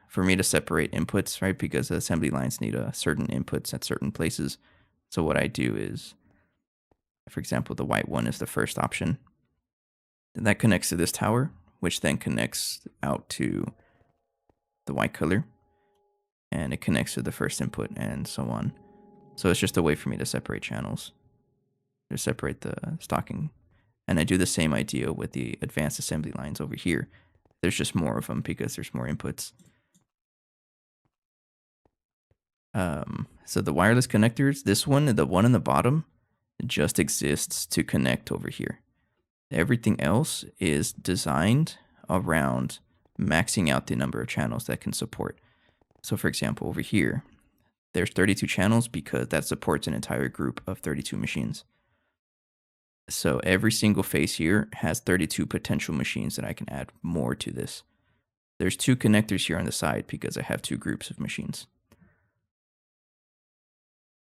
S1: for me to separate inputs, right? Because the assembly lines need certain inputs at certain places. So what I do is, for example, the white one is the first option. And that connects to this tower, which then connects out to the white color. And it connects to the first input and so on. So it's just a way for me to separate channels. To separate the stocking. And I do the same idea with the advanced assembly lines over here. There's just more of them because there's more inputs. So the wireless connectors, this one, the one in the bottom, just exists to connect over here. Everything else is designed around maxing out the number of channels that can support. So for example, over here, there's 32 channels because that supports an entire group of 32 machines. So every single face here has 32 potential machines that I can add more to this. There's 2 connectors here on the side because I have 2 groups of machines.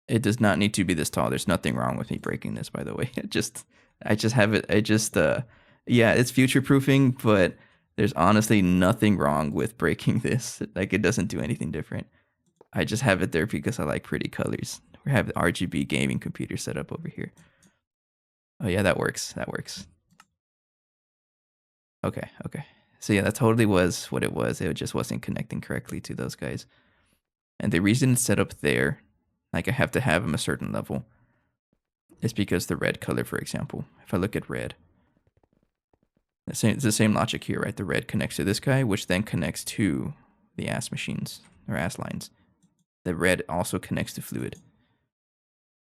S1: It does not need to be this tall. There's nothing wrong with me breaking this, by the way. I just have it. Yeah, it's future proofing, but there's honestly nothing wrong with breaking this. Like, it doesn't do anything different. I just have it there because I like pretty colors. We have the RGB gaming computer set up over here. Oh yeah, that works. That works. Okay, okay. So yeah, that totally was what it was. It just wasn't connecting correctly to those guys. And the reason it's set up there, like I have to have them a certain level, is because the red color, for example, if I look at red, it's the same logic here, right? The red connects to this guy, which then connects to the ass machines, or ass lines. The red also connects to fluid.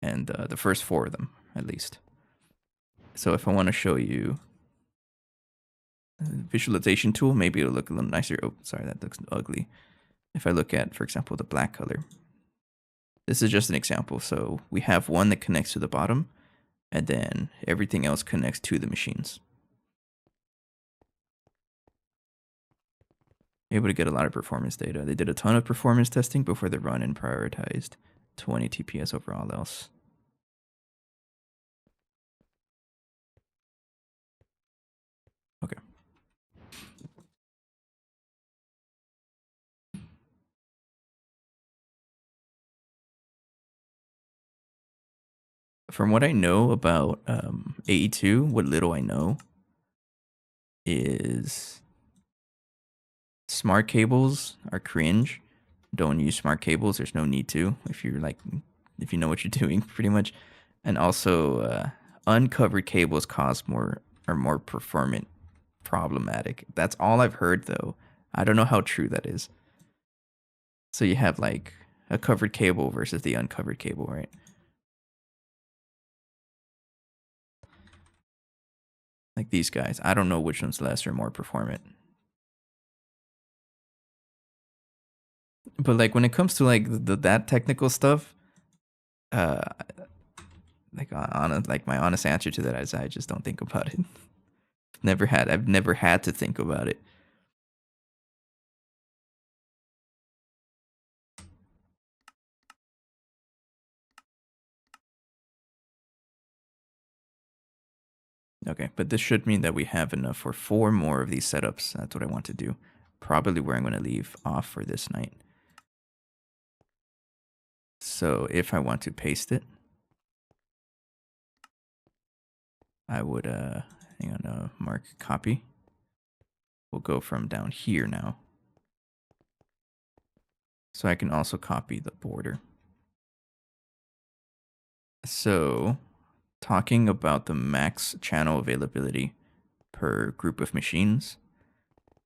S1: And the first 4 of them, at least. So if I want to show you visualization tool, maybe it'll look a little nicer. Oh, sorry, that looks ugly. If I look at, for example, the black color, this is just an example. So we have one that connects to the bottom, and then everything else connects to the machines. Able to get a lot of performance data. They did a ton of performance testing before the run and prioritized 20 TPS over all else. Okay. From what I know about AE2, what little I know is smart cables are cringe. Don't use smart cables. There's no need to if you know what you're doing, pretty much. And also, uncovered cables are more performant problematic. That's all I've heard, though. I don't know how true that is. So you have like a covered cable versus the uncovered cable, right? Like these guys. I don't know which one's less or more performant. But like when it comes to like that technical stuff, uh, like my honest answer to that is I just don't think about it. I've never had to think about it. Okay, but this should mean that we have enough for 4 more of these setups. That's what I want to do. Probably where I'm going to leave off for this night. So if I want to paste it, I would hang on, mark copy. We'll go from down here now. So I can also copy the border. So talking about the max channel availability per group of machines,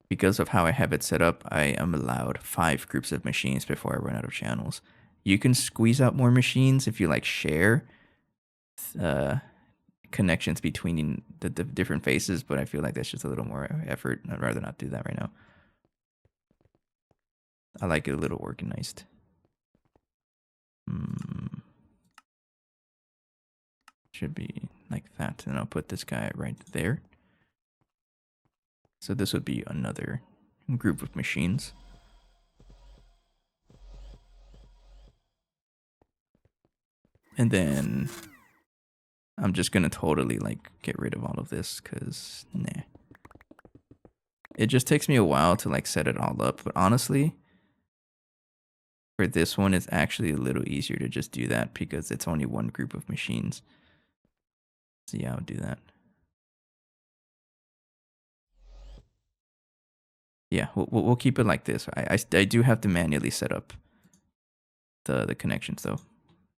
S1: because of how I have it set up, I am allowed 5 groups of machines before I run out of channels. You can squeeze out more machines if you like share connections between the different faces, but I feel like that's just a little more effort. I'd rather not do that right now. I like it a little organized. Should be like that, and I'll put this guy right there. So this would be another group of machines. And then I'm just gonna totally like get rid of all of this because nah. It just takes me a while to like set it all up, but honestly, for this one, it's actually a little easier to just do that because it's only one group of machines. So yeah, I'll do that. Yeah, we'll keep it like this. I do have to manually set up the connections though.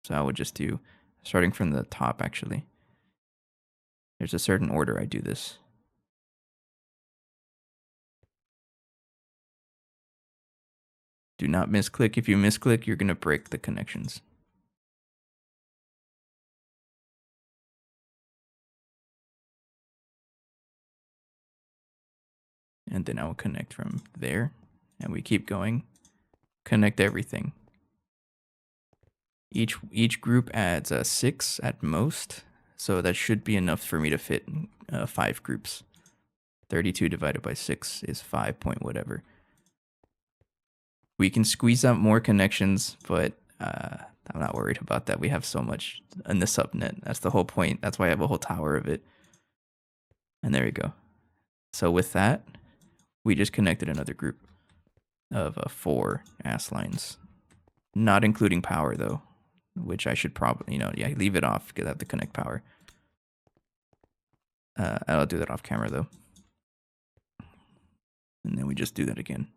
S1: So I would just do, starting from the top actually. There's a certain order I do this. Do not misclick. If you misclick, you're going to break the connections. And then I will connect from there. And we keep going. Connect everything. Each group adds 6 at most. So that should be enough for me to fit 5 groups. 32 divided by 6 is 5 point whatever. We can squeeze out more connections, but I'm not worried about that. We have so much in the subnet. That's the whole point. That's why I have a whole tower of it. And there we go. So with that, we just connected another group of 4 ass lines. Not including power, though, which I should probably, yeah, leave it off because I have to connect power. I'll do that off camera, though. And then we just do that again.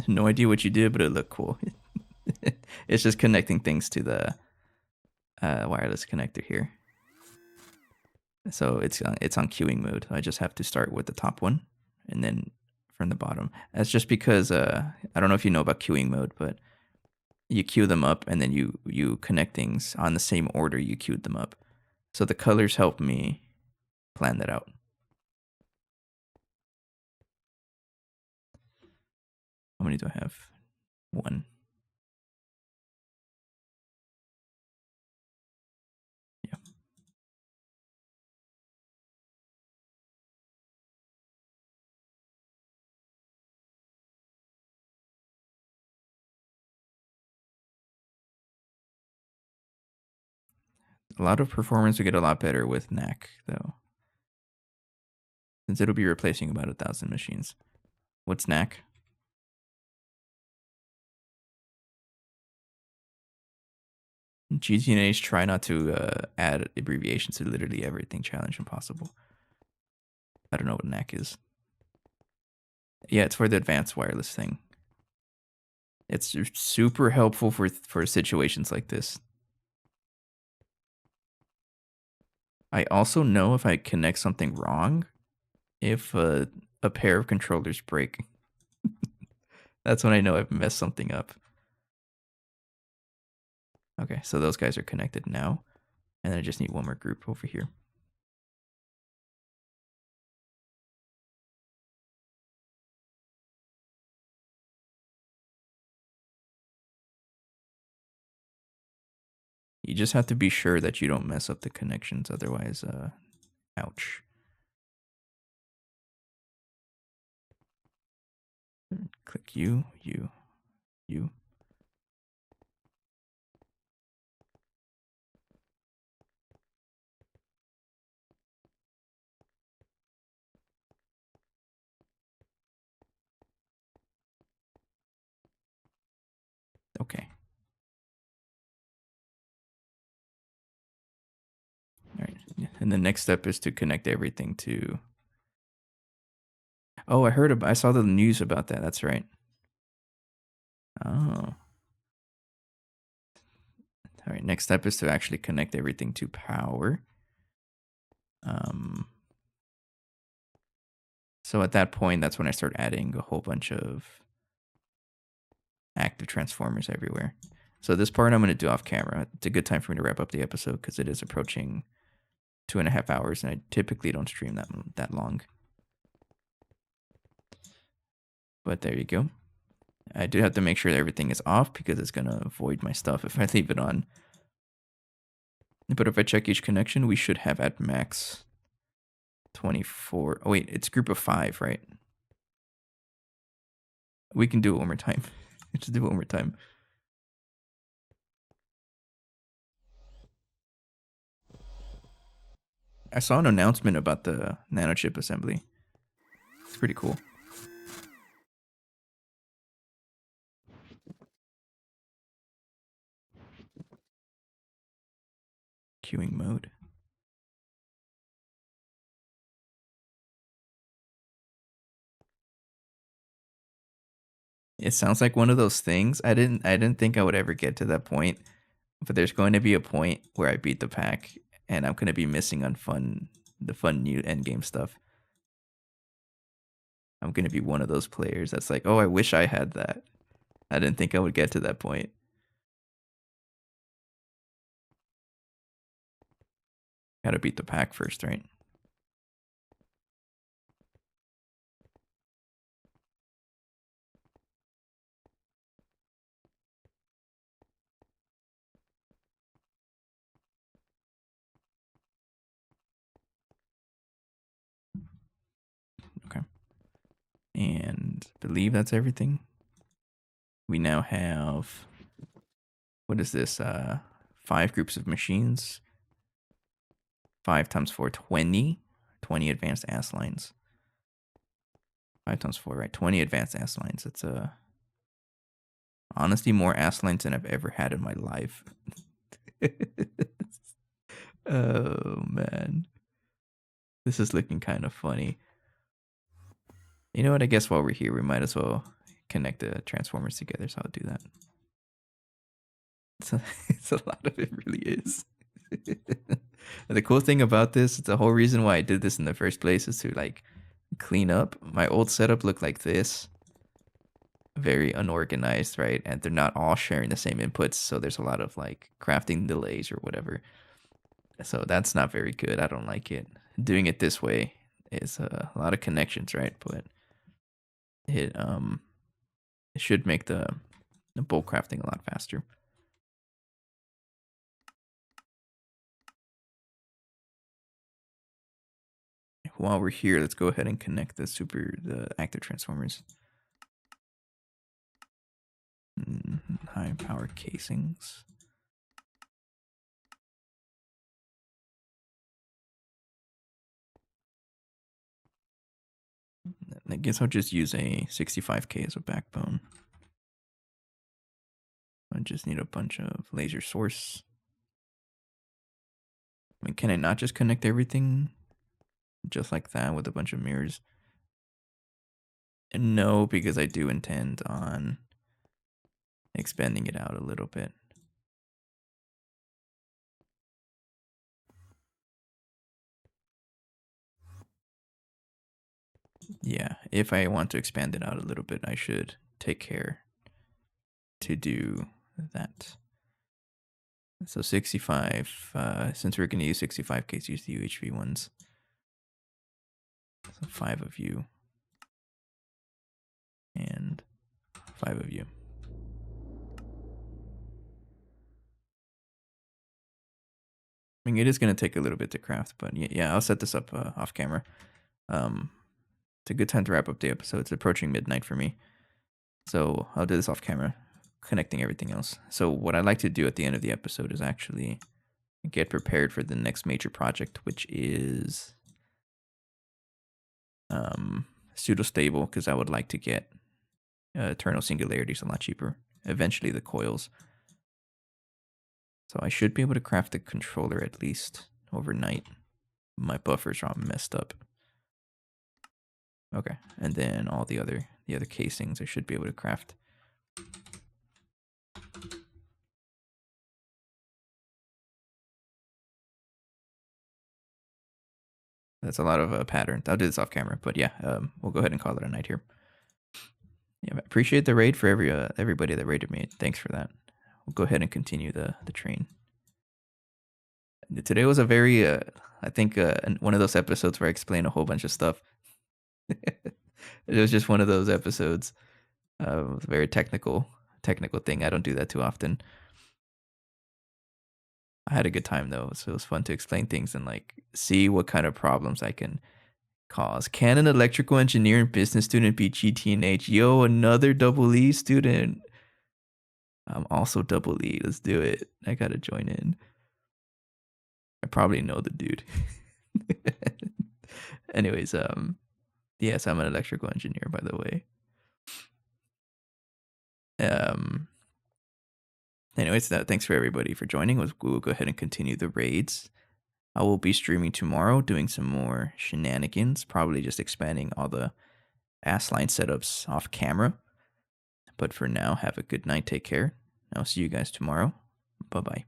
S1: No idea what you did, but it looked cool. It's just connecting things to the wireless connector here. So it's on queuing mode. I just have to start with the top one and then from the bottom. That's just because I don't know if you know about queuing mode, but you queue them up and then you connect things on the same order you queued them up. So the colors help me plan that out. How many do I have? 1. Yeah. A lot of performance will get a lot better with NAC, though. Since it'll be replacing about 1,000 machines. What's NAC? GTNAs try not to add abbreviations to literally everything. Challenge impossible. I don't know what NAC is. Yeah, it's for the advanced wireless thing. It's super helpful for situations like this. I also know if I connect something wrong, if a pair of controllers break. That's when I know I've messed something up. Okay, so those guys are connected now. And then I just need one more group over here. You just have to be sure that you don't mess up the connections, otherwise, ouch. Click you. Okay. All right. And the next step is to connect everything to. Oh, I saw the news about that. That's right. Oh. All right. Next step is to actually connect everything to power. So at that point, that's when I start adding a whole bunch of active transformers everywhere. So this part I'm going to do off camera. It's a good time for me to wrap up the episode because it is approaching 2.5 hours, and I typically don't stream that long. But there you go. I do have to make sure that everything is off because it's going to void my stuff if I leave it on. But if I check each connection, we should have at max 24. Oh, wait, it's group of 5, right? We can do it one more time. Just do it one more time. I saw an announcement about the nanochip assembly. It's pretty cool. Queuing mode. It sounds like one of those things. I didn't think I would ever get to that point, but there's going to be a point where I beat the pack and I'm going to be missing on the fun new endgame stuff. I'm going to be one of those players that's like, "Oh, I wish I had that." I didn't think I would get to that point. Got to beat the pack first, right? And I believe that's everything. We now have, what is this? 5 groups of machines. 5 times 4, 20. 20 advanced ass lines. 5 times 4, right? 20 advanced ass lines. It's honestly more ass lines than I've ever had in my life. Oh man. This is looking kind of funny. You know what? I guess while we're here, we might as well connect the transformers together, so I'll do that. It's a lot of it, really is. The cool thing about this, the whole reason why I did this in the first place is to like clean up. My old setup looked like this. Very unorganized, right? And they're not all sharing the same inputs, so there's a lot of like crafting delays or whatever. So that's not very good. I don't like it. Doing it this way is a lot of connections, right? But it it should make the bulk crafting a lot faster. While we're here, let's go ahead and connect the active transformers. High power casings. I guess I'll just use a 65K as a backbone. I just need a bunch of laser source. I mean, can I not just connect everything just like that with a bunch of mirrors? And no, because I do intend on expanding it out a little bit. Yeah, if I want to expand it out a little bit, I should take care to do that. So 65, since we're going to use 65K, use the UHV ones. So 5 of you. And 5 of you. I mean, it is going to take a little bit to craft, but yeah, I'll set this up off camera. It's a good time to wrap up the episode. It's approaching midnight for me. So I'll do this off camera, connecting everything else. So what I like to do at the end of the episode is actually get prepared for the next major project, which is pseudo-stable, because I would like to get eternal singularities a lot cheaper. Eventually the coils. So I should be able to craft the controller at least overnight. My buffers are all messed up. Okay, and then all the other casings I should be able to craft. That's a lot of patterns. I'll do this off camera, but yeah, we'll go ahead and call it a night here. Yeah, I appreciate the raid for everybody that raided me. Thanks for that. We'll go ahead and continue the train. Today was a very, I think, one of those episodes where I explain a whole bunch of stuff. It was just one of those episodes. It was a very technical thing. I don't do that too often. I had a good time though, so it was fun to explain things and like see what kind of problems I can cause. Can an electrical engineer and business student be GT&H? Yo, another double E student. I'm also double E. Let's do it. I gotta join in. I probably know the dude. Anyways, yes, I'm an electrical engineer, by the way. Anyways, thanks for everybody for joining. We'll go ahead and continue the raids. I will be streaming tomorrow, doing some more shenanigans, probably just expanding all the ass line setups off camera. But for now, have a good night. Take care. I'll see you guys tomorrow. Bye-bye.